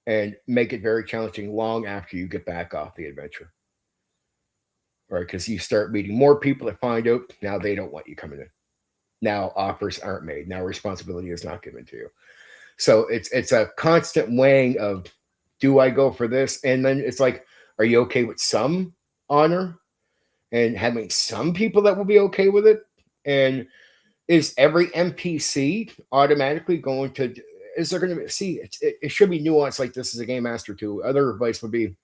and make it very challenging long after you get back off the adventure. Right? Because you start meeting more people that find out now they don't want you coming in. Now offers aren't made. Now responsibility is not given to you. So it's a constant weighing of, do I go for this? And then it's like, are you okay with some honor and having some people that will be okay with it? And is every NPC automatically going to, is there going to be, it should be nuanced like this as a game master too. Other advice would be,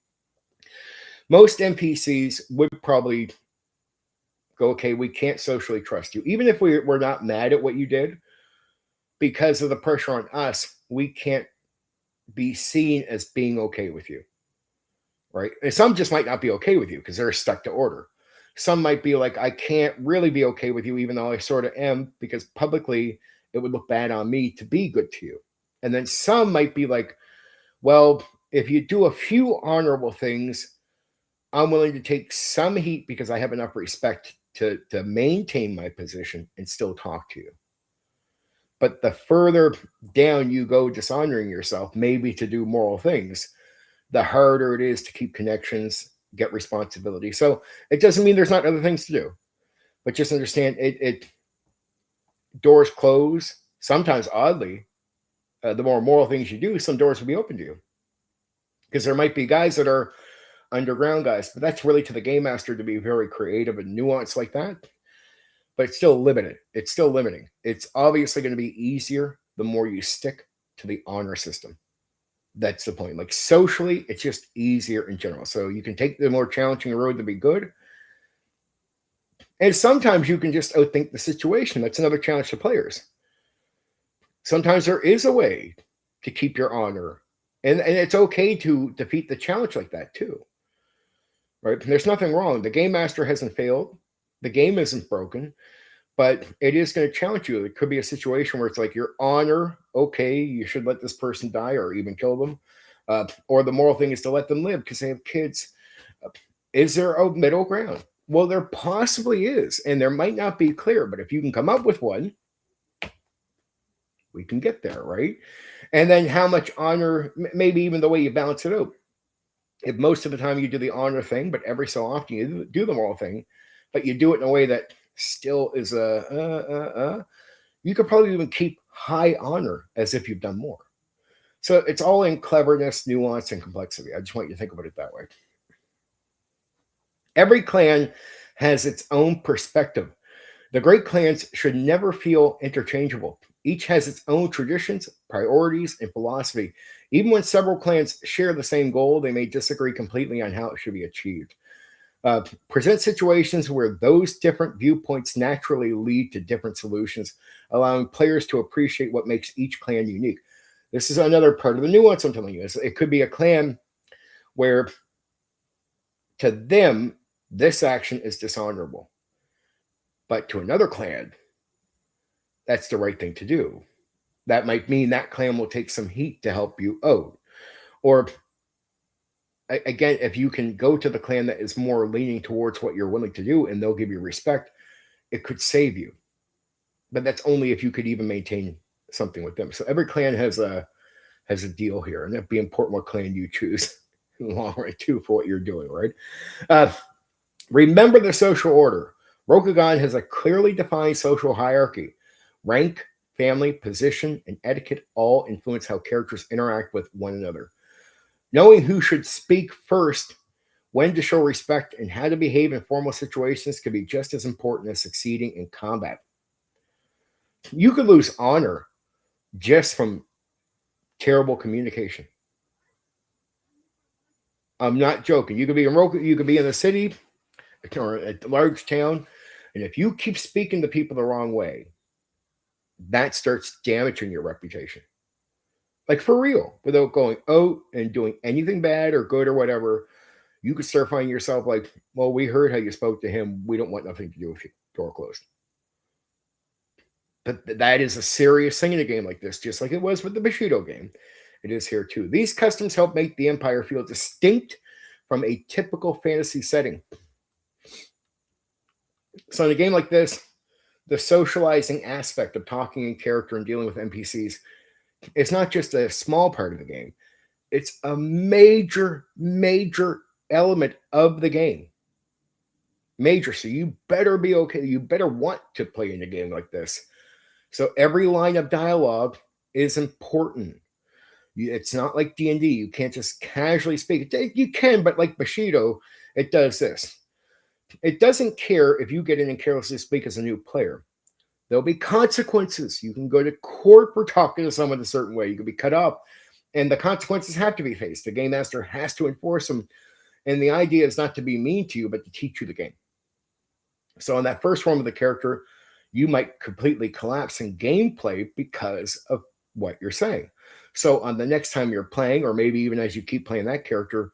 most NPCs would probably go, okay, we can't socially trust you. Even if we're not mad at what you did, because of the pressure on us, we can't be seen as being okay with you, right? And some just might not be okay with you because they're stuck to order. Some might be like, I can't really be okay with you, even though I sort of am, because publicly it would look bad on me to be good to you. And then some might be like, well, if you do a few honorable things, I'm willing to take some heat because I have enough respect to maintain my position and still talk to you. But the further down you go dishonoring yourself, maybe to do moral things, the harder it is to keep connections, get responsibility. So it doesn't mean there's not other things to do, but just understand it doors close. Sometimes, oddly, the more moral things you do, some doors will be open to you. Because there might be guys that are underground guys, but that's really to the game master to be very creative and nuanced like that. but it's still limited. It's still limiting. It's obviously going to be easier the more you stick to the honor system. That's the point. Like socially, it's just easier in general. So you can take the more challenging road to be good. And sometimes you can just outthink the situation. That's another challenge to players. Sometimes there is a way to keep your honor. And it's okay to defeat the challenge like that too. Right? There's nothing wrong. The game master hasn't failed. The game isn't broken, but it is going to challenge you. It could be a situation where it's like your honor, okay, you should let this person die or even kill them. Or the moral thing is to let them live because they have kids. Is there a middle ground? Well, there possibly is, and there might not be clear, but if you can come up with one, we can get there, right? And then how much honor, maybe even the way you balance it out. If most of the time you do the honor thing, but every so often you do the moral thing, but you do it in a way that still is you could probably even keep high honor as if you've done more. So it's all in cleverness, nuance, and complexity. I just want you to think about it that way. Every clan has its own perspective. The great clans should never feel interchangeable. Each has its own traditions, priorities, and philosophy. Even when several clans share the same goal, they may disagree completely on how it should be achieved. Present situations where those different viewpoints naturally lead to different solutions, allowing players to appreciate what makes each clan unique. This is another part of the nuance I'm telling you. It could be a clan where to them, this action is dishonorable. But to another clan, that's the right thing to do. That might mean that clan will take some heat to help you out. Or again, if you can go to the clan that is more leaning towards what you're willing to do and they'll give you respect, it could save you. But that's only if you could even maintain something with them. So every clan has a deal here, and that'd be important what clan you choose in the long run too for what you're doing, right? Remember the social order. Rokugan has a clearly defined social hierarchy. Rank, family, position, and etiquette all influence how characters interact with one another. Knowing who should speak first, when to show respect, and how to behave in formal situations can be just as important as succeeding in combat. You could lose honor just from terrible communication. I'm not joking. You could be in Roku, you could be in a city or a large town, and if you keep speaking to people the wrong way, that starts damaging your reputation. Like for real, without going out and doing anything bad or good or whatever, you could start finding yourself like, well, we heard how you spoke to him. We don't want nothing to do with you. Door closed. But that is a serious thing in a game like this, just like it was with the Bushido game. It is here too. These customs help make the Empire feel distinct from a typical fantasy setting. So in a game like this, the socializing aspect of talking in character and dealing with NPCs is not just a small part of the game. It's a major, major element of the game. Major. So you better be okay. You better want to play in a game like this. So every line of dialogue is important. It's not like D&D. You can't just casually speak. You can, but like Bushido, it does this. It doesn't care if you get in and carelessly speak as a new player. There'll be consequences. You can go to court for talking to someone a certain way. You can be cut off, and the consequences have to be faced. The game master has to enforce them. And the idea is not to be mean to you, but to teach you the game. So in that first form of the character, you might completely collapse in gameplay because of what you're saying. So on the next time you're playing, or maybe even as you keep playing that character,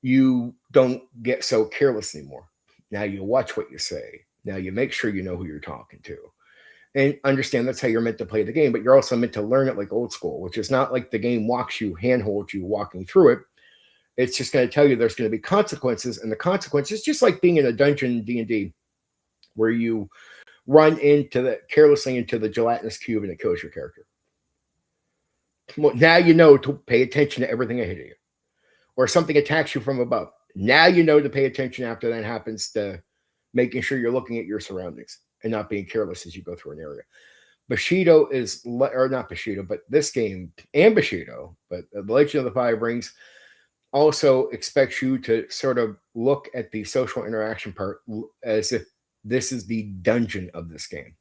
you don't get so careless anymore. Now you watch what you say. Now you make sure you know who you're talking to. And understand that's how you're meant to play the game, but you're also meant to learn it like old school, which is not like the game walks you, handholds you walking through it. It's just going to tell you there's going to be consequences, and the consequences, just like being in a dungeon in D&D, where you run carelessly into the gelatinous cube and it kills your character. Well, now you know to pay attention to everything ahead of you. Or something attacks you from above. Now you know to pay attention after that happens to making sure you're looking at your surroundings and not being careless as you go through an area. Bushido is, or not Bushido, but this game and Bushido, but the Legend of the Five Rings also expects you to sort of look at the social interaction part as if This is the dungeon of this game.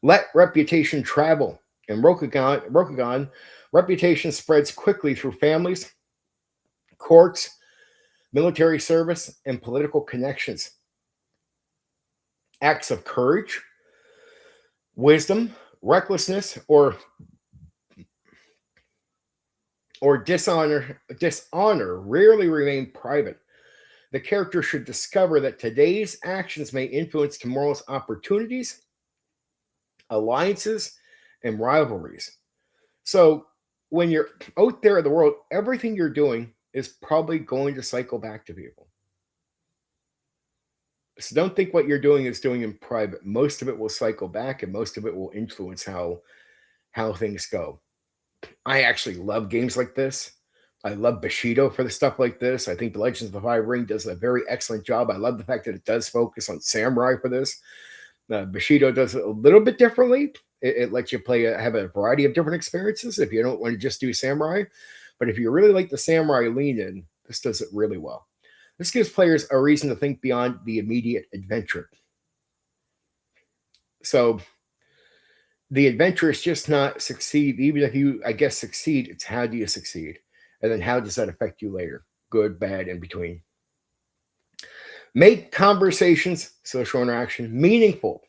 Let reputation travel. In Rokugan, reputation spreads quickly through families, courts, military service, and political connections. Acts of courage, wisdom, recklessness, or dishonor rarely remain private. The character should discover that today's actions may influence tomorrow's opportunities, alliances, and rivalries. So when you're out there in the world, everything you're doing is probably going to cycle back to people. So don't think what you're doing is doing in private. Most of it will cycle back, and most of it will influence how things go. I actually love games like this. I love Bushido for the stuff like this. I think the Legends of the Five Ring does a very excellent job. I love the fact that it does focus on samurai for this. Bushido does it a little bit differently. It lets you have a variety of different experiences if you don't want to just do samurai. But if you really like the samurai lean in, this does it really well. This gives players a reason to think beyond the immediate adventure. So the adventure is just not succeed. Even if you, I guess, succeed, it's how do you succeed? And then how does that affect you later? Good, bad, in between. Make conversations, social interaction, meaningful.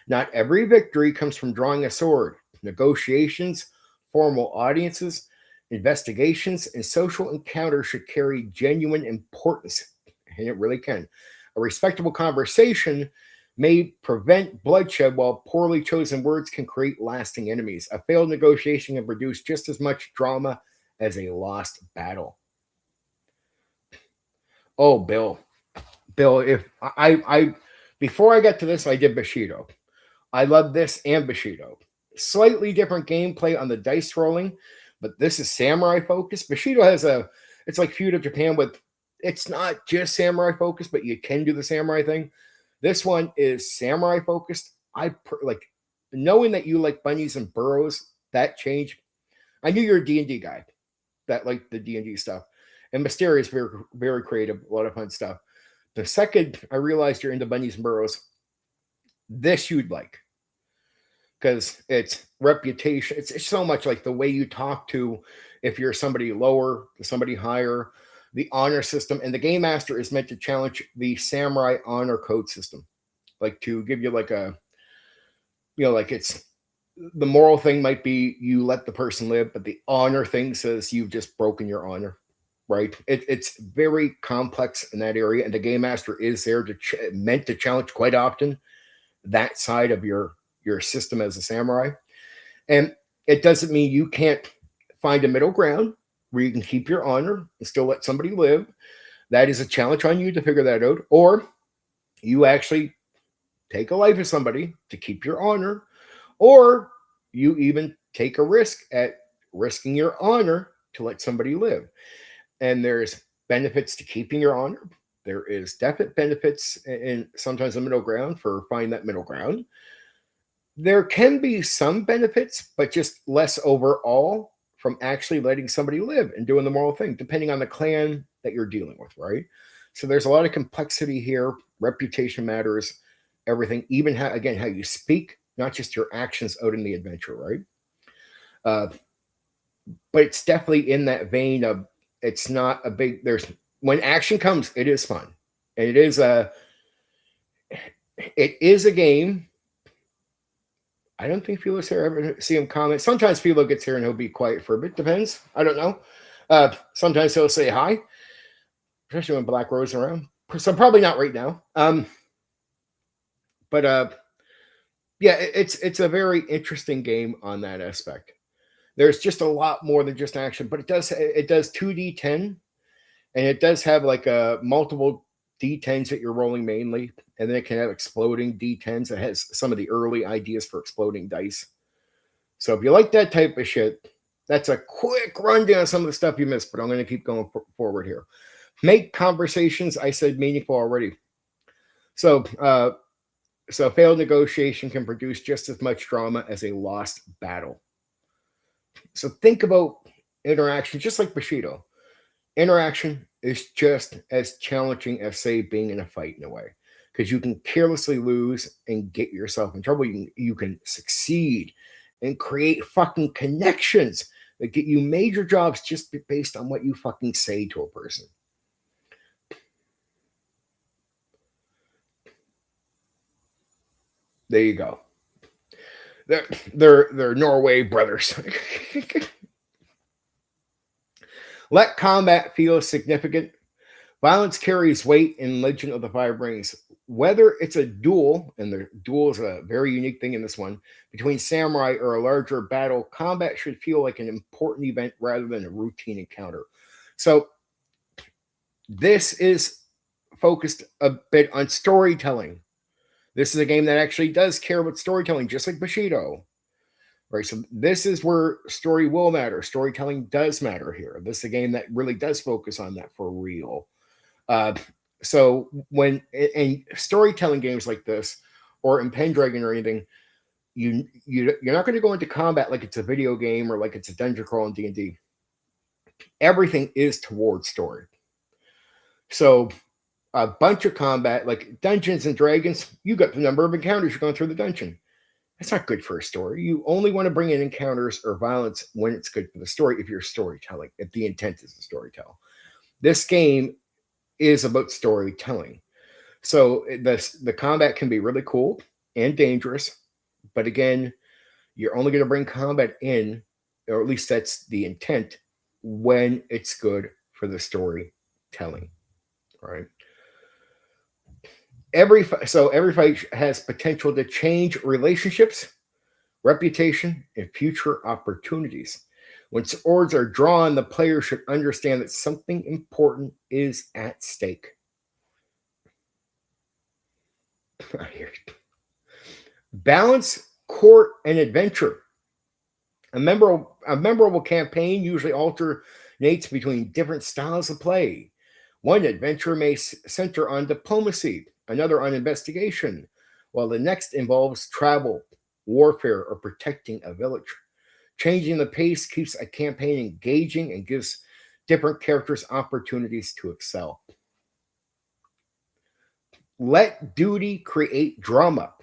Not every victory comes from drawing a sword. Negotiations, formal audiences, investigations, and social encounters should carry genuine importance. And it really can. A respectable conversation may prevent bloodshed, while poorly chosen words can create lasting enemies. A failed negotiation can produce just as much drama as a lost battle. Oh, Bill, if I before I got to this, I did Bushido. I love this and Bushido. Slightly different gameplay on the dice rolling, but this is samurai focused. Bushido has it's like Feud of Japan with, it's not just samurai focused, but you can do the samurai thing. This one is samurai focused. Like knowing that you like bunnies and burrows, that changed. I knew you're a D&D guy that liked the D&D stuff. And Mysterious, very, very creative, a lot of fun stuff. The second I realized you're into bunnies and burrows, this you'd like. Because it's reputation. It's so much like the way you talk to, if you're somebody lower to somebody higher, the honor system. And the Game Master is meant to challenge the samurai honor code system. Like to give you like a, like it's, the moral thing might be you let the person live, but the honor thing says you've just broken your honor, right? It's very complex in that area, and the Game Master is there meant to challenge quite often that side of your system as a samurai. And it doesn't mean you can't find a middle ground where you can keep your honor and still let somebody live. That is a challenge on you to figure that out. Or you actually take a life of somebody to keep your honor, or you even take a risk at risking your honor to let somebody live. And there's benefits to keeping your honor. There is definite benefits in sometimes the middle ground for finding that middle ground. There can be some benefits, but just less overall from actually letting somebody live and doing the moral thing, depending on the clan that you're dealing with, right? So there's a lot of complexity here. Reputation matters, everything, even how you speak, not just your actions out in the adventure, right? But it's definitely in that vein of, it's not a big, when action comes, it is fun. And it is a game. I don't think Felix here ever see him comment. Sometimes Philo gets here and he'll be quiet for a bit. Depends. I don't know. Sometimes he'll say hi, especially when Black Rose is around. So probably not right now. But yeah, it's a very interesting game on that aspect. There's just a lot more than just action, but it does 2d10, and it does have like a multiple d10s that you're rolling mainly, and then it can have exploding d10s. It has some of the early ideas for exploding dice. So if you like that type of shit, that's a quick rundown of some of the stuff you missed, but I'm going to keep going forward here. Make conversations, I said, meaningful already. So failed negotiation can produce just as much drama as a lost battle. So think about interaction, just like Bushido. Interaction is just as challenging as, say, being in a fight in a way. because you can carelessly lose and get yourself in trouble. You can succeed and create fucking connections that get you major jobs just based on what you fucking say to a person. There you go. They're Norway brothers. Let combat feel significant. Violence carries weight in Legend of the Five Rings. Whether it's a duel, and the duel is a very unique thing in this one, between samurai or a larger battle, combat should feel like an important event rather than a routine encounter. So this is focused a bit on storytelling. This is a game that actually does care about storytelling, just like Bushido. Right. So this is where story will matter. Storytelling does matter here. This is a game that really does focus on that for real. So when in storytelling games like this, or in Pendragon or anything, you're not going to go into combat like it's a video game or like it's a dungeon crawl in D&D. Everything is towards story. So a bunch of combat, like Dungeons and Dragons, you got the number of encounters you're going through the dungeon. That's not good for a story. You only want to bring in encounters or violence when it's good for the story, if you're storytelling, if the intent is to storytell. This game is about storytelling. So the combat can be really cool and dangerous, but again, you're only going to bring combat in, or at least that's the intent, when it's good for the storytelling. Right? Every fight has potential to change relationships, reputation, and future opportunities. When swords are drawn, the player should understand that something important is at stake. Balance court and adventure. A memorable campaign usually alternates between different styles of play. One adventure may center on diplomacy, another on investigation, while the next involves travel, warfare, or protecting a village. Changing the pace keeps a campaign engaging and gives different characters opportunities to excel. Let duty create drama.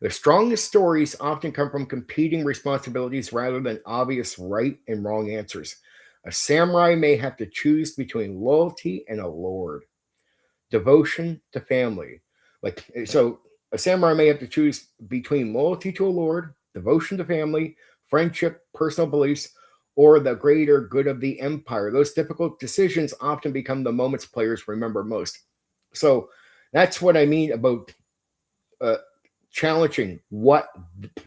The strongest stories often come from competing responsibilities rather than obvious right and wrong answers. A samurai may have to choose between loyalty and a lord, devotion to family. So a samurai may have to choose between loyalty to a lord, devotion to family, friendship, personal beliefs, or the greater good of the empire. Those difficult decisions often become the moments players remember most. So that's what I mean about challenging what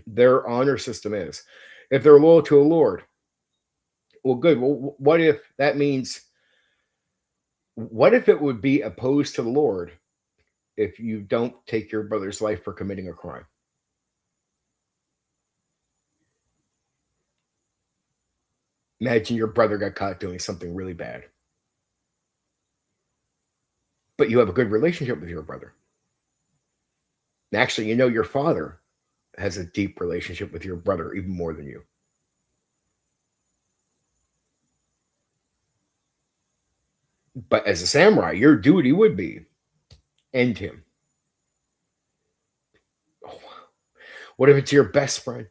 their honor system is. If they're loyal to a lord, well, good. Well, what if that means? What if it would be opposed to the Lord if you don't take your brother's life for committing a crime? Imagine your brother got caught doing something really bad, but you have a good relationship with your brother. Actually, you know your father has a deep relationship with your brother, even more than you. But as a samurai, your duty would be end him. Oh, what if it's your best friend?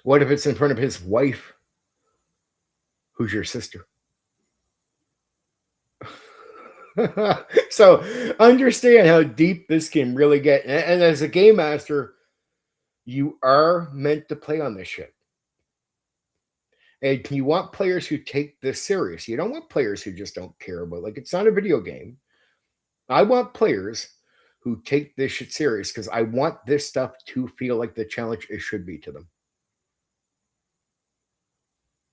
What if it's in front of his wife, who's your sister? So understand how deep this can really get. And as a game master, you are meant to play on this shit. And you want players who take this serious. You don't want players who just don't care about, like, it's not a video game. I want players who take this shit serious because I want this stuff to feel like the challenge it should be to them.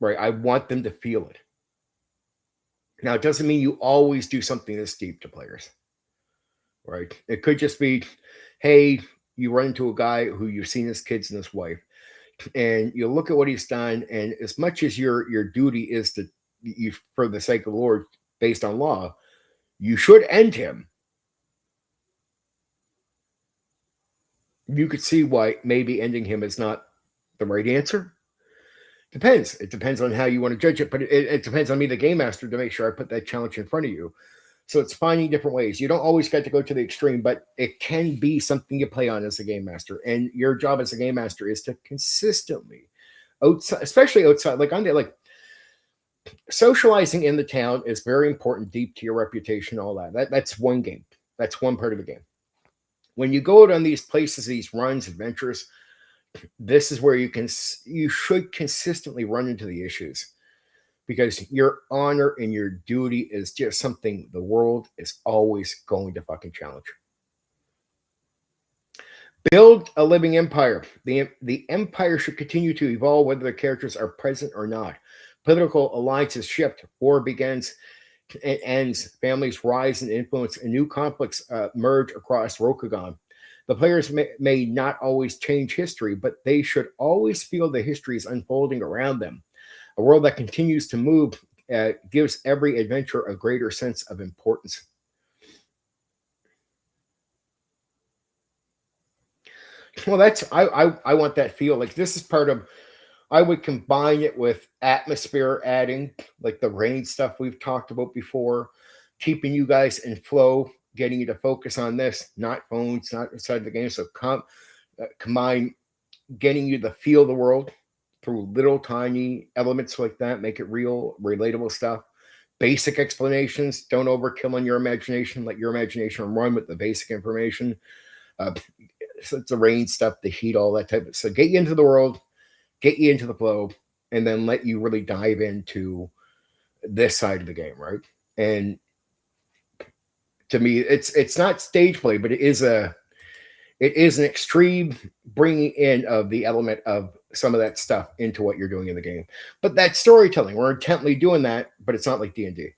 Right? I want them to feel it. Now, it doesn't mean you always do something this deep to players. Right? It could just be, hey, you run into a guy who you've seen his kids and his wife, and you look at what he's done, and as much as your duty is to, you, for the sake of the Lord, based on law, you should end him. You could see why maybe ending him is not the right answer. Depends. It depends on how you want to judge it, but it depends on me, the game master, to make sure I put that challenge in front of you. So it's finding different ways. You don't always get to go to the extreme, but it can be something you play on as a game master. And your job as a game master is to consistently, outside, especially outside, like on the like socializing in the town is very important, deep to your reputation, all that. That's one game. That's one part of the game. When you go out on these places, these runs, adventures, this is where you should consistently run into the issues, because your honor and your duty is just something the world is always going to fucking challenge. Build a living empire. The empire should continue to evolve whether the characters are present or not. Political alliances shift, war begins and ends, families rise in influence, and new conflicts merge across Rokugan. The players may not always change history, but they should always feel the history is unfolding around them. A world that continues to move gives every adventure a greater sense of importance. Well, that's I want that feel. Like, this is part of. I would combine it with atmosphere adding, like the rain stuff we've talked about before, keeping you guys in flow, getting you to focus on this, not phones, not outside the game. So combine getting you to feel the world through little tiny elements like that, make it real, relatable stuff. Basic explanations, don't overkill on your imagination. Let your imagination run with the basic information. So it's the rain stuff, the heat, all that type of. So get you into the world, get you into the flow, and then let you really dive into this side of the game, right? And to me, it's not stage play, but it is an extreme bringing in of the element of some of that stuff into what you're doing in the game. But that's storytelling. We're intently doing that, but it's not like D&D.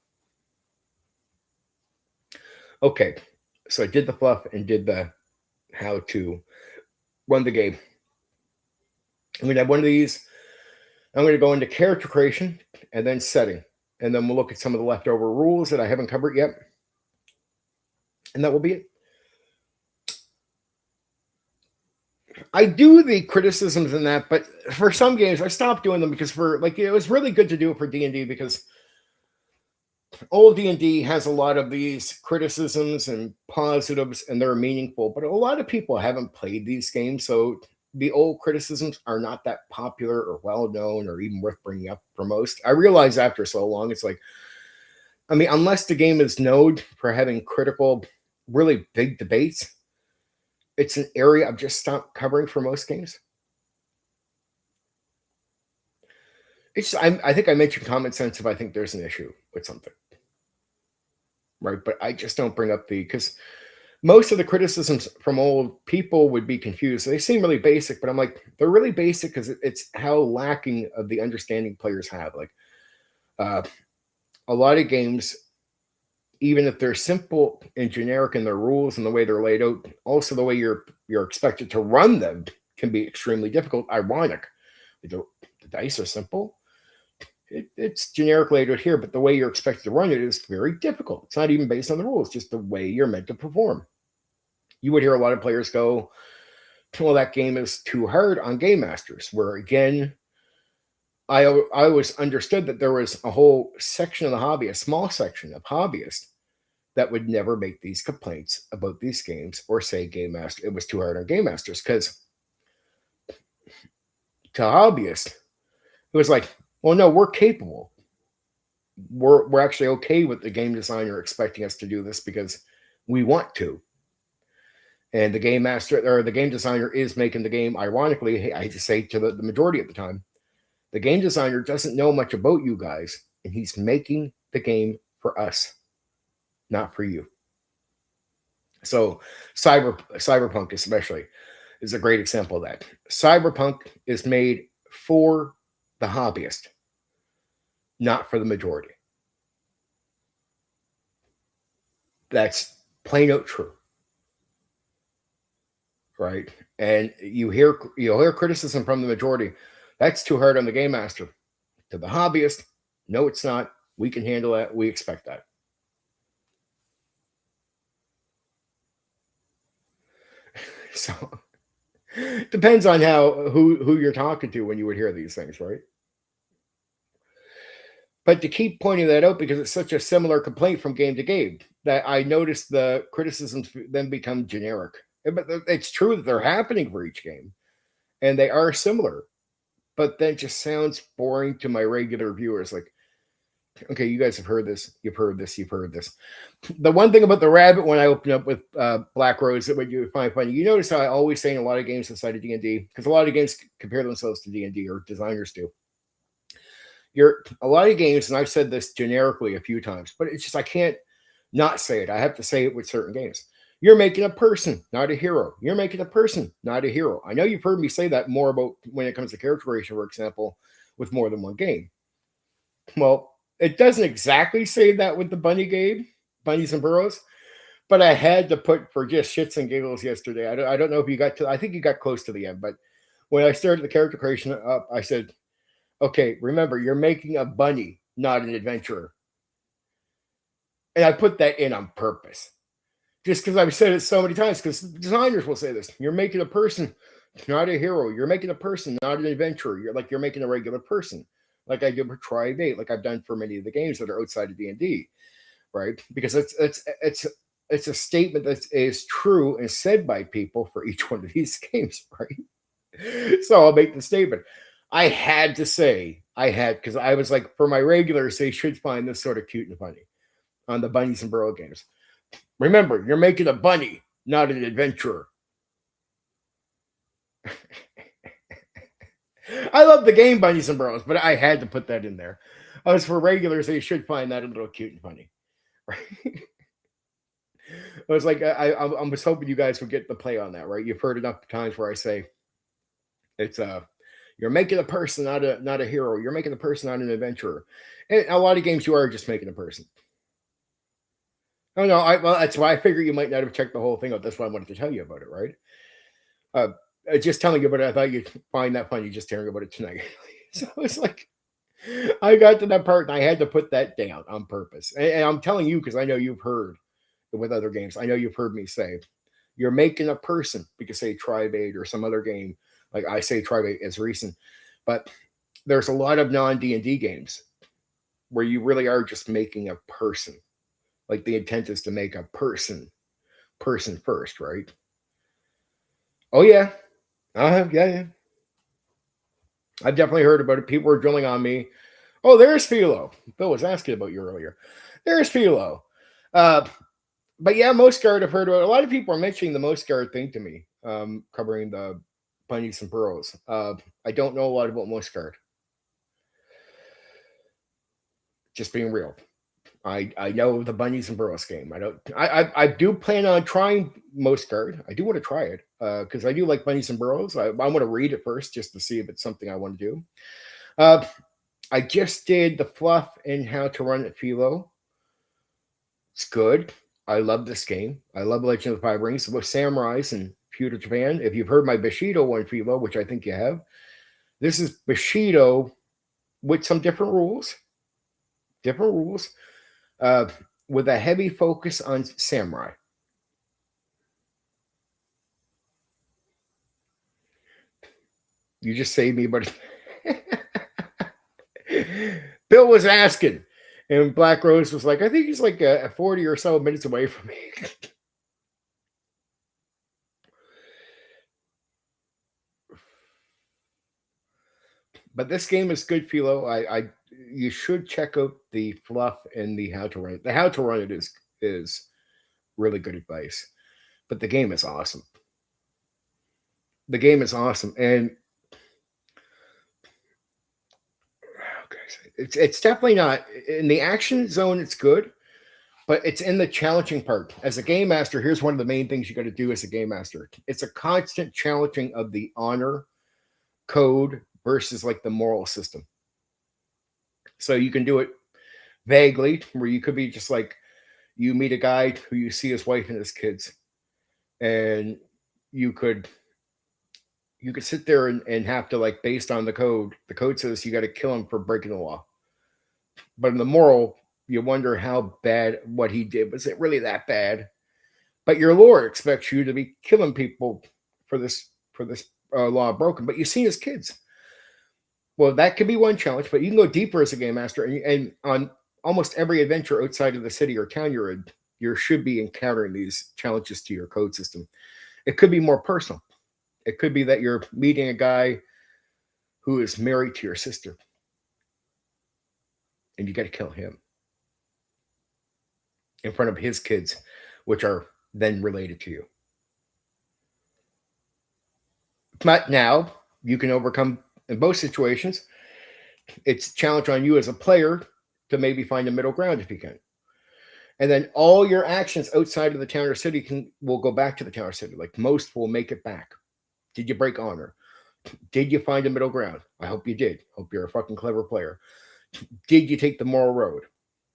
Okay, so I did the fluff and did the how to run the game. I'm going to have one of these. I'm going to go into character creation and then setting. And then we'll look at some of the leftover rules that I haven't covered yet. And that will be it. I do the criticisms in that, but for some games, I stopped doing them because it was really good to do it for D&D, because old D&D has a lot of these criticisms and positives, and they're meaningful. But a lot of people haven't played these games, so the old criticisms are not that popular or well known or even worth bringing up for most. I realize after so long, it's like, I mean, unless the game is known for having critical, really big debates, it's an area I've just stopped covering for most games. I think I mentioned common sense if I think there's an issue with something, right? But I just don't bring up because most of the criticisms from old people would be confused. They seem really basic, but I'm like, they're really basic because it's how lacking of the understanding players have. Like a lot of games, even if they're simple and generic in their rules and the way they're laid out, also the way you're expected to run them can be extremely difficult. Ironic. The dice are simple. It's generic laid out here, but the way you're expected to run it is very difficult. It's not even based on the rules, just the way you're meant to perform. You would hear a lot of players go, well, that game is too hard on game masters, where again, I always understood that there was a whole section of the hobby, a small section of hobbyists, that would never make these complaints about these games or say game master it was too hard on game masters, because to hobbyists it was like, well, no, we're capable. We're actually okay with the game designer expecting us to do this because we want to. And the game master or the game designer is making the game. Ironically, I hate to say to the majority of the time, the game designer doesn't know much about you guys, and he's making the game for us, not for you. So Cyberpunk especially is a great example of that. Cyberpunk is made for the hobbyist, not for the majority. That's plain out true, right? And you'll hear criticism from the majority. That's too hard on the game master. To the hobbyist, no, it's not. We can handle that. We expect that. So depends on who you're talking to when you would hear these things, right? But to keep pointing that out because it's such a similar complaint from game to game that I noticed the criticisms then become generic. But it's true that they're happening for each game and they are similar, but that just sounds boring to my regular viewers. Like, okay, you guys have heard this, you've heard this, you've heard this. The one thing about the rabbit when I opened up with Black Rose that would you find funny, you notice how I always say in a lot of games inside of D&D, because a lot of games compare themselves to D&D, or designers do. A lot of games, and I've said this generically a few times, but it's just I can't not say it. I have to say it with certain games. You're making a person, not a hero. You're making a person, not a hero. I know you've heard me say that more about when it comes to character creation, for example, with more than one game. Well, it doesn't exactly say that with the bunny game, bunnies and burrows, but I had to put for just shits and giggles yesterday. I don't know if you got to, I think you got close to the end, but when I started the character creation up, I said, okay, remember, you're making a bunny, not an adventurer. And I put that in on purpose. Just because I've said it so many times, because designers will say this. You're making a person, not a hero. You're making a person, not an adventurer. You're making a regular person. Like I did with Tribe 8, like I've done for many of the games that are outside of D&D, right? Because it's a statement that is true and said by people for each one of these games, right? So I'll make the statement. I had to say, because I was like, for my regulars, they should find this sort of cute and funny on the bunnies and burrow games. Remember, you're making a bunny, not an adventurer. I love the game Bunnies and Burrows, but I had to put that in there. As for regulars, they should find that a little cute and funny. Right? I was like, I was hoping you guys would get the play on that, right? You've heard enough times where I say, it's you're making a person, not a hero. You're making a person, not an adventurer. And a lot of games, you are just making a person. Oh no, well, that's why I figured you might not have checked the whole thing out. That's why I wanted to tell you about it, right? Just telling you about it, I thought you'd find that funny just hearing about it tonight. So it's like I got to that part and I had to put that down on purpose. And I'm telling you because I know you've heard with other games. I know you've heard me say you're making a person. We could say Tribe 8 or some other game. Like I say Tribe 8 as recent, but there's a lot of non-D&D games where you really are just making a person. Like the intent is to make a person first, right? Oh yeah. Yeah. I've definitely heard about it. People were drilling on me. Oh, there's Philo. Bill was asking about you earlier. There's Philo. But yeah, Most Guard I've heard about. A lot of people are mentioning the Most Guard thing to me, covering the bunnies and burrows. I don't know a lot about Most Guard. Just being real. I know the bunnies and burrows game. I do plan on trying Most Guard. I do want to try it because I do like bunnies and burrows. I want to read it first just to see if it's something I want to do. I just did the fluff and how to run it Philo. It's good. I love this game. I love Legend of the Five Rings. It's about samurais in feudal Japan. If you've heard my Bushido one Philo, which I think you have, this is Bushido with some different rules. With a heavy focus on samurai. You just saved me, but Bill was asking, and Black Rose was like, I think he's like 40 or so minutes away from me. But this game is good, Philo. You should check out the fluff and the how to run it. The how to run it is really good advice. But the game is awesome. The game is awesome. And it's definitely not in the action zone, it's good, but it's in the challenging part. As a game master, here's one of the main things you got to do as a game master. It's a constant challenging of the honor code versus like the moral system. So you can do it vaguely, where you could be just like you meet a guy who you see his wife and his kids, and you could sit there and have to, like, based on the code says you got to kill him for breaking the law. But in the moral, you wonder how bad what he did. Was it really that bad? But your lore expects you to be killing people for this law broken. But you've seen his kids. Well, that could be one challenge, but you can go deeper as a game master, and on almost every adventure outside of the city or town you're in, you should be encountering these challenges to your code system. It could be more personal. It could be that you're meeting a guy who is married to your sister, and you got to kill him in front of his kids, which are then related to you. But now you can overcome in both situations. It's a challenge on you as a player to maybe find a middle ground if you can. And then all your actions outside of the town or city will go back to the town or city. Like most will make it back. Did you break honor? Did you find a middle ground? I hope you did. Hope you're a fucking clever player. Did you take the moral road?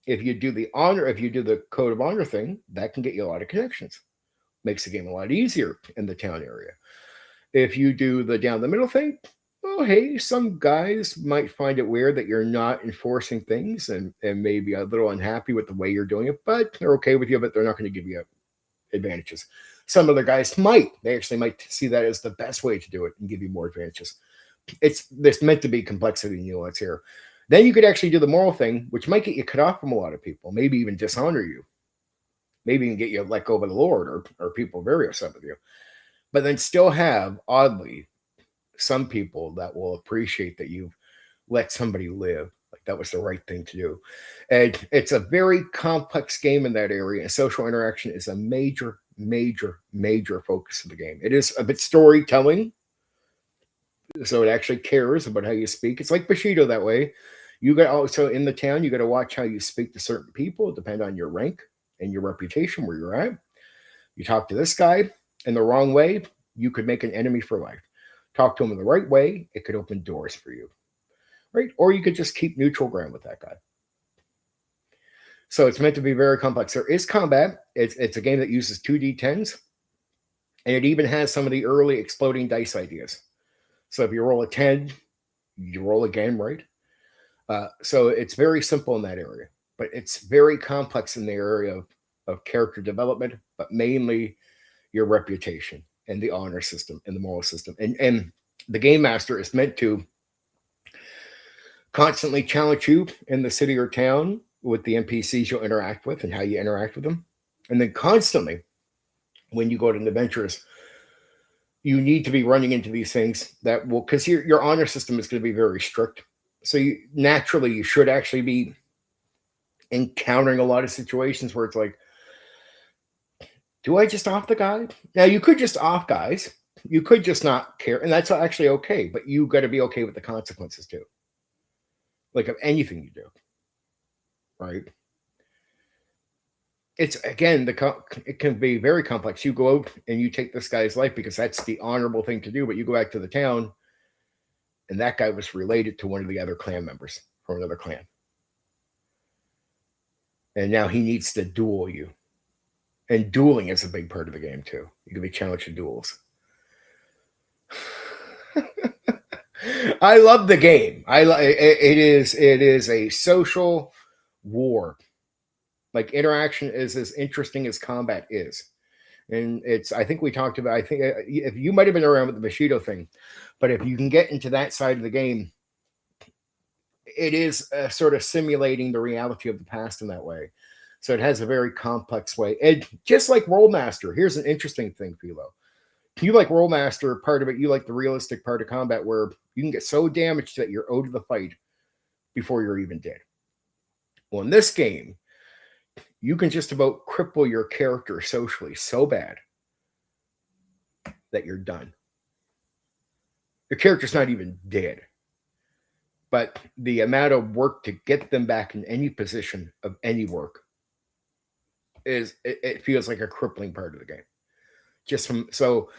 If you do the code of honor thing, that can get you a lot of connections. Makes the game a lot easier in the town area. If you do the down the middle thing, oh, hey, some guys might find it weird that you're not enforcing things and maybe a little unhappy with the way you're doing it, but they're okay with you, but they're not going to give you advantages. Some other guys might. They actually might see that as the best way to do it and give you more advantages. There's meant to be complexity and nuance here. Then you could actually do the moral thing, which might get you cut off from a lot of people, maybe even dishonor you. Maybe even get you let go by the Lord or people very upset with you. But then still have, oddly, some people that will appreciate that you've let somebody live. Like that was the right thing to do. And it's a very complex game in that area. And social interaction is a major, major, major focus of the game. It is a bit storytelling. So it actually cares about how you speak. It's like Bushido that way. You got also in the town, you got to watch how you speak to certain people, depend on your rank and your reputation where you're at. You talk to this guy in the wrong way, you could make an enemy for life. Talk to him in the right way, it could open doors for you. Right? Or you could just keep neutral ground with that guy. So it's meant to be very complex. There is combat. It's a game that uses 2d10s. And it even has some of the early exploding dice ideas. So if you roll a 10, you roll again, right? So it's very simple in that area. But it's very complex in the area of character development, but mainly your reputation and the honor system and the moral system. And the game master is meant to constantly challenge you in the city or town with the NPCs you'll interact with and how you interact with them. And then constantly, when you go to adventures, you need to be running into these things that will, because your honor system is going to be very strict. So you should actually be encountering a lot of situations where it's like, do I just off the guy? Now, you could just off guys. You could just not care. And that's actually okay. But you got to be okay with the consequences too. Like of anything you do. Right? It's, again, it can be very complex. You go out and you take this guy's life because that's the honorable thing to do. But you go back to the town and that guy was related to one of the other clan members from another clan. And now he needs to duel you. And dueling is a big part of the game too. You can be challenged in duels. I love the game. It is a social war. Like interaction is as interesting as combat is. And I think we talked about, if you might have been around with the Bushido thing, but if you can get into that side of the game, it is sort of simulating the reality of the past in that way. So it has a very complex way. And just like Rollmaster, here's an interesting thing, Philo. You like Rollmaster, part of it, you like the realistic part of combat where you can get so damaged that you're out of the fight before you're even dead. Well, in this game, you can just about cripple your character socially so bad that you're done. Your character's not even dead. But the amount of work to get them back in any position of any work it feels like a crippling part of the game. So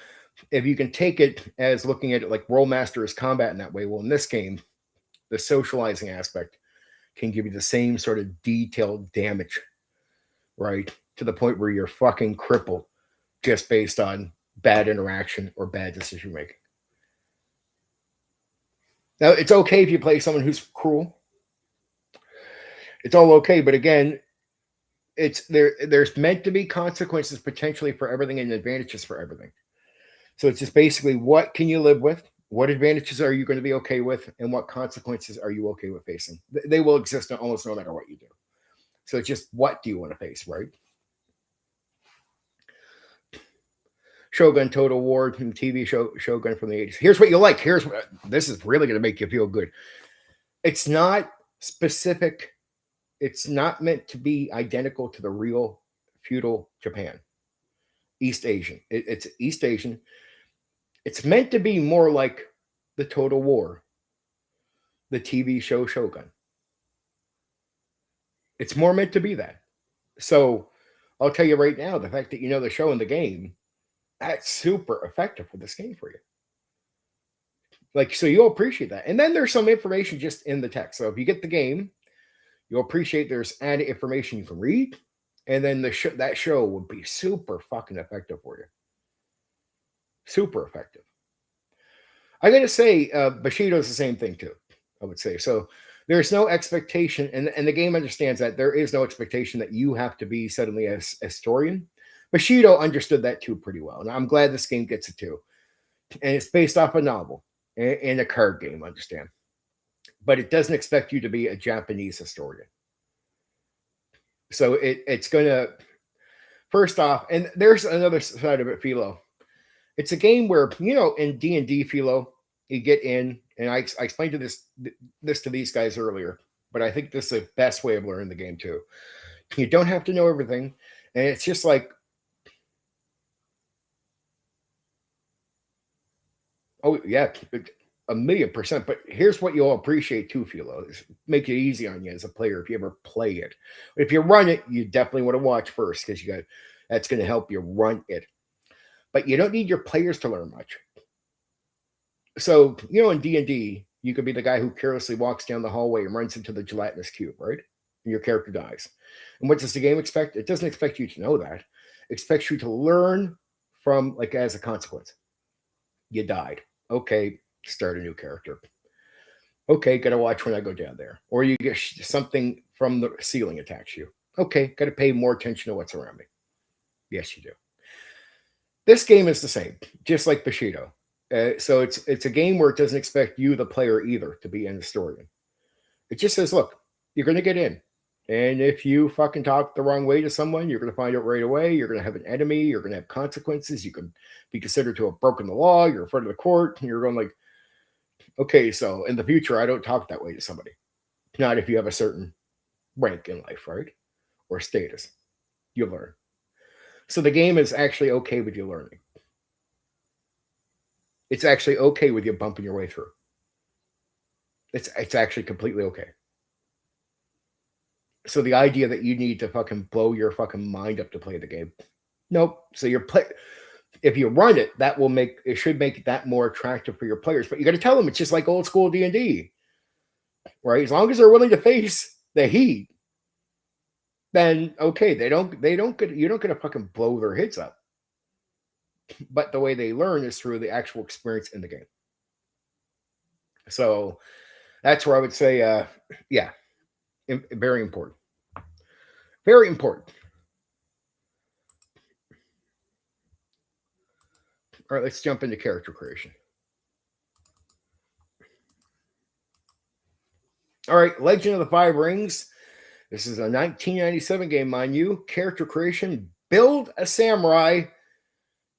if you can take it as looking at it like Rollmaster is combat in that way, well, in this game, the socializing aspect can give you the same sort of detailed damage, right? To the point where you're fucking crippled just based on bad interaction or bad decision making. Now, it's okay if you play someone who's cruel. It's all okay, but again, there's meant to be consequences potentially for everything and advantages for everything. So it's just basically what can you live with What advantages are you going to be okay with, and what consequences are you okay with facing? They will exist almost no matter what you do. So it's just, what do you want to face, right? Shogun Total War TV show, Shogun from the 80s. Here's what you like. Here's what, this is really going to make you feel good. It's not specific. It's not meant to be identical to the real feudal Japan. East Asian. It's East Asian. It's meant to be more like the Total War, the TV show Shogun. It's more meant to be that. So I'll tell you right now, the fact that you know the show and the game, that's super effective for this game for you. Like, so you'll appreciate that. And then there's some information just in the text. So if you get the game, you'll appreciate there's added information you can read. And then that show would be super fucking effective for you. Super effective. I gotta say, Bushido's the same thing too, I would say. So there's no expectation, and the game understands that there is no expectation that you have to be suddenly a historian. Bushido understood that too pretty well, and I'm glad this game gets it too. And it's based off a novel and a card game, understand. But it doesn't expect you to be a Japanese historian. So it's going to, first off, and there's another side of it, Philo. It's a game where, in D&D, Philo, you get in, and I explained this to these guys earlier, but I think this is the best way of learning the game too. You don't have to know everything, and it's just like, oh yeah, 1,000,000%. But here's what you'll appreciate too, Philo. Make it easy on you as a player if you ever play it. If you run it, you definitely want to watch first, because that's going to help you run it. But you don't need your players to learn much. So, in D&D, you could be the guy who carelessly walks down the hallway and runs into the gelatinous cube, right? And your character dies. And what does the game expect? It doesn't expect you to know that. It expects you to learn from, like, as a consequence. You died. Okay, start a new character. Okay, gotta watch when I go down there. Or you get something from the ceiling attacks you. Okay, gotta pay more attention to what's around me. Yes, you do. This game is the same, just like Bushido. So it's a game where it doesn't expect you, the player, either to be an historian. It just says, look, you're going to get in. And if you fucking talk the wrong way to someone, you're going to find out right away. You're going to have an enemy. You're going to have consequences. You can be considered to have broken the law. You're in front of the court. And you're going like, okay, so in the future, I don't talk that way to somebody. Not if you have a certain rank in life, right? Or status. You'll learn. So the game is actually okay with you learning. It's actually okay with you bumping your way through. It's actually completely okay. So the idea that you need to fucking blow your fucking mind up to play the game, nope. So if you run it, it should make that more attractive for your players. But you got to tell them it's just like old school D&D, right? As long as they're willing to face the heat, then okay, you don't get to fucking blow their heads up. But the way they learn is through the actual experience in the game. So that's where I would say, yeah, very important. Very important. All right, let's jump into character creation. All right, Legend of the Five Rings. This is a 1997 game, mind you. Character creation, build a samurai,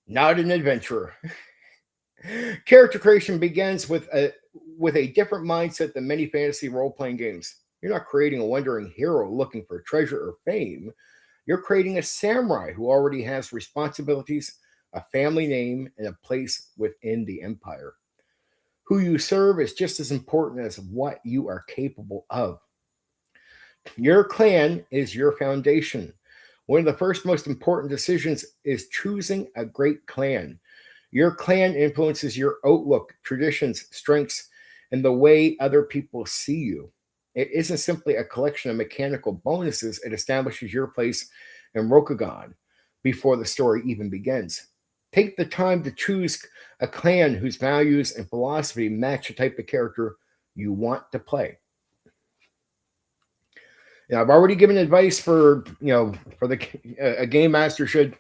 not an adventurer. Character creation begins with a different mindset than many fantasy role-playing games. You're not creating a wandering hero looking for treasure or fame. You're creating a samurai who already has responsibilities, a family name, and a place within the empire. Who you serve is just as important as what you are capable of. Your clan is your foundation. One of the first most important decisions is choosing a great clan. Your clan influences your outlook, traditions, strengths, and the way other people see you. It isn't simply a collection of mechanical bonuses. It establishes your place in Rokugan before the story even begins. Take the time to choose a clan whose values and philosophy match the type of character you want to play. Now, I've already given advice for a game master should.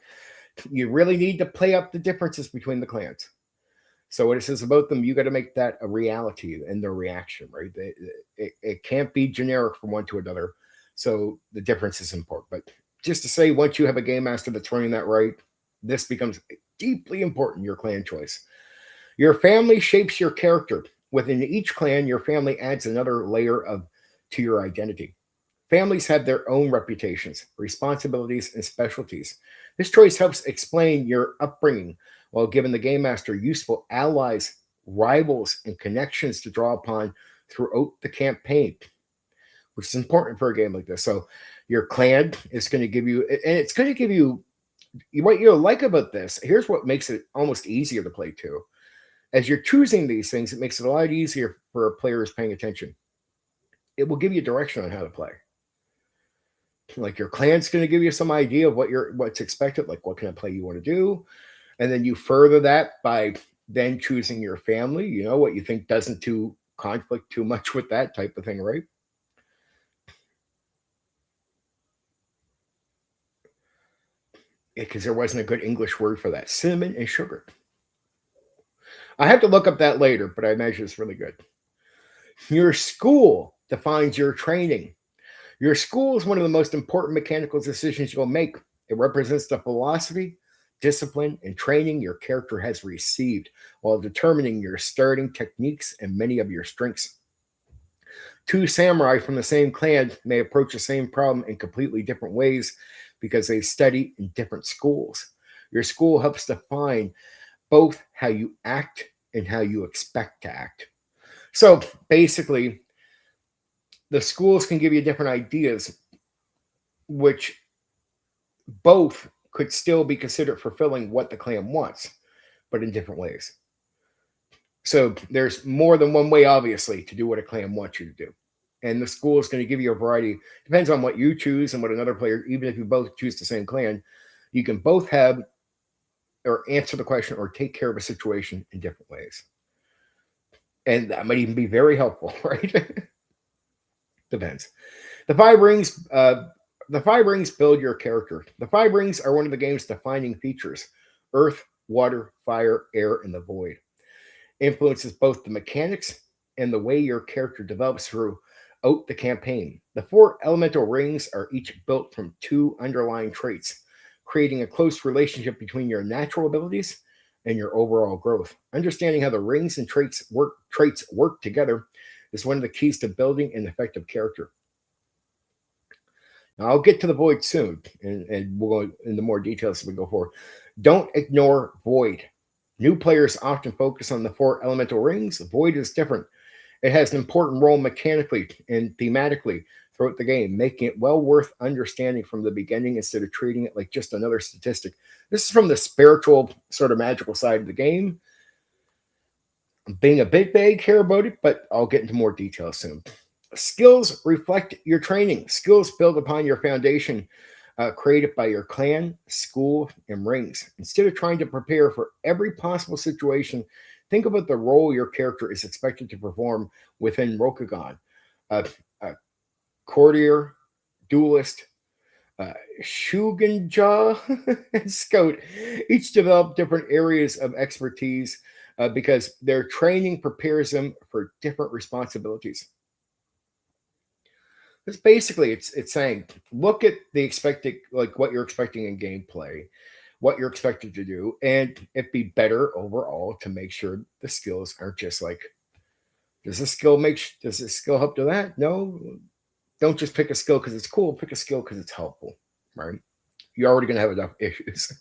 You really need to play up the differences between the clans. So what it says about them, you got to make that a reality in their reaction, right? It can't be generic from one to another. So the difference is important. But just to say, once you have a game master that's running that right, this becomes deeply important, your clan choice. Your family shapes your character. Within each clan, your family adds another layer of to your identity. Families have their own reputations, responsibilities, and specialties. This choice helps explain your upbringing while giving the game master useful allies, rivals, and connections to draw upon throughout the campaign, which is important for a game like this. So, your clan is going to give you, and it's going to give you what you'll like about this. Here's what makes it almost easier to play too. As you're choosing these things, it makes it a lot easier for players paying attention. It will give you direction on how to play. Like your clan's going to give you some idea of what's expected, like what kind of play you want to do, and then you further that by then choosing your family. You know what you think doesn't too conflict too much with that type of thing, right? Because there wasn't a good English word for that. Cinnamon and sugar. I have to look up that later, but I imagine it's really good. Your school defines your training. Your school is one of the most important mechanical decisions you'll make. It represents the philosophy, discipline, and training your character has received while determining your starting techniques and many of your strengths. Two samurai from the same clan may approach the same problem in completely different ways because they study in different schools. Your school helps define both how you act and how you expect to act. So basically, the schools can give you different ideas, which both could still be considered fulfilling what the clan wants, but in different ways. So there's more than one way, obviously, to do what a clan wants you to do. And the school is going to give you a variety. Depends on what you choose and what another player, even if you both choose the same clan, you can both have or answer the question or take care of a situation in different ways. And that might even be very helpful, right? Depends. The five rings, the five rings build your character. The five rings are one of the game's defining features: earth, water, fire, air, and the void. Influences both the mechanics and the way your character develops throughout the campaign. The four elemental rings are each built from two underlying traits, creating a close relationship between your natural abilities and your overall growth. Understanding how the rings and traits work together is one of the keys to building an effective character. Now, I'll get to the void soon, and we'll go into more details as we go forward. Don't ignore void. New players often focus on the four elemental rings. Void is different. It has an important role mechanically and thematically throughout the game, making it well worth understanding from the beginning instead of treating it like just another statistic. This is from the spiritual, sort of magical side of the game. I'm being a bit vague here about it, but I'll get into more details soon. Skills reflect your training. Skills build upon your foundation created by your clan, school, and rings. Instead of trying to prepare for every possible situation, think about the role your character is expected to perform within Rokugan. A courtier, duelist, Shugenja, and Scout each develop different areas of expertise because their training prepares them for different responsibilities. It's basically it's saying look at the expected, like what you're expecting in gameplay, what you're expected to do, and it'd be better overall to make sure the skills aren't just like, does this skill help to that? No, don't just pick a skill because it's cool. Pick a skill because it's helpful, right? You're already going to have enough issues.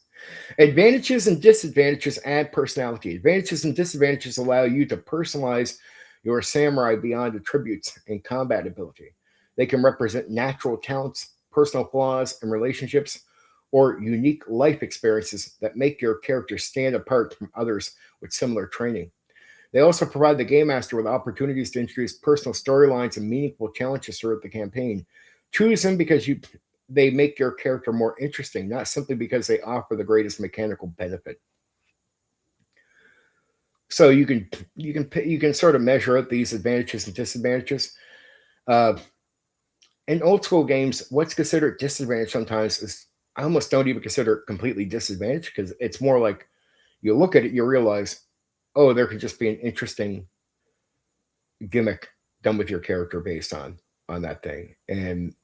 Advantages and disadvantages add personality. Advantages and disadvantages allow you to personalize your samurai beyond attributes and combat ability. They can represent natural talents, personal flaws, and relationships, or unique life experiences that make your character stand apart from others with similar training. They also provide the game master with opportunities to introduce personal storylines and meaningful challenges throughout the campaign. Choose them because they make your character more interesting, not simply because they offer the greatest mechanical benefit. So you can sort of measure out these advantages and disadvantages. Uh, in old school games, what's considered disadvantage sometimes is, I almost don't even consider it completely disadvantage because it's more like you look at it, you realize oh, there could just be an interesting gimmick done with your character based on that thing. And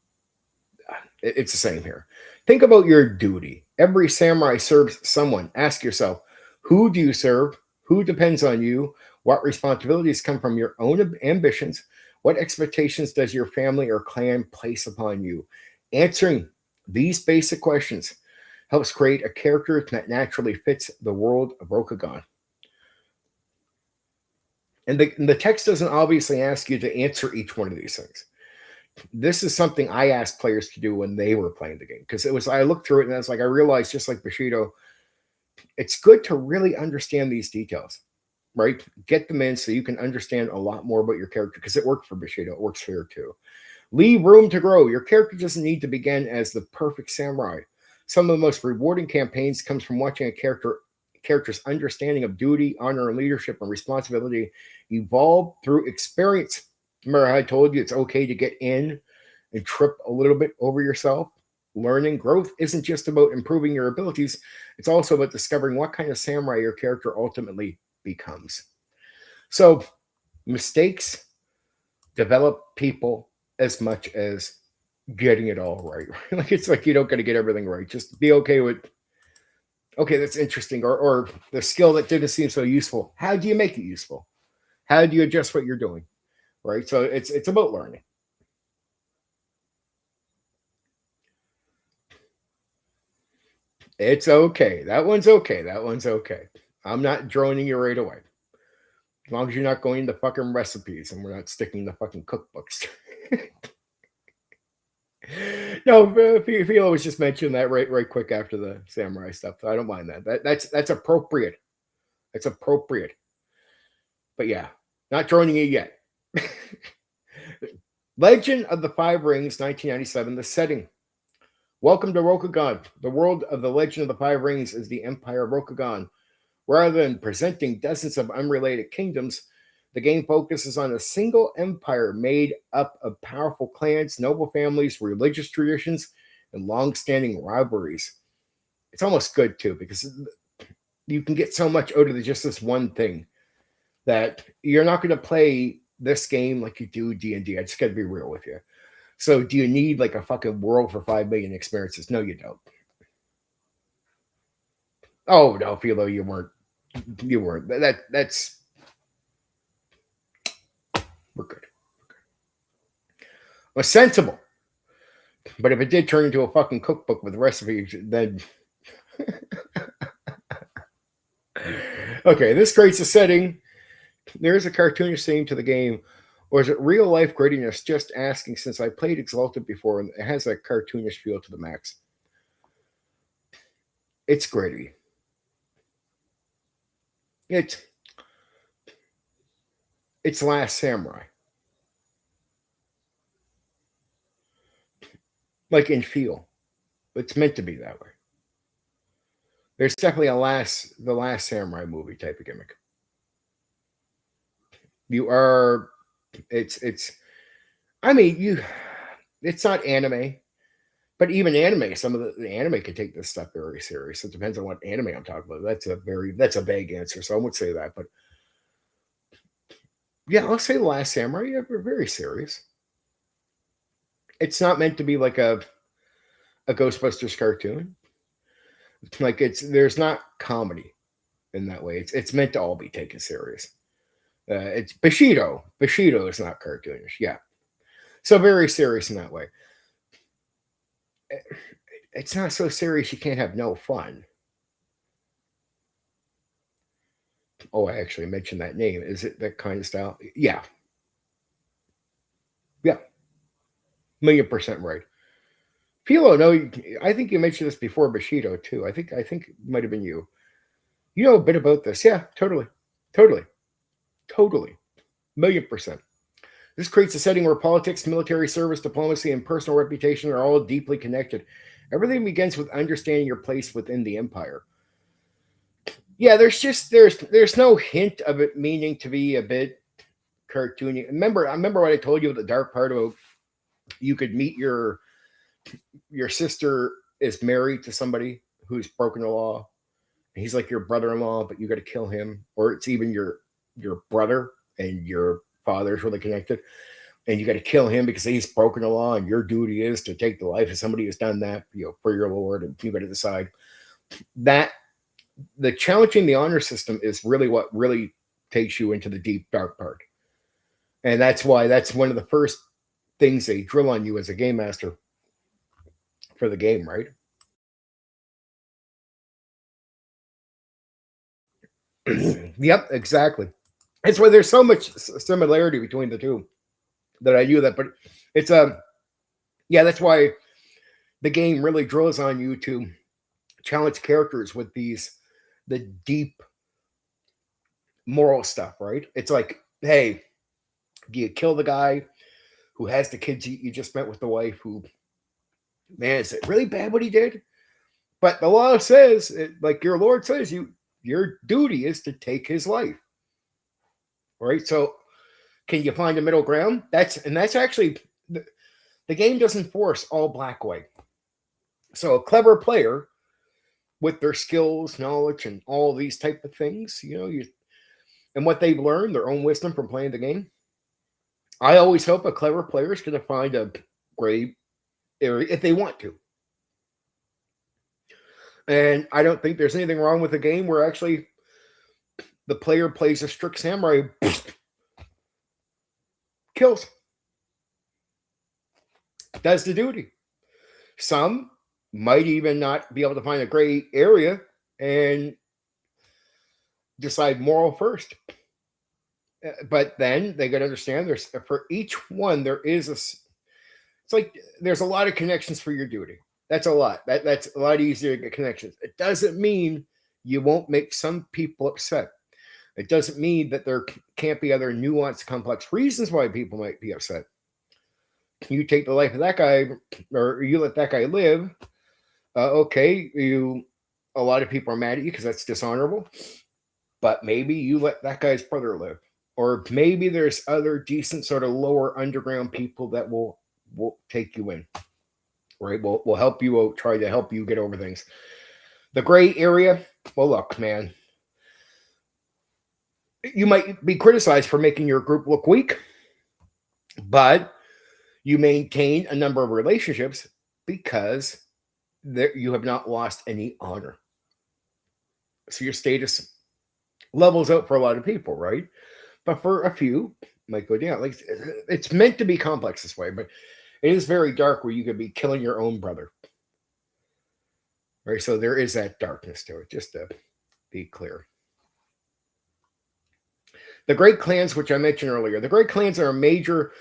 it's the same here. Think about your duty. Every samurai serves someone. Ask yourself, who do you serve? Who depends on you? What responsibilities come from your own ambitions? What expectations does your family or clan place upon you? Answering these basic questions helps create a character that naturally fits the world of Rokugan. And the text doesn't obviously ask you to answer each one of these things. This is something I asked players to do when they were playing the game, because I looked through it and I was like, I realized, just like Bushido, it's good to really understand these details, right? Get them in so you can understand a lot more about your character, because it worked for Bushido. It works here too. Leave room to grow. Your character doesn't need to begin as the perfect samurai. Some of the most rewarding campaigns comes from watching a character's understanding of duty, honor, and leadership and responsibility evolve through experience. Remember, I told you it's okay to get in and trip a little bit over yourself. Learning growth isn't just about improving your abilities, it's also about discovering what kind of samurai your character ultimately becomes. So, mistakes develop people as much as getting it all right. Like, it's like you don't got to get everything right. Just be okay with, okay, that's interesting, or the skill that didn't seem so useful. How do you make it useful? How do you adjust what you're doing? Right? So it's about learning. It's okay. That one's okay. That one's okay. I'm not droning you right away. As long as you're not going into fucking recipes and we're not sticking to fucking cookbooks. No, Philo was just mentioning that right quick after the samurai stuff. So I don't mind that. That's appropriate. That's appropriate. But yeah, not droning you yet. Legend of the Five Rings, 1997, the setting. Welcome to Rokugan. The world of the Legend of the Five Rings is the Empire of Rokugan. Rather than presenting dozens of unrelated kingdoms, the game focuses on a single empire made up of powerful clans, noble families, religious traditions, and long-standing rivalries. It's almost good too, because you can get so much out of just this one thing that you're not going to play this game like you do D&D. I just got to be real with you. So do you need like a fucking world for 5 million experiences? No, you don't. Oh no, Philo, you weren't. You weren't. That's we're good. Well, sensible. But if it did turn into a fucking cookbook with recipes, then okay, this creates a setting. There is a cartoonish theme to the game, or is it real life grittiness? Just asking, since I played Exalted before and it has a cartoonish feel to the max. It's gritty. It's Last Samurai. Like in feel. It's meant to be that way. There's definitely the Last Samurai movie type of gimmick. You are it's I mean, it's not anime, but even anime, some of the anime can take this stuff very serious. It depends on what anime I'm talking about. That's a vague answer, so I won't say that. But yeah, I'll say The Last Samurai. Yeah, we're very serious. It's not meant to be like a Ghostbusters cartoon. Like there's not comedy in that way. It's meant to all be taken serious. It's Bushido. Bushido is not cartoonish. Yeah, so very serious in that way. It's not so serious you can't have no fun. Oh, I actually mentioned that name. Is it that kind of style? Yeah. Yeah. 1,000,000% right. Philo, no, I think you mentioned this before Bushido too. I think it might have been you. You know a bit about this. Yeah, totally. Totally. Totally. 1,000,000%. This creates a setting where politics, military service, diplomacy, and personal reputation are all deeply connected. Everything begins with understanding your place within the empire. Yeah, there's no hint of it meaning to be a bit cartoony. I remember what I told you about the dark part about you could meet your sister is married to somebody who's broken the law, He's like your brother-in-law, but you got to kill him, or it's even your brother and your father's really connected, and you got to kill him because he's broken the law, and your duty is to take the life of somebody who's done that, for your lord, and you got to decide that. The challenging the honor system is really what really takes you into the deep dark part, and that's why that's one of the first things they drill on you as a game master for the game, right? Yep, exactly. That's why there's so much similarity between the two that I knew that, but it's yeah, that's why the game really drills on you to challenge characters with the deep moral stuff, right? It's like, hey, do you kill the guy who has the kids you just met with the wife? Who, man, is it really bad what he did? But the law says, like your Lord says, your duty is to take his life, right? So, can you find a middle ground? That's actually the game doesn't force all black white. So a clever player with their skills, knowledge, and all these type of things, and what they've learned, their own wisdom from playing the game. I always hope a clever player is going to find a gray area if they want to. And I don't think there's anything wrong with a game where actually the player plays a strict samurai, kills, does the duty. Some might even not be able to find a gray area and decide moral first. But then they got to understand there's for each one there is it's like there's a lot of connections for your duty. That's a lot. That's a lot easier to get connections. It doesn't mean you won't make some people upset. It doesn't mean that there can't be other nuanced, complex reasons why people might be upset. You take the life of that guy, or you let that guy live. Okay, a lot of people are mad at you because that's dishonorable. But maybe you let that guy's brother live, or maybe there's other decent sort of lower underground people that will take you in, right? Will help you out, try to help you get over things. The gray area, well, look, man, you might be criticized for making your group look weak, but you maintain a number of relationships because you have not lost any honor. So your status levels out for a lot of people, right? But for a few, might go down. Like it's meant to be complex this way, but it is very dark where you could be killing your own brother, right? So there is that darkness to it. Just to be clear. The great clans, which I mentioned earlier, the great clans are the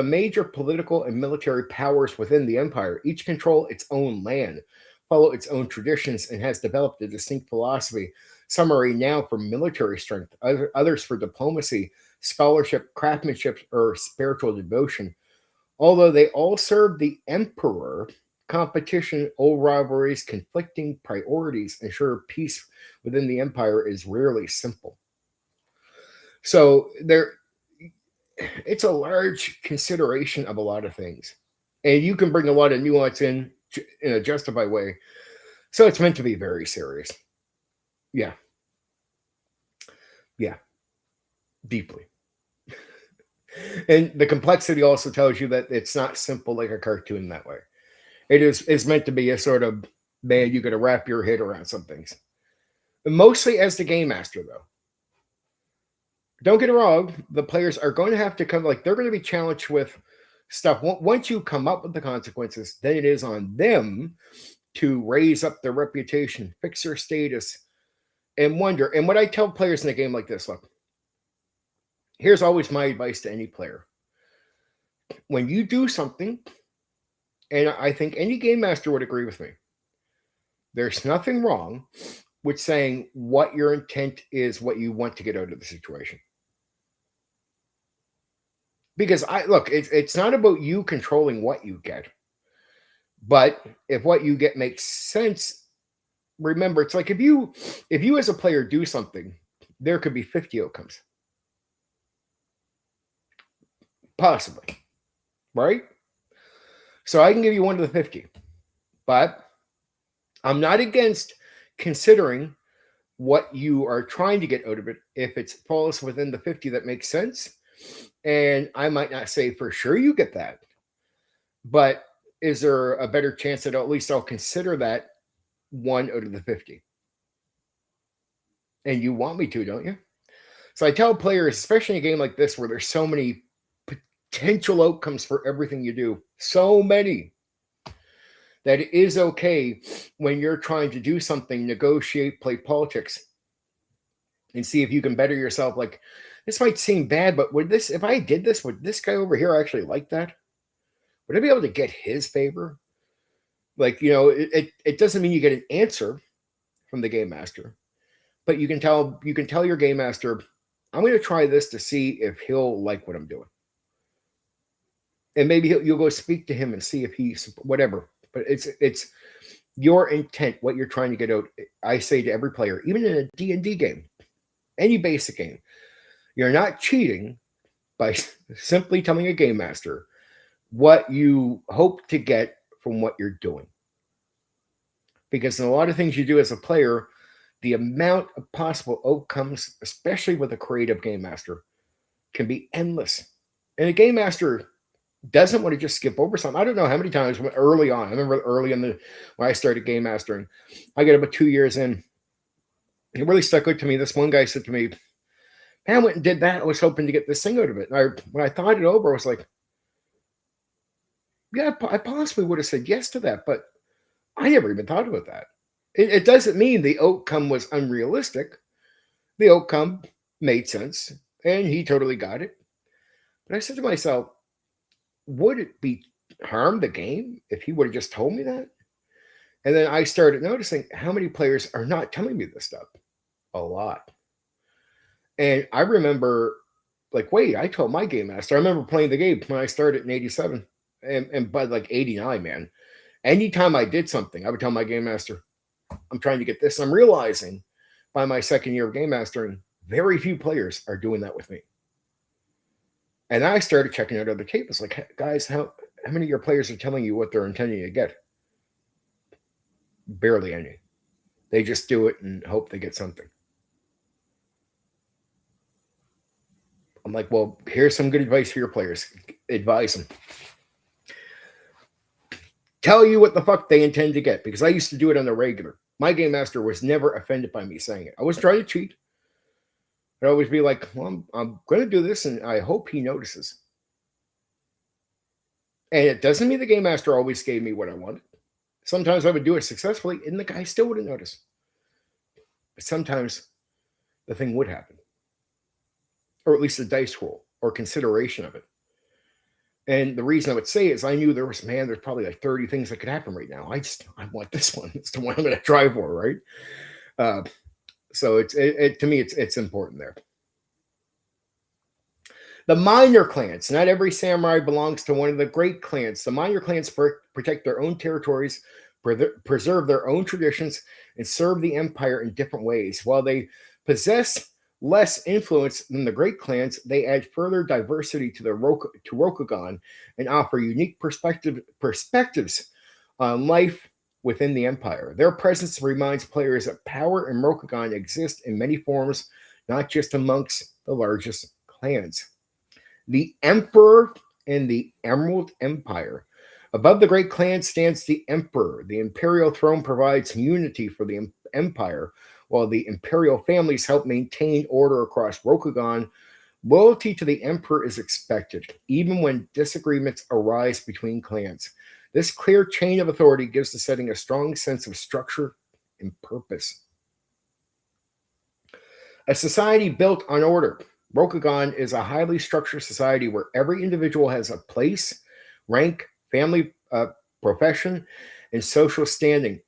major political and military powers within the empire. Each control its own land, follow its own traditions, and has developed a distinct philosophy. Some are renowned for military strength, others for diplomacy, scholarship, craftsmanship, or spiritual devotion. Although they all serve the emperor, competition, old rivalries, conflicting priorities ensure peace within the empire is rarely simple. So it's a large consideration of a lot of things, and you can bring a lot of nuance in a justified way. So it's meant to be very serious. Yeah, deeply. And the complexity also tells you that it's not simple like a cartoon that way. It's meant to be a sort of, man, you got to wrap your head around some things. Mostly as the game master, though. Don't get it wrong. The players are going to have to they're going to be challenged with stuff. Once you come up with the consequences, then it is on them to raise up their reputation, fix their status, and wonder. And what I tell players in a game like this, look, here's always my advice to any player. When you do something, and I think any game master would agree with me, there's nothing wrong with saying what your intent is, what you want to get out of the situation. Because it's not about you controlling what you get, but if what you get makes sense, remember, it's like if you as a player do something, there could be 50 outcomes. Possibly. Right? So I can give you one of the 50. But I'm not against considering what you are trying to get out of it. If it falls within the 50, that makes sense. And I might not say for sure you get that, but is there a better chance that at least I'll consider that one out of the 50? And you want me to, don't you? So I tell players, especially in a game like this where there's so many potential outcomes for everything you do, so many, that it is okay when you're trying to do something, negotiate, play politics, and see if you can better yourself. Like, this might seem bad, but would this, if I did this, would this guy over here actually like that? Would I be able to get his favor? Like, it doesn't mean you get an answer from the game master, but you can tell your game master, I'm going to try this to see if he'll like what I'm doing. And maybe you'll go speak to him and see if he's whatever. But it's your intent, what you're trying to get out. I say to every player, even in a D&D game, any basic game, you're not cheating by simply telling a game master what you hope to get from what you're doing. Because in a lot of things you do as a player, the amount of possible outcomes, especially with a creative game master, can be endless. And a game master doesn't want to just skip over something. I don't know how many times early on, I remember early when I started game mastering, I got about 2 years in, it really stuck out to me. This one guy said to me, man, I went and did that. I was hoping to get this thing out of it. And when I thought it over, I was like, yeah, I possibly would have said yes to that, but I never even thought about that. It doesn't mean the outcome was unrealistic. The outcome made sense, and he totally got it. But I said to myself, would it be harm the game if he would have just told me that? And then I started noticing how many players are not telling me this stuff. A lot. And I remember, like, wait, I told my game master. I remember playing the game when I started in 87. And by like 89, man, anytime I did something, I would tell my game master, I'm trying to get this. I'm realizing by my second year of game mastering, very few players are doing that with me. And I started checking out other tables. Like, guys, how many of your players are telling you what they're intending to get? Barely any. They just do it and hope they get something. I'm like, well, here's some good advice for your players. Advise them. Tell you what the fuck they intend to get, because I used to do it on the regular. My game master was never offended by me saying it. I was trying to cheat. I'd always be like, well, I'm going to do this, and I hope he notices. And it doesn't mean the game master always gave me what I wanted. Sometimes I would do it successfully, and the guy still wouldn't notice. But sometimes the thing would happen, or at least a dice roll or consideration of it. And the reason I would say is I knew there's probably like 30 things that could happen right now. I want this one. It's the one I'm going to try for, right? So to me, it's important there. The minor clans. Not every samurai belongs to one of the great clans. The minor clans protect their own territories, preserve their own traditions, and serve the empire in different ways. While they possess less influence than the great clans, they add further diversity to Rokugan and offer unique perspectives on life within the empire. Their presence reminds players that power and Rokugan exist in many forms, not just amongst the largest clans. The Emperor and the Emerald Empire. Above the great clan stands the Emperor. The imperial throne provides unity for the empire, while the imperial families help maintain order across Rokugan. Loyalty to the Emperor is expected, even when disagreements arise between clans. This clear chain of authority gives the setting a strong sense of structure and purpose. A society built on order. Rokugan is a highly structured society where every individual has a place, rank, family, profession, and social standing.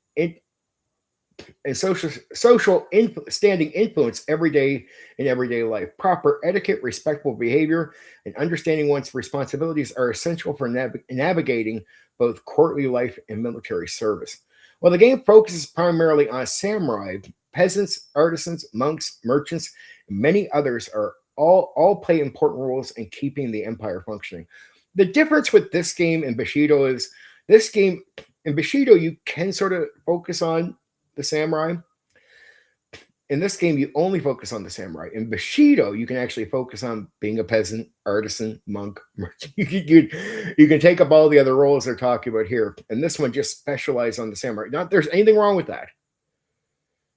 Standing influence every day in everyday life. Proper etiquette, respectful behavior, and understanding one's responsibilities are essential for navigating both courtly life and military service. While the game focuses primarily on samurai, peasants, artisans, monks, merchants, and many others are all play important roles in keeping the empire functioning. The difference with this game and Bushido is this game in Bushido, you can sort of focus on the samurai, in this game, you only focus on the samurai. In Bushido, you can actually focus on being a peasant, artisan, monk, merchant. You can take up all the other roles they're talking about here. And this one just specialized on the samurai. Not there's anything wrong with that.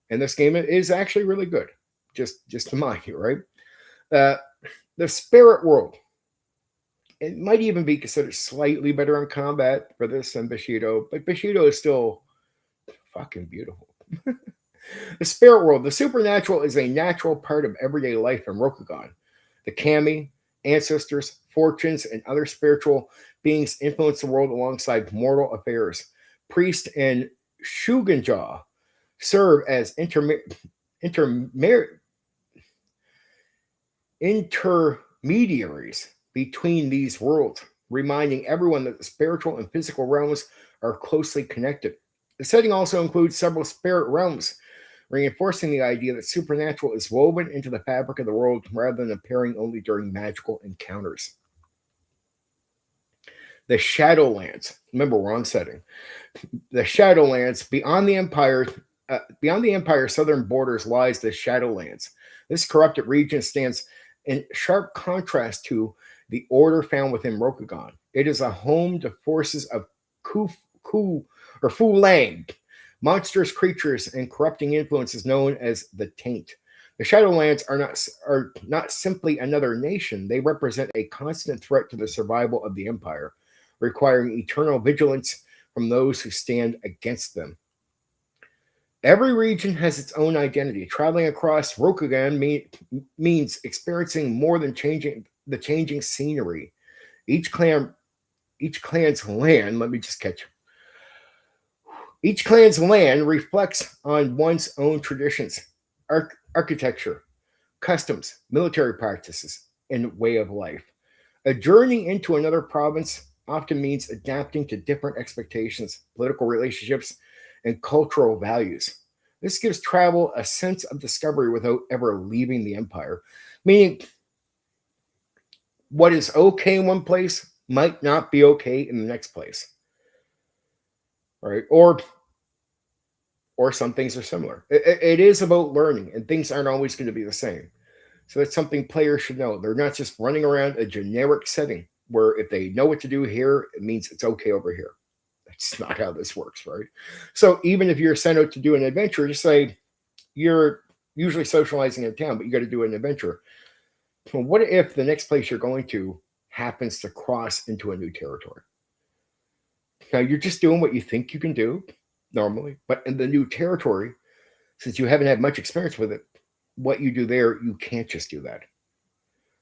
And this game is actually really good. Just to mind you, right? The spirit world. It might even be considered slightly better on combat for this than Bushido, but Bushido is still fucking beautiful. The spirit world. The supernatural is a natural part of everyday life in Rokugan. The kami, ancestors, fortunes, and other spiritual beings influence the world alongside mortal affairs. Priest and Shugenja serve as intermediaries between these worlds, reminding everyone that the spiritual and physical realms are closely connected. The setting also includes several spirit realms, reinforcing the idea that supernatural is woven into the fabric of the world rather than appearing only during magical encounters. The Shadowlands. Remember, we're on setting. The Shadowlands, beyond the Empire's southern borders lies the Shadowlands. This corrupted region stands in sharp contrast to the order found within Rokugan. It is a home to forces of Fu Lang, monstrous creatures and corrupting influences known as the Taint. The Shadowlands are not simply another nation. They represent a constant threat to the survival of the Empire, requiring eternal vigilance from those who stand against them. Every region has its own identity. Traveling across Rokugan means experiencing more than changing scenery. Each clan's land, let me just catch. Each clan's land reflects on one's own traditions, architecture, customs, military practices, and way of life. A journey into another province often means adapting to different expectations, political relationships, and cultural values. This gives travel a sense of discovery without ever leaving the Empire, meaning what is okay in one place might not be okay in the next place. Right? Or some things are similar. It is about learning, and things aren't always going to be the same. So that's something players should know. They're not just running around a generic setting where if they know what to do here, it means it's okay over here. That's not how this works, right? So even if you're sent out to do an adventure, just say you're usually socializing in town, but you got to do an adventure. Well, what if the next place you're going to happens to cross into a new territory? Now you're just doing what you think you can do normally, but in the new territory, since you haven't had much experience with it, what you do there, you can't just do that.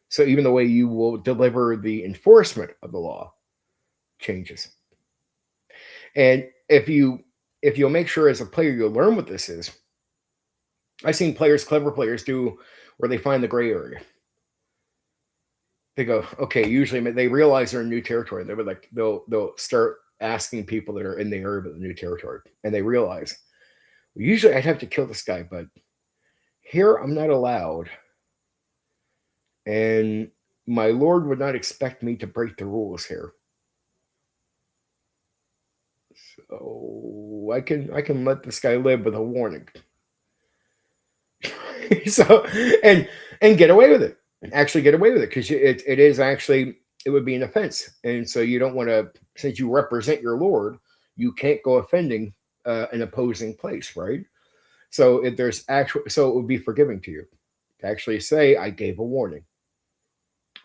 So even the way you will deliver the enforcement of the law changes. And if you'll make sure as a player you learn what this is, I've seen clever players do where they find the gray area. They go, okay, usually they realize they're in new territory. They'll start asking people that are in the area of the new territory, and they realize, well, usually I'd have to kill this guy, but here I'm not allowed, and my lord would not expect me to break the rules here. So I can let this guy live with a warning. So and get away with it. Actually get away with it, because it would be an offense, and so you don't want to, since you represent your lord, you can't go offending an opposing place, right? So if there's so it would be forgiving to you to actually say, I gave a warning.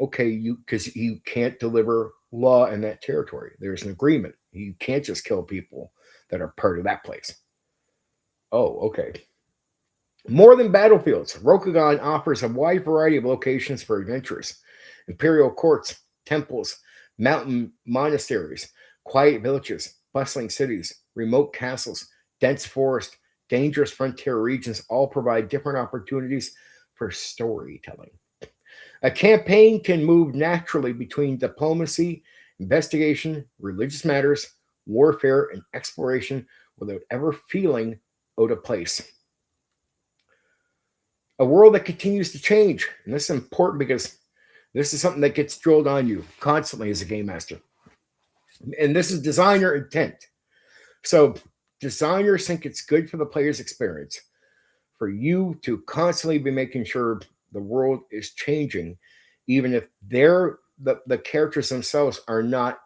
Okay, because you can't deliver law in that territory. There's an agreement. You can't just kill people that are part of that place. Oh, okay. More than battlefields, Rokugan offers a wide variety of locations for adventurers. Imperial courts, temples, mountain monasteries, quiet villages, bustling cities, remote castles, dense forest, dangerous frontier regions all provide different opportunities for storytelling. A campaign can move naturally between diplomacy, investigation, religious matters, warfare, and exploration without ever feeling out of place. A world that continues to change. And this is important because this is something that gets drilled on you constantly as a game master. And this is designer intent. So designers think it's good for the player's experience for you to constantly be making sure the world is changing, even if the characters themselves are not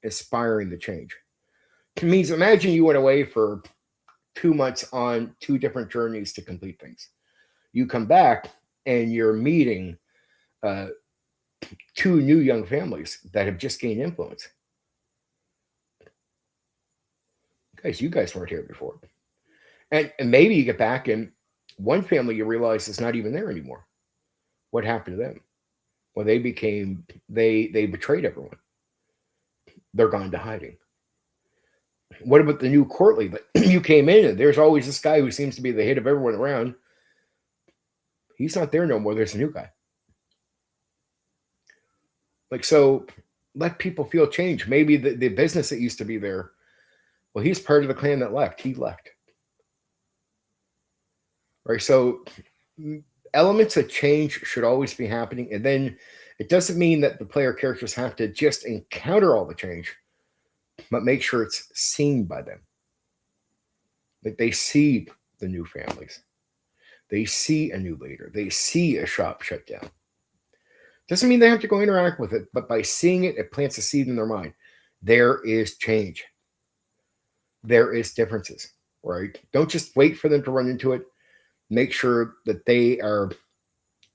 aspiring to change. It means imagine you went away for 2 months on two different journeys to complete things. You come back and you're meeting uh, two new young families that have just gained influence. Guys, you guys weren't here before. And maybe you get back and one family you realize is not even there anymore. What happened to them? Well, they betrayed everyone. They're gone to hiding. What about the new Courtly that you came in and there's always this guy who seems to be the hit of everyone around? He's not there no more. There's a new guy. Like, so let people feel change. Maybe the business that used to be there, well, he's part of the clan that left. He left. Right. So elements of change should always be happening. And then it doesn't mean that the player characters have to just encounter all the change, but make sure it's seen by them. Like they see the new families. They see a new leader. They see a shop shut down. Doesn't mean they have to go interact with it, but by seeing it, it plants a seed in their mind. There is change. There is differences, right? Don't just wait for them to run into it. Make sure that they are,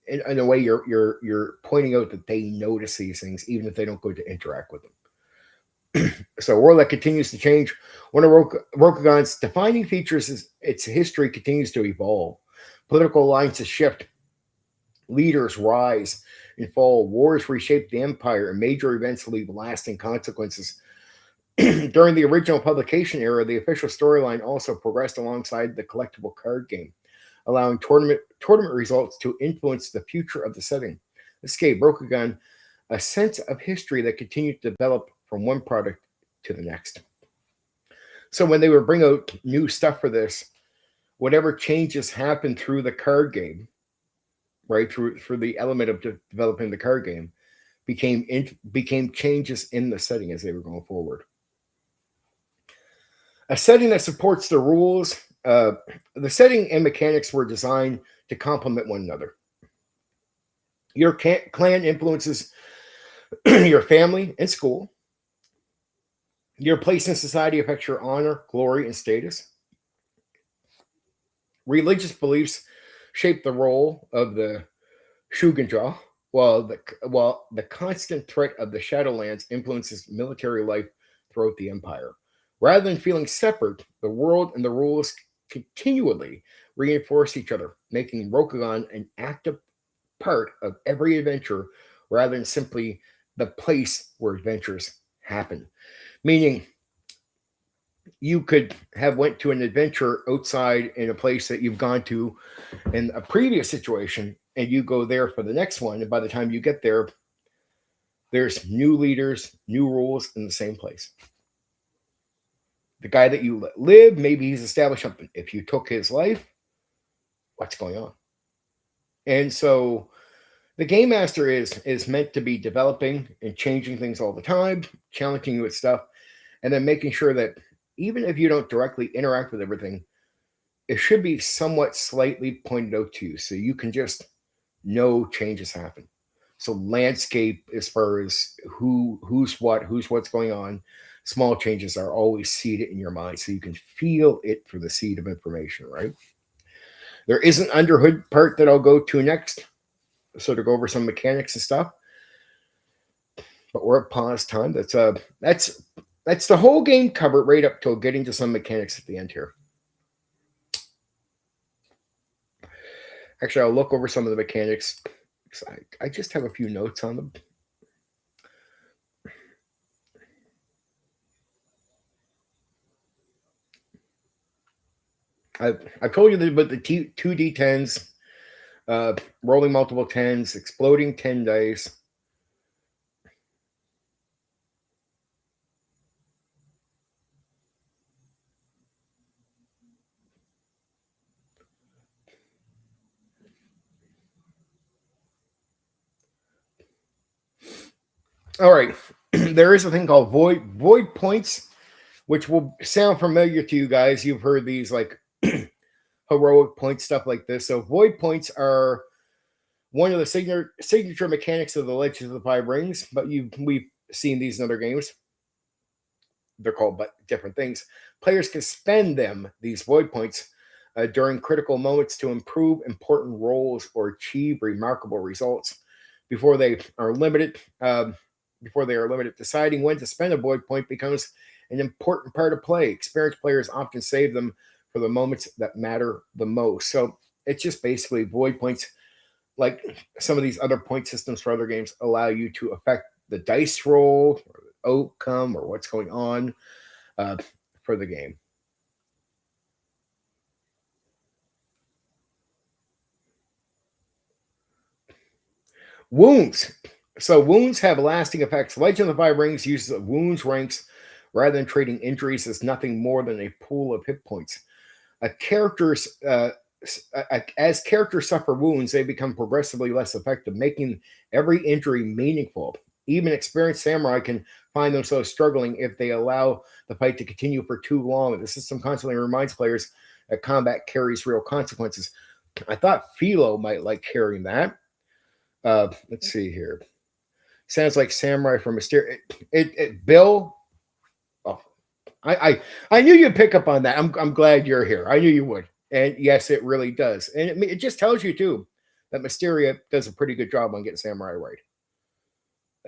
in a way, you're pointing out that they notice these things, even if they don't go to interact with them. So a world that continues to change. One of Rokugan's defining features is its history continues to evolve. Political alliances shift. Leaders rise and fall. Wars reshape the empire, and major events leave lasting consequences. During the original publication era, the official storyline also progressed alongside the collectible card game, allowing tournament results to influence the future of the setting. This gave Rokugan a sense of history that continued to develop from one product to the next. So when they would bring out new stuff for this, whatever changes happened through the card game, right, through the element of developing the card game, became changes in the setting as they were going forward. A setting that supports the rules. The setting and mechanics were designed to complement one another. Your clan influences your family and school. Your place in society affects your honor, glory, and status. Religious beliefs shape the role of the Shugenja, while the constant threat of the Shadowlands influences military life throughout the empire. Rather than feeling separate, the world and the rules continually reinforce each other, making Rokugan an active part of every adventure rather than simply the place where adventures happen. Meaning, you could have went to an adventure outside in a place that you've gone to in a previous situation, and you go there for the next one, and by the time you get there, there's new leaders, new rules in the same place. The guy that you let live, maybe he's established something. If you took his life, what's going on? And so the game master is meant to be developing and changing things all the time, challenging you with stuff, and then making sure that even if you don't directly interact with everything, it should be somewhat slightly pointed out to you so you can just know changes happen. So landscape, as far as who's what's going on, small changes are always seeded in your mind so you can feel it for the seed of information, right? There is an underhood part that I'll go to next, so to go over some mechanics and stuff. But we're at pause time. That's the whole game covered right up till getting to some mechanics at the end here. Actually, I'll look over some of the mechanics. I just have a few notes on them. I've told you about the 2d10s, rolling multiple 10s, exploding 10 dice. All right. There is a thing called void points, which will sound familiar to you guys. You've heard these, like heroic points, stuff like this. So void points are one of the signature mechanics of the Legends of the Five Rings, but we've seen these in other games. They're called but different things. Players can spend these void points, during critical moments to improve important roles or achieve remarkable results. Before they are limited, deciding when to spend a void point becomes an important part of play. Experienced players often save them for the moments that matter the most. So it's just basically void points, like some of these other point systems for other games, allow you to affect the dice roll or the outcome or what's going on for the game. Wounds. So wounds have lasting effects. Legend of the Five Rings uses wounds ranks rather than treating injuries as nothing more than a pool of hit points. A character's as characters suffer wounds, they become progressively less effective, making every injury meaningful. Even experienced samurai can find themselves struggling if they allow the fight to continue for too long. The system constantly reminds players that combat carries real consequences. I thought Philo might like hearing that. Let's see here. Sounds like Samurai from Mysterio. Bill. Oh, I knew you'd pick up on that. I'm glad you're here. I knew you would. And yes, it really does. And it just tells you too that Mysteria does a pretty good job on getting Samurai right.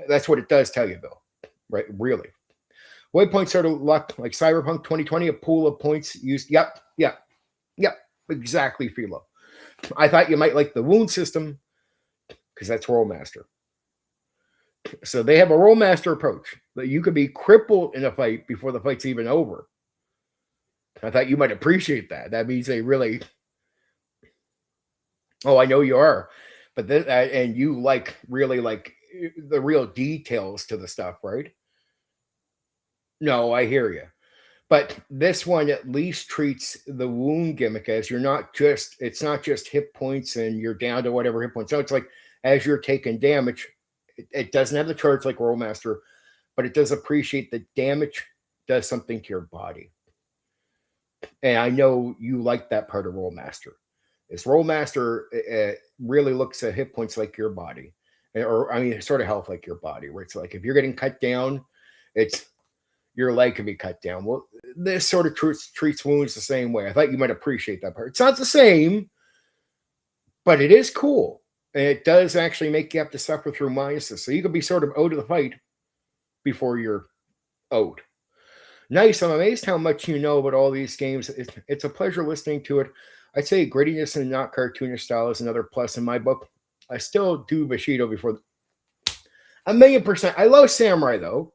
That's what it does tell you, Bill. Right? Really. Waypoint sort of luck, like Cyberpunk 2020, a pool of points used. Yep. Exactly, Philo. I thought you might like the wound system because that's Rollmaster. So they have a Rollmaster approach that you could be crippled in a fight before the fight's even over. I thought you might appreciate that. That means they really. Oh, I know you are, but and you really like the real details to the stuff, right? No, I hear you. But this one at least treats the wound gimmick as it's not just hit points and you're down to whatever hit points. So it's like as you're taking damage, it doesn't have the charge like Rollmaster, but it does appreciate that damage does something to your body. And I know you like that part of Rollmaster. This Rollmaster really looks at hit points like your body, or I mean, sort of health like your body, where it's like if you're getting cut down, it's your leg can be cut down. Well, this sort of treats wounds the same way. I thought you might appreciate that part. It's not the same, but it is cool. And it does actually make you have to suffer through minuses. So you could be sort of out of the fight before you're out. Nice. I'm amazed how much you know about all these games. It's a pleasure listening to it. I'd say grittiness and not cartoonish style is another plus in my book. I still do Bushido before 1,000,000%. I love Samurai though,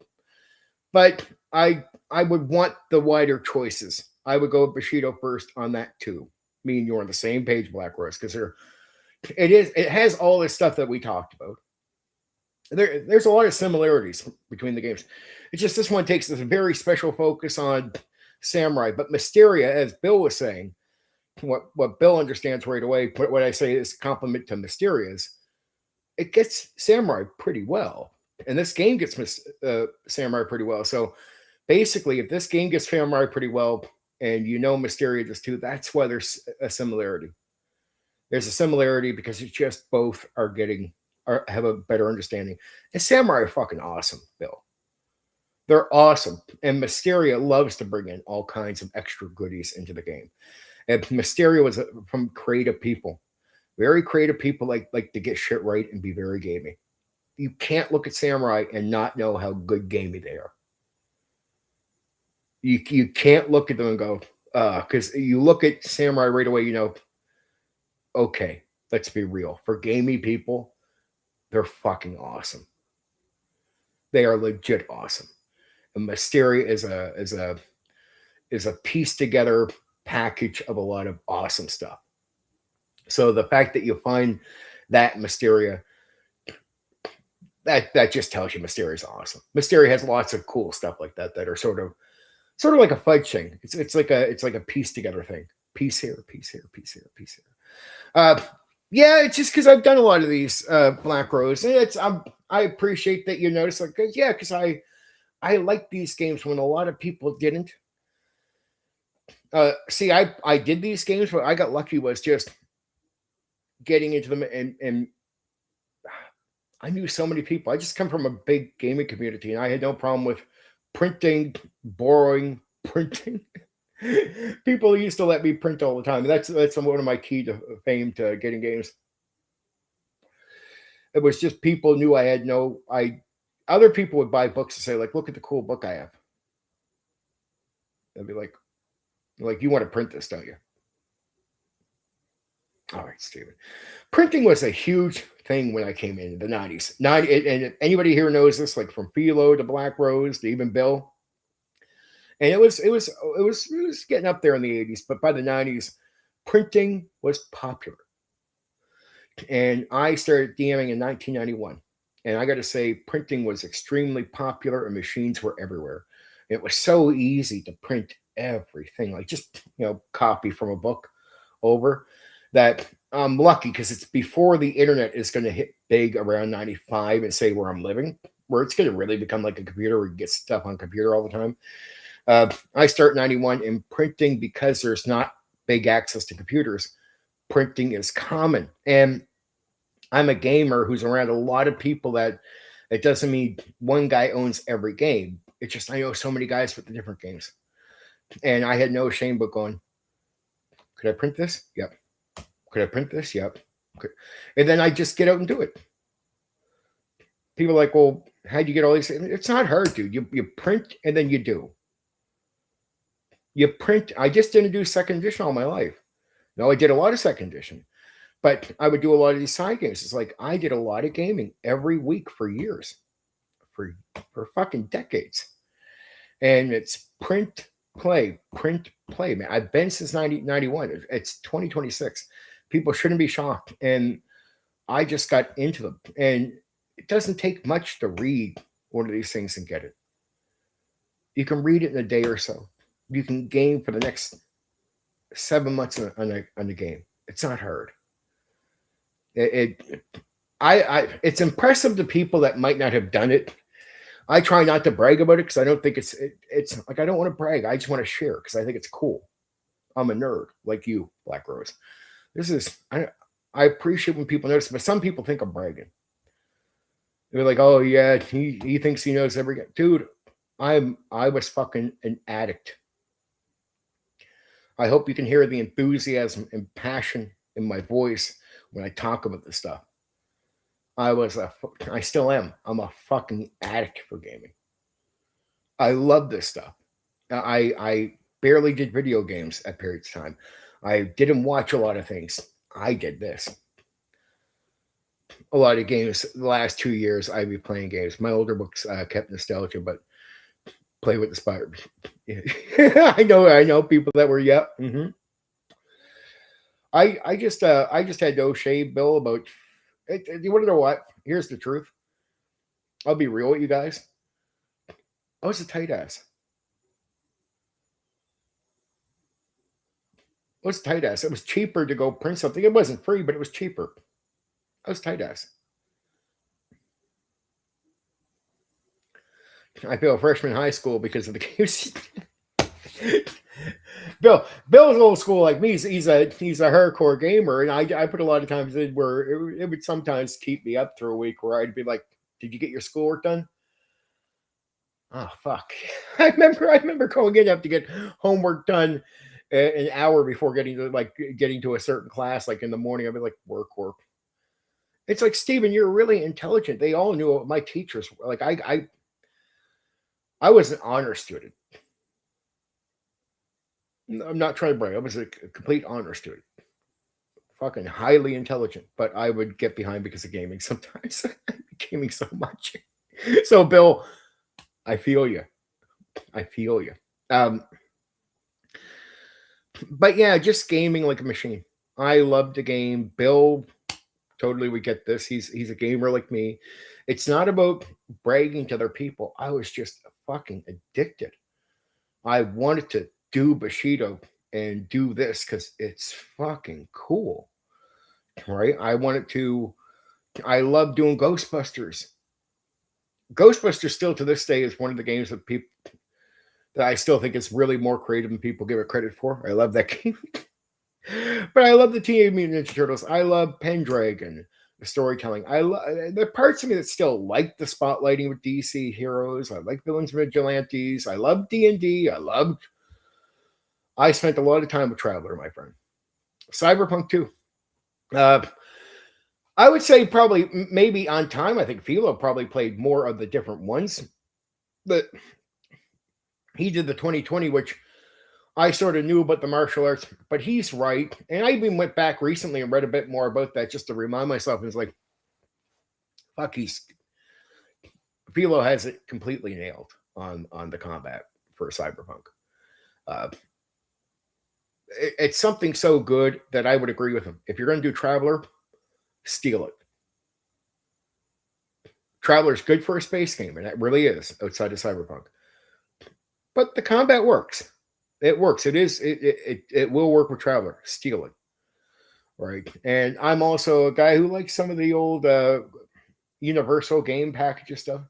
but I would want the wider choices. I would go with Bushido first on that too. Me and you're on the same page, Black Rose, because it has all this stuff that we talked about. There's a lot of similarities between the games. It's just this one takes this very special focus on samurai, but Mysteria, as Bill was saying, what Bill understands right away, what I say is compliment to Mysteria is it gets samurai pretty well. And this game gets samurai pretty well. So basically, if this game gets samurai pretty well, and you know Mysteria does too, that's why there's a similarity. There's a similarity because it's just both have a better understanding. And samurai are fucking awesome, Bill. They're awesome. And Mysteria loves to bring in all kinds of extra goodies into the game. And Mysteria was from creative people. Very creative people like to get shit right and be very gamey. You can't look at samurai and not know how good gamey they are. You can't look at them and go, because you look at samurai right away, you know, okay, let's be real. For gamey people, they're fucking awesome. They are legit awesome. And Mysteria is a piece together package of a lot of awesome stuff. So the fact that you find that Mysteria, that just tells you Mysteria is awesome. Mysteria has lots of cool stuff like that are sort of like a fudge thing. It's like a piece together thing. Piece here, piece here, piece here, piece here. Yeah, it's just because I've done a lot of these Black Rose, and I appreciate that you notice. Like, because I like these games when a lot of people didn't. See, I did these games, but I got lucky was just getting into them, and I knew so many people. I just come from a big gaming community, and I had no problem with printing, borrowing, printing. People used to let me print all the time. That's one of my key to fame to getting games. It was just people knew I had no I other people would buy books and say, like, look at the cool book I have. They'd be like, you want to print this, don't you? All right, Steven. Printing was a huge thing when I came in the 90s. And anybody here knows this, like from Philo to Black Rose to even Bill. And it was getting up there in the 80s, but by the 90s, printing was popular. And I started DMing in 1991. And I got to say, printing was extremely popular and machines were everywhere. It was so easy to print everything, like just, copy from a book over, that I'm lucky because it's before the internet is going to hit big around 95 and say where I'm living, where it's going to really become like a computer where you get stuff on computer all the time. I start 91 in printing because there's not big access to computers. Printing is common. And I'm a gamer who's around a lot of people that it doesn't mean one guy owns every game. It's just I know so many guys with the different games. And I had no shame but going, could I print this? Yep. Could I print this? Yep. Okay. And then I just get out and do it. People are like, well, how'd you get all these? It's not hard, dude. You print and then you do. You print. I just didn't do second edition all my life. No, I did a lot of second edition. But I would do a lot of these side games. It's like I did a lot of gaming every week for years, for fucking decades. And it's print, play, man. I've been since 1991. It's 2026. People shouldn't be shocked. And I just got into them. And it doesn't take much to read one of these things and get it. You can read it in a day or so. You can game for the next 7 months on the game. It's not hard. It's impressive to people that might not have done it. I try not to brag about it because I don't think it's like I don't want to brag. I just want to share because I think it's cool. I'm a nerd like you, Black Rose. I appreciate when people notice, but some people think I'm bragging. They're like, oh yeah, he thinks he knows every game. Dude, I was fucking an addict. I hope you can hear the enthusiasm and passion in my voice when I talk about this stuff. I still am. I'm a fucking addict for gaming. I love this stuff. I barely did video games at periods of time. I didn't watch a lot of things. I did this. A lot of games. The last 2 years, I'd be playing games. My older books kept nostalgia, but play with the Spire. I know people that were, yeah. Mm-hmm. I just had no shame, Bill, about it. You want to know what? Here's the truth. I'll be real with you guys. I was a tight ass. I was tight ass. It was cheaper to go print something. It wasn't free, but it was cheaper. I was tight ass. I failed freshman high school because of the games. Bill's old school like me. He's a hardcore gamer, and I put a lot of times in where it would sometimes keep me up through a week where I'd be like, "Did you get your schoolwork done?" Oh fuck! I remember going in, have to get homework done an hour before getting to a certain class, like in the morning. I'd be like, work. It's like, Steven, you're really intelligent. They all knew what my teachers were. Like I was an honor student. I'm not trying to brag. I was a complete honor student. Fucking highly intelligent, but I would get behind because of gaming sometimes. Gaming so much. So, Bill, I feel you. But yeah, just gaming like a machine. I love the game. Bill totally would get this. He's a gamer like me. It's not about bragging to other people. I was just fucking addicted. I wanted to do Bushido and do this because it's fucking cool, right? I love doing Ghostbusters. Ghostbusters still to this day is one of the games that I still think it's really more creative than people give it credit for. I love that game. But I love the Teenage Mutant Ninja Turtles. I love Pendragon, the storytelling. I love the parts of me that still like the spotlighting with DC heroes. I like villains and vigilantes. I love D&D. I spent a lot of time with Traveler, my friend. Cyberpunk 2. I would say probably maybe on time. I think Philo probably played more of the different ones, but he did the 2020, which I sort of knew about the martial arts, but he's right. And I even went back recently and read a bit more about that just to remind myself. It's like, fuck, Philo has it completely nailed on the combat for Cyberpunk. It's something so good that I would agree with him. If you're going to do Traveler, steal it. Traveler's good for a space game, and it really is outside of Cyberpunk. But the combat works. It works. It will work with Traveler. Steal it. Right. And I'm also a guy who likes some of the old Universal game packages stuff.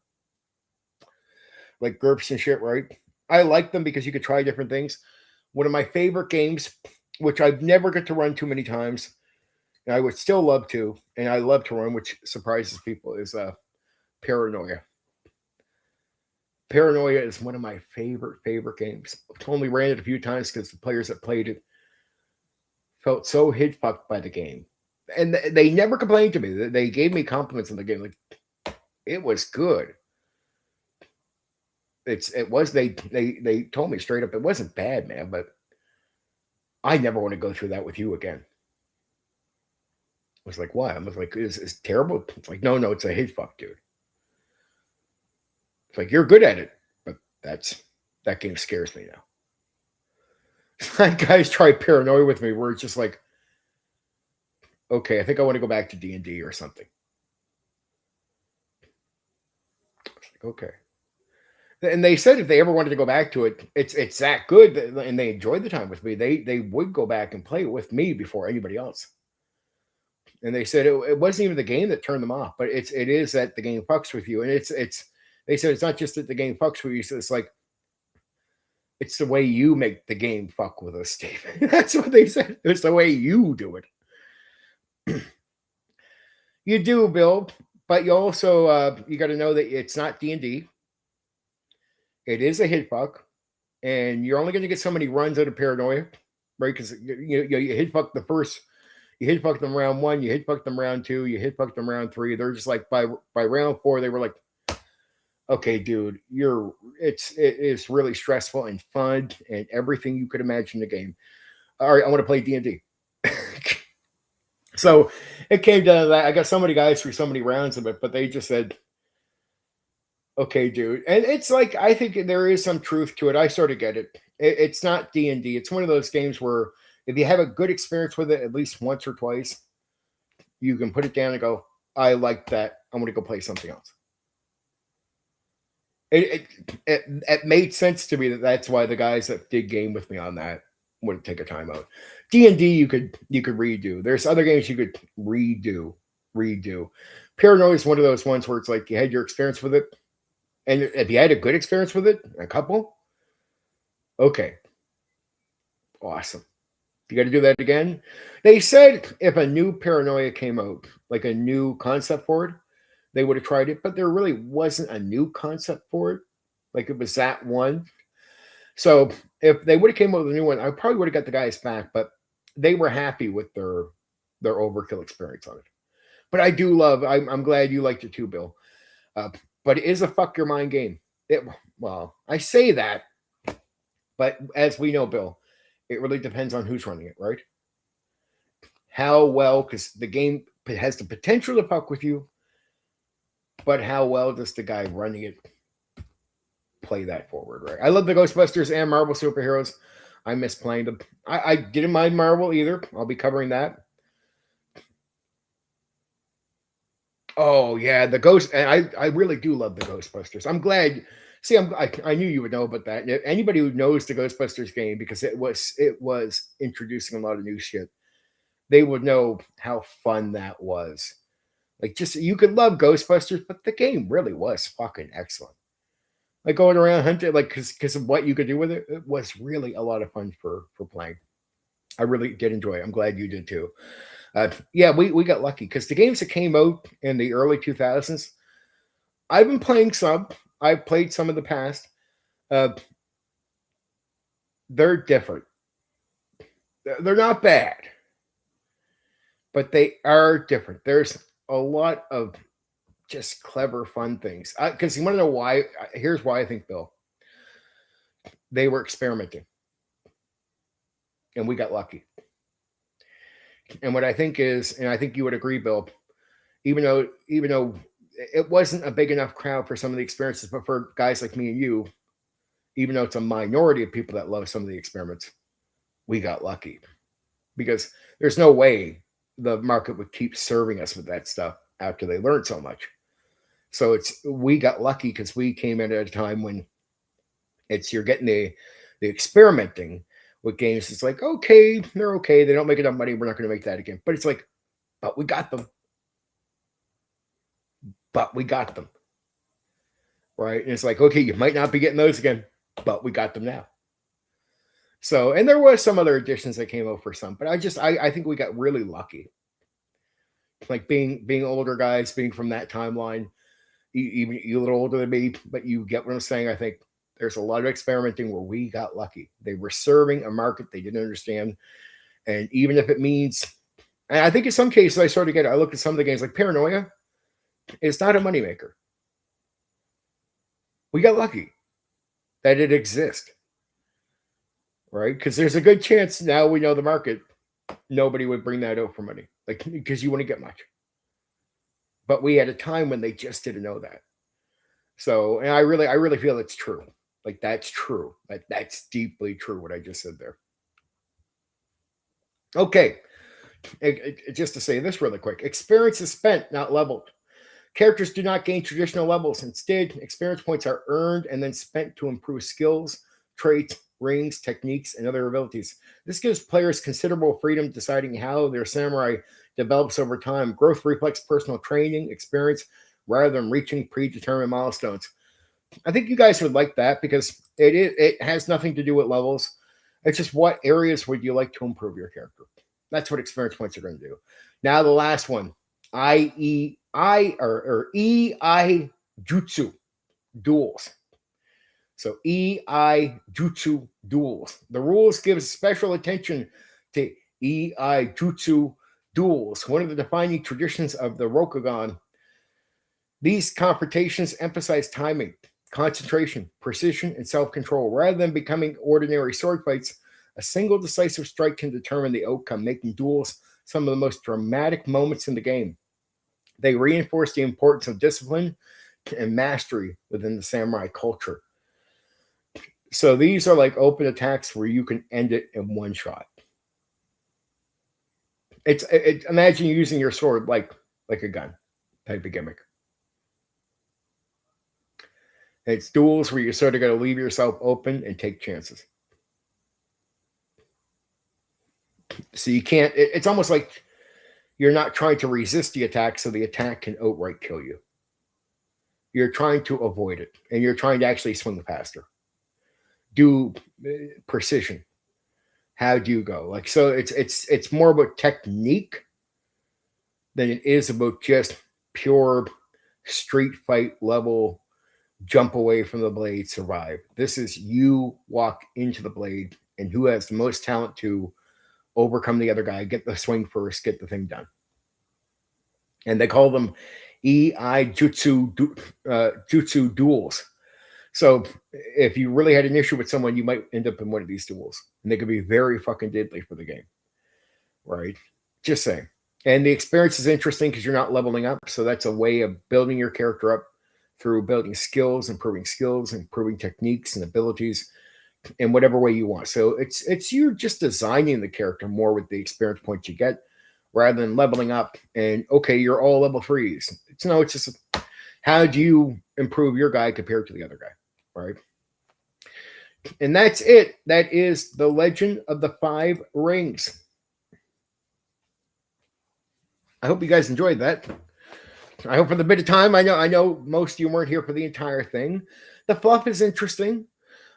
Like GURPS and shit, right? I like them because you could try different things. One of my favorite games, which I've never got to run too many times, and I would still love to, and I love to run, which surprises people, is Paranoia. Paranoia is one of my favorite games. I've only ran it a few times because the players that played it felt so hit fucked by the game. And they never complained to me. They gave me compliments on the game. Like, it was good. They told me straight up it wasn't bad, man, but I never want to go through that with you again. I was like, why? I was like, it's terrible. It's like, no, it's a hit fuck, dude. It's like, you're good at it, but that game scares me now. Like, guys try Paranoia with me where it's just like, okay, I think I want to go back to D&D or something. Like, okay. And they said if they ever wanted to go back to it, it's that good, and they enjoyed the time with me. They would go back and play with me before anybody else. And they said it wasn't even the game that turned them off, but it is that the game fucks with you. And they said it's not just that the game fucks with you, so it's like it's the way you make the game fuck with us, Steve. That's what they said. It's the way you do it. You do, Bill, but you also you got to know that it's not D&D. It is a hit fuck, and you're only going to get so many runs out of Paranoia, right? Because you hit fuck the first, you hit fuck them round 1, you hit fuck them round 2, you hit fuck them round 3. They're just like by round 4, they were like, okay, dude, it's really stressful and fun and everything you could imagine in the game. All right, I want to play D&D. So it came down to that. I got so many guys through so many rounds of it, but they just said, okay, dude. And it's like, I think there is some truth to it. I sort of get it. It's not D&D. It's one of those games where if you have a good experience with it at least once or twice, you can put it down and go, I like that. I'm going to go play something else. It made sense to me that's why the guys that did game with me on that would take a timeout. D&D you could redo. There's other games you could redo. Paranoia is one of those ones where it's like you had your experience with it, and if you had a good experience with it, a couple, okay, awesome. You got to do that again. They said if a new Paranoia came out, like a new concept for it, they would have tried it, but there really wasn't a new concept for it. Like it was that one. So if they would have came up with a new one, I probably would have got the guys back, but they were happy with their overkill experience on it. But I do love, I'm glad you liked it too, Bill. But it is a fuck your mind game. Well, I say that, but as we know, Bill, it really depends on who's running it, right? How well, because the game has the potential to fuck with you, but how well does the guy running it play that forward, right? I love the Ghostbusters and Marvel superheroes. I miss playing them. I didn't mind Marvel either. I'll be covering that. Oh yeah, the Ghost, and I really do love the Ghostbusters. I'm glad. See, I knew you would know about that. Anybody who knows the Ghostbusters game, because it was introducing a lot of new shit, they would know how fun that was. Like, just you could love Ghostbusters, but the game really was fucking excellent. Like going around hunting, like because of what you could do with it. It was really a lot of fun for playing. I really did enjoy it. I'm glad you did too. Yeah, we got lucky because the games that came out in the early 2000s, I've been playing some. I've played some in the past. Uh, they're different. They're not bad, but they are different. There's a lot of just clever, fun things. Because you want to know why? Here's why I think, Bill. They were experimenting, and we got lucky. And what I think is, and I think you would agree, Bill, even though it wasn't a big enough crowd for some of the experiences, but for guys like me and you, even though it's a minority of people that love some of the experiments, we got lucky because there's no way the market would keep serving us with that stuff after they learned so much. So we got lucky because we came in at a time when you're getting the experimenting with games. It's like, okay, they're okay. They don't make enough money. We're not going to make that again. But it's like, but we got them. But we got them. Right. And it's like, okay, you might not be getting those again, but we got them now. So, and there was some other additions that came out for some, but I think we got really lucky. Like being older guys, being from that timeline, even you a little older than me, but you get what I'm saying. I think there's a lot of experimenting where we got lucky. They were serving a market they didn't understand. And even if it means, and I think in some cases I sort of get it. I look at some of the games like Paranoia, it's not a moneymaker. We got lucky that it exists. Right? Because there's a good chance now we know the market, nobody would bring that out for money. Like, because you wouldn't get much. But we had a time when they just didn't know that. So, and I really feel it's true. Like that's true. That's deeply true what I just said there. Okay. Just to say this really quick. Experience is spent, not leveled. Characters do not gain traditional levels. Instead, experience points are earned and then spent to improve skills, traits, rings, techniques, and other abilities. This gives players considerable freedom deciding how their samurai develops over time. Growth reflects personal training, experience, rather than reaching predetermined milestones. I think you guys would like that because it has nothing to do with levels. It's just what areas would you like to improve your character? That's what experience points are going to do. Now the last one, EI Jutsu duels. So EI Jutsu duels. The rules give special attention to EI Jutsu duels, one of the defining traditions of the Rokugan. These confrontations emphasize timing, concentration, precision, and self-control. Rather than becoming ordinary sword fights, a single decisive strike can determine the outcome, making duels some of the most dramatic moments in the game. They reinforce the importance of discipline and mastery within the samurai culture. So these are like open attacks where you can end it in one shot. Imagine using your sword like a gun type of gimmick. It's duels where you sort of got to leave yourself open and take chances. So you can't, it's almost like you're not trying to resist the attack so the attack can outright kill you. You're trying to avoid it, and you're trying to actually swing faster. Do precision. How do you go? Like, so it's more about technique than it is about just pure street fight level jump away from the blade, survive. This is you walk into the blade, and who has the most talent to overcome the other guy, get the swing first, get the thing done. And they call them EI Jutsu duels. So if you really had an issue with someone, you might end up in one of these duels, and they could be very fucking deadly for the game, right? Just saying. And the experience is interesting because you're not leveling up, so that's a way of building your character up through building skills, improving techniques and abilities in whatever way you want. So it's you just designing the character more with the experience points you get rather than leveling up and, okay, you're all level 3s. It's just how do you improve your guy compared to the other guy, right? And that's it. That is the Legend of the Five Rings. I hope you guys enjoyed that. I hope for the bit of time. I know most of you weren't here for the entire thing. The fluff is interesting.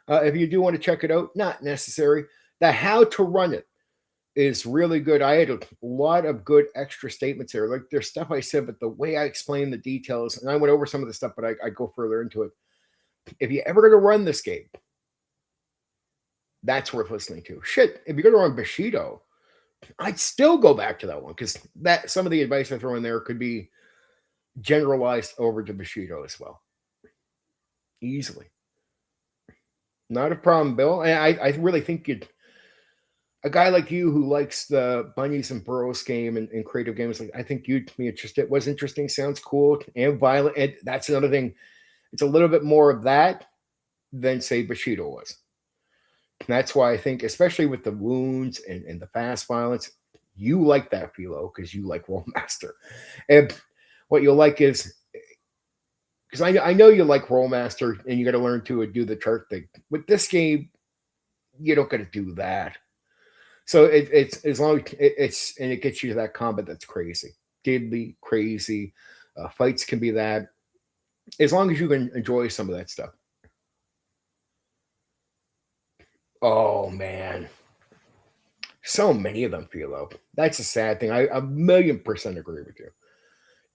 If you do want to check it out, not necessary. The how to run it is really good. I had a lot of good extra statements here. Like there's stuff I said, but the way I explained the details, and I went over some of the stuff, but I go further into it. If you're ever going to run this game, that's worth listening to. Shit, if you're going to run Bushido, I'd still go back to that one because that some of the advice I throw in there could be generalized over to Bushido as well. Easily. Not a problem, Bill. And I really think a guy like you who likes the bunnies and burrows game and creative games, like I think you'd be interested. Was interesting, sounds cool, and violent. And that's another thing. It's a little bit more of that than say Bushido was. And that's why I think, especially with the wounds and the fast violence, you like that, Philo, because you like Rollmaster. And what you'll like is because I know you like Rollmaster and you got to learn to do the chart thing. With this game, you don't got to do that. So it's as long as it gets you to that combat that's crazy, deadly, crazy. Fights can be that, as long as you can enjoy some of that stuff. Oh man, so many of them, Philo. That's a sad thing. I 1,000,000% agree with you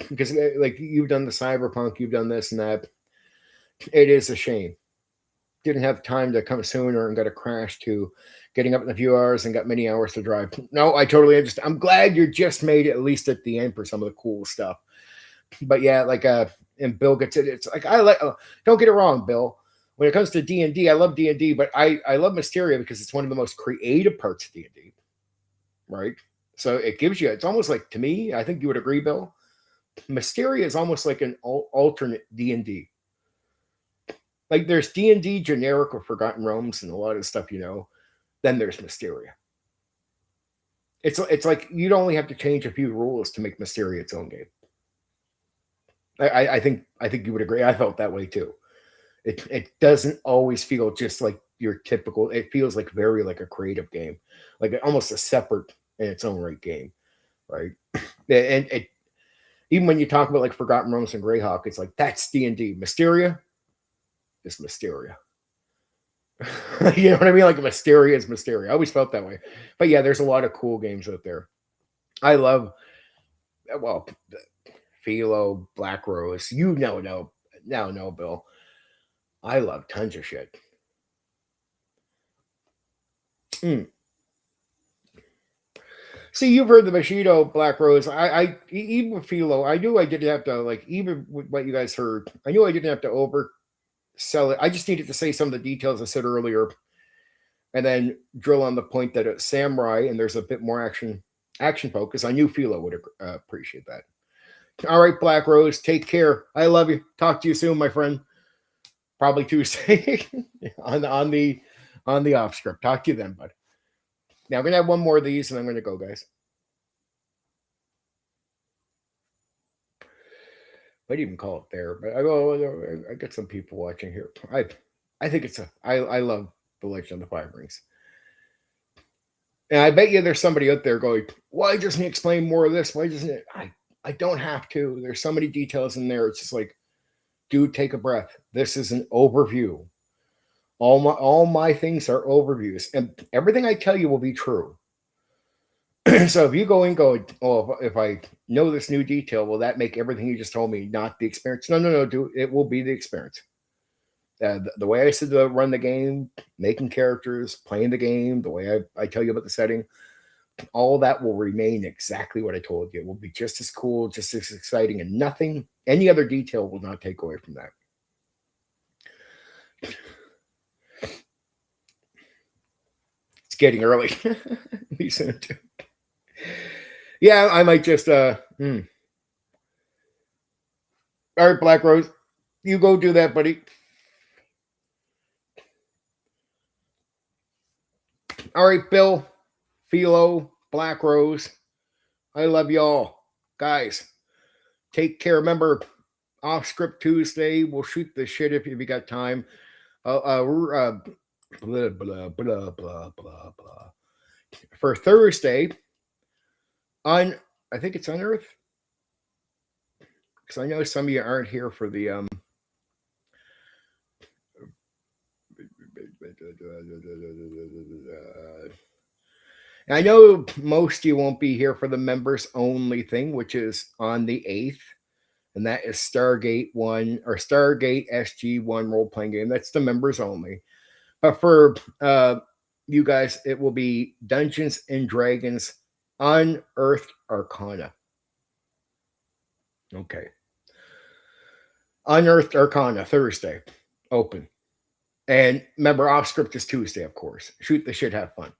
because like you've done the cyberpunk, you've done this and that. It is a shame. Didn't have time to come sooner and got a crash to getting up in a few hours and got many hours to drive. No, I totally understand. I'm glad you just made it at least at the end for some of the cool stuff. But yeah, like and Bill gets it. It's like I like. Don't get it wrong, Bill. When it comes to D&D, I love D&D, but I love Mysteria because it's one of the most creative parts of D&D, right? So it gives you. It's almost like, to me, I think you would agree, Bill. Mysteria is almost like an alternate D&D. Like there's D&D generic or Forgotten Realms and a lot of stuff, Then there's Mysteria. It's like you'd only have to change a few rules to make Mysteria its own game. I think you would agree. I felt that way too. It doesn't always feel just like your typical. It feels like very like a creative game, like almost a separate in its own right game, right? And even when you talk about like Forgotten Realms and Greyhawk, it's like that's D&D. Mysteria is Mysteria. You know what I mean? Like Mysteria is Mysteria. I always felt that way. But yeah, there's a lot of cool games out there. I love, well, Philo, Black Rose. No, Bill. I love tons of shit. See, you've heard the Bushido, Black Rose. I even with Philo, I knew I didn't have to, like, even with what you guys heard, I knew I didn't have to oversell it. I just needed to say some of the details I said earlier and then drill on the point that it's samurai and there's a bit more action focus. I knew Philo would appreciate that. All right, Black Rose, take care. I love you. Talk to you soon, my friend. Probably Tuesday on the off script. Talk to you then, bud. Now I'm gonna have one more of these, and I'm gonna go, guys. Might even call it there, but I got some people watching here. I think I love the Legend of the Five Rings, and I bet you there's somebody out there going, "Why doesn't he explain more of this? Why doesn't it?" I don't have to. There's so many details in there. It's just like, dude, take a breath. This is an overview. All my things are overviews, and everything I tell you will be true. So if you go and go, oh, if I know this new detail, will that make everything you just told me not the experience? No, dude, it will be the experience. The way I said to run the game, making characters, playing the game, the way I tell you about the setting, all that will remain exactly what I told you. It will be just as cool, just as exciting, and any other detail will not take away from that. It's getting early. Yeah, I might just All right, Black Rose, you go do that, buddy. All right, Bill, Philo, Black Rose, I love y'all. Guys, take care. Remember, off script Tuesday, we'll shoot the shit if you got time. Blah, blah, blah, blah, blah, blah. For Thursday, I think it's on Earth. because I know some of you aren't here for the I know most of you won't be here for the members only thing, which is on the 8th, and that is Stargate 1 or Stargate SG1 role playing game. That's the members only. But for you guys, it will be Dungeons and Dragons Unearthed Arcana. Okay. Unearthed Arcana, Thursday, open. And remember, off script is Tuesday, of course. Shoot the shit, have fun.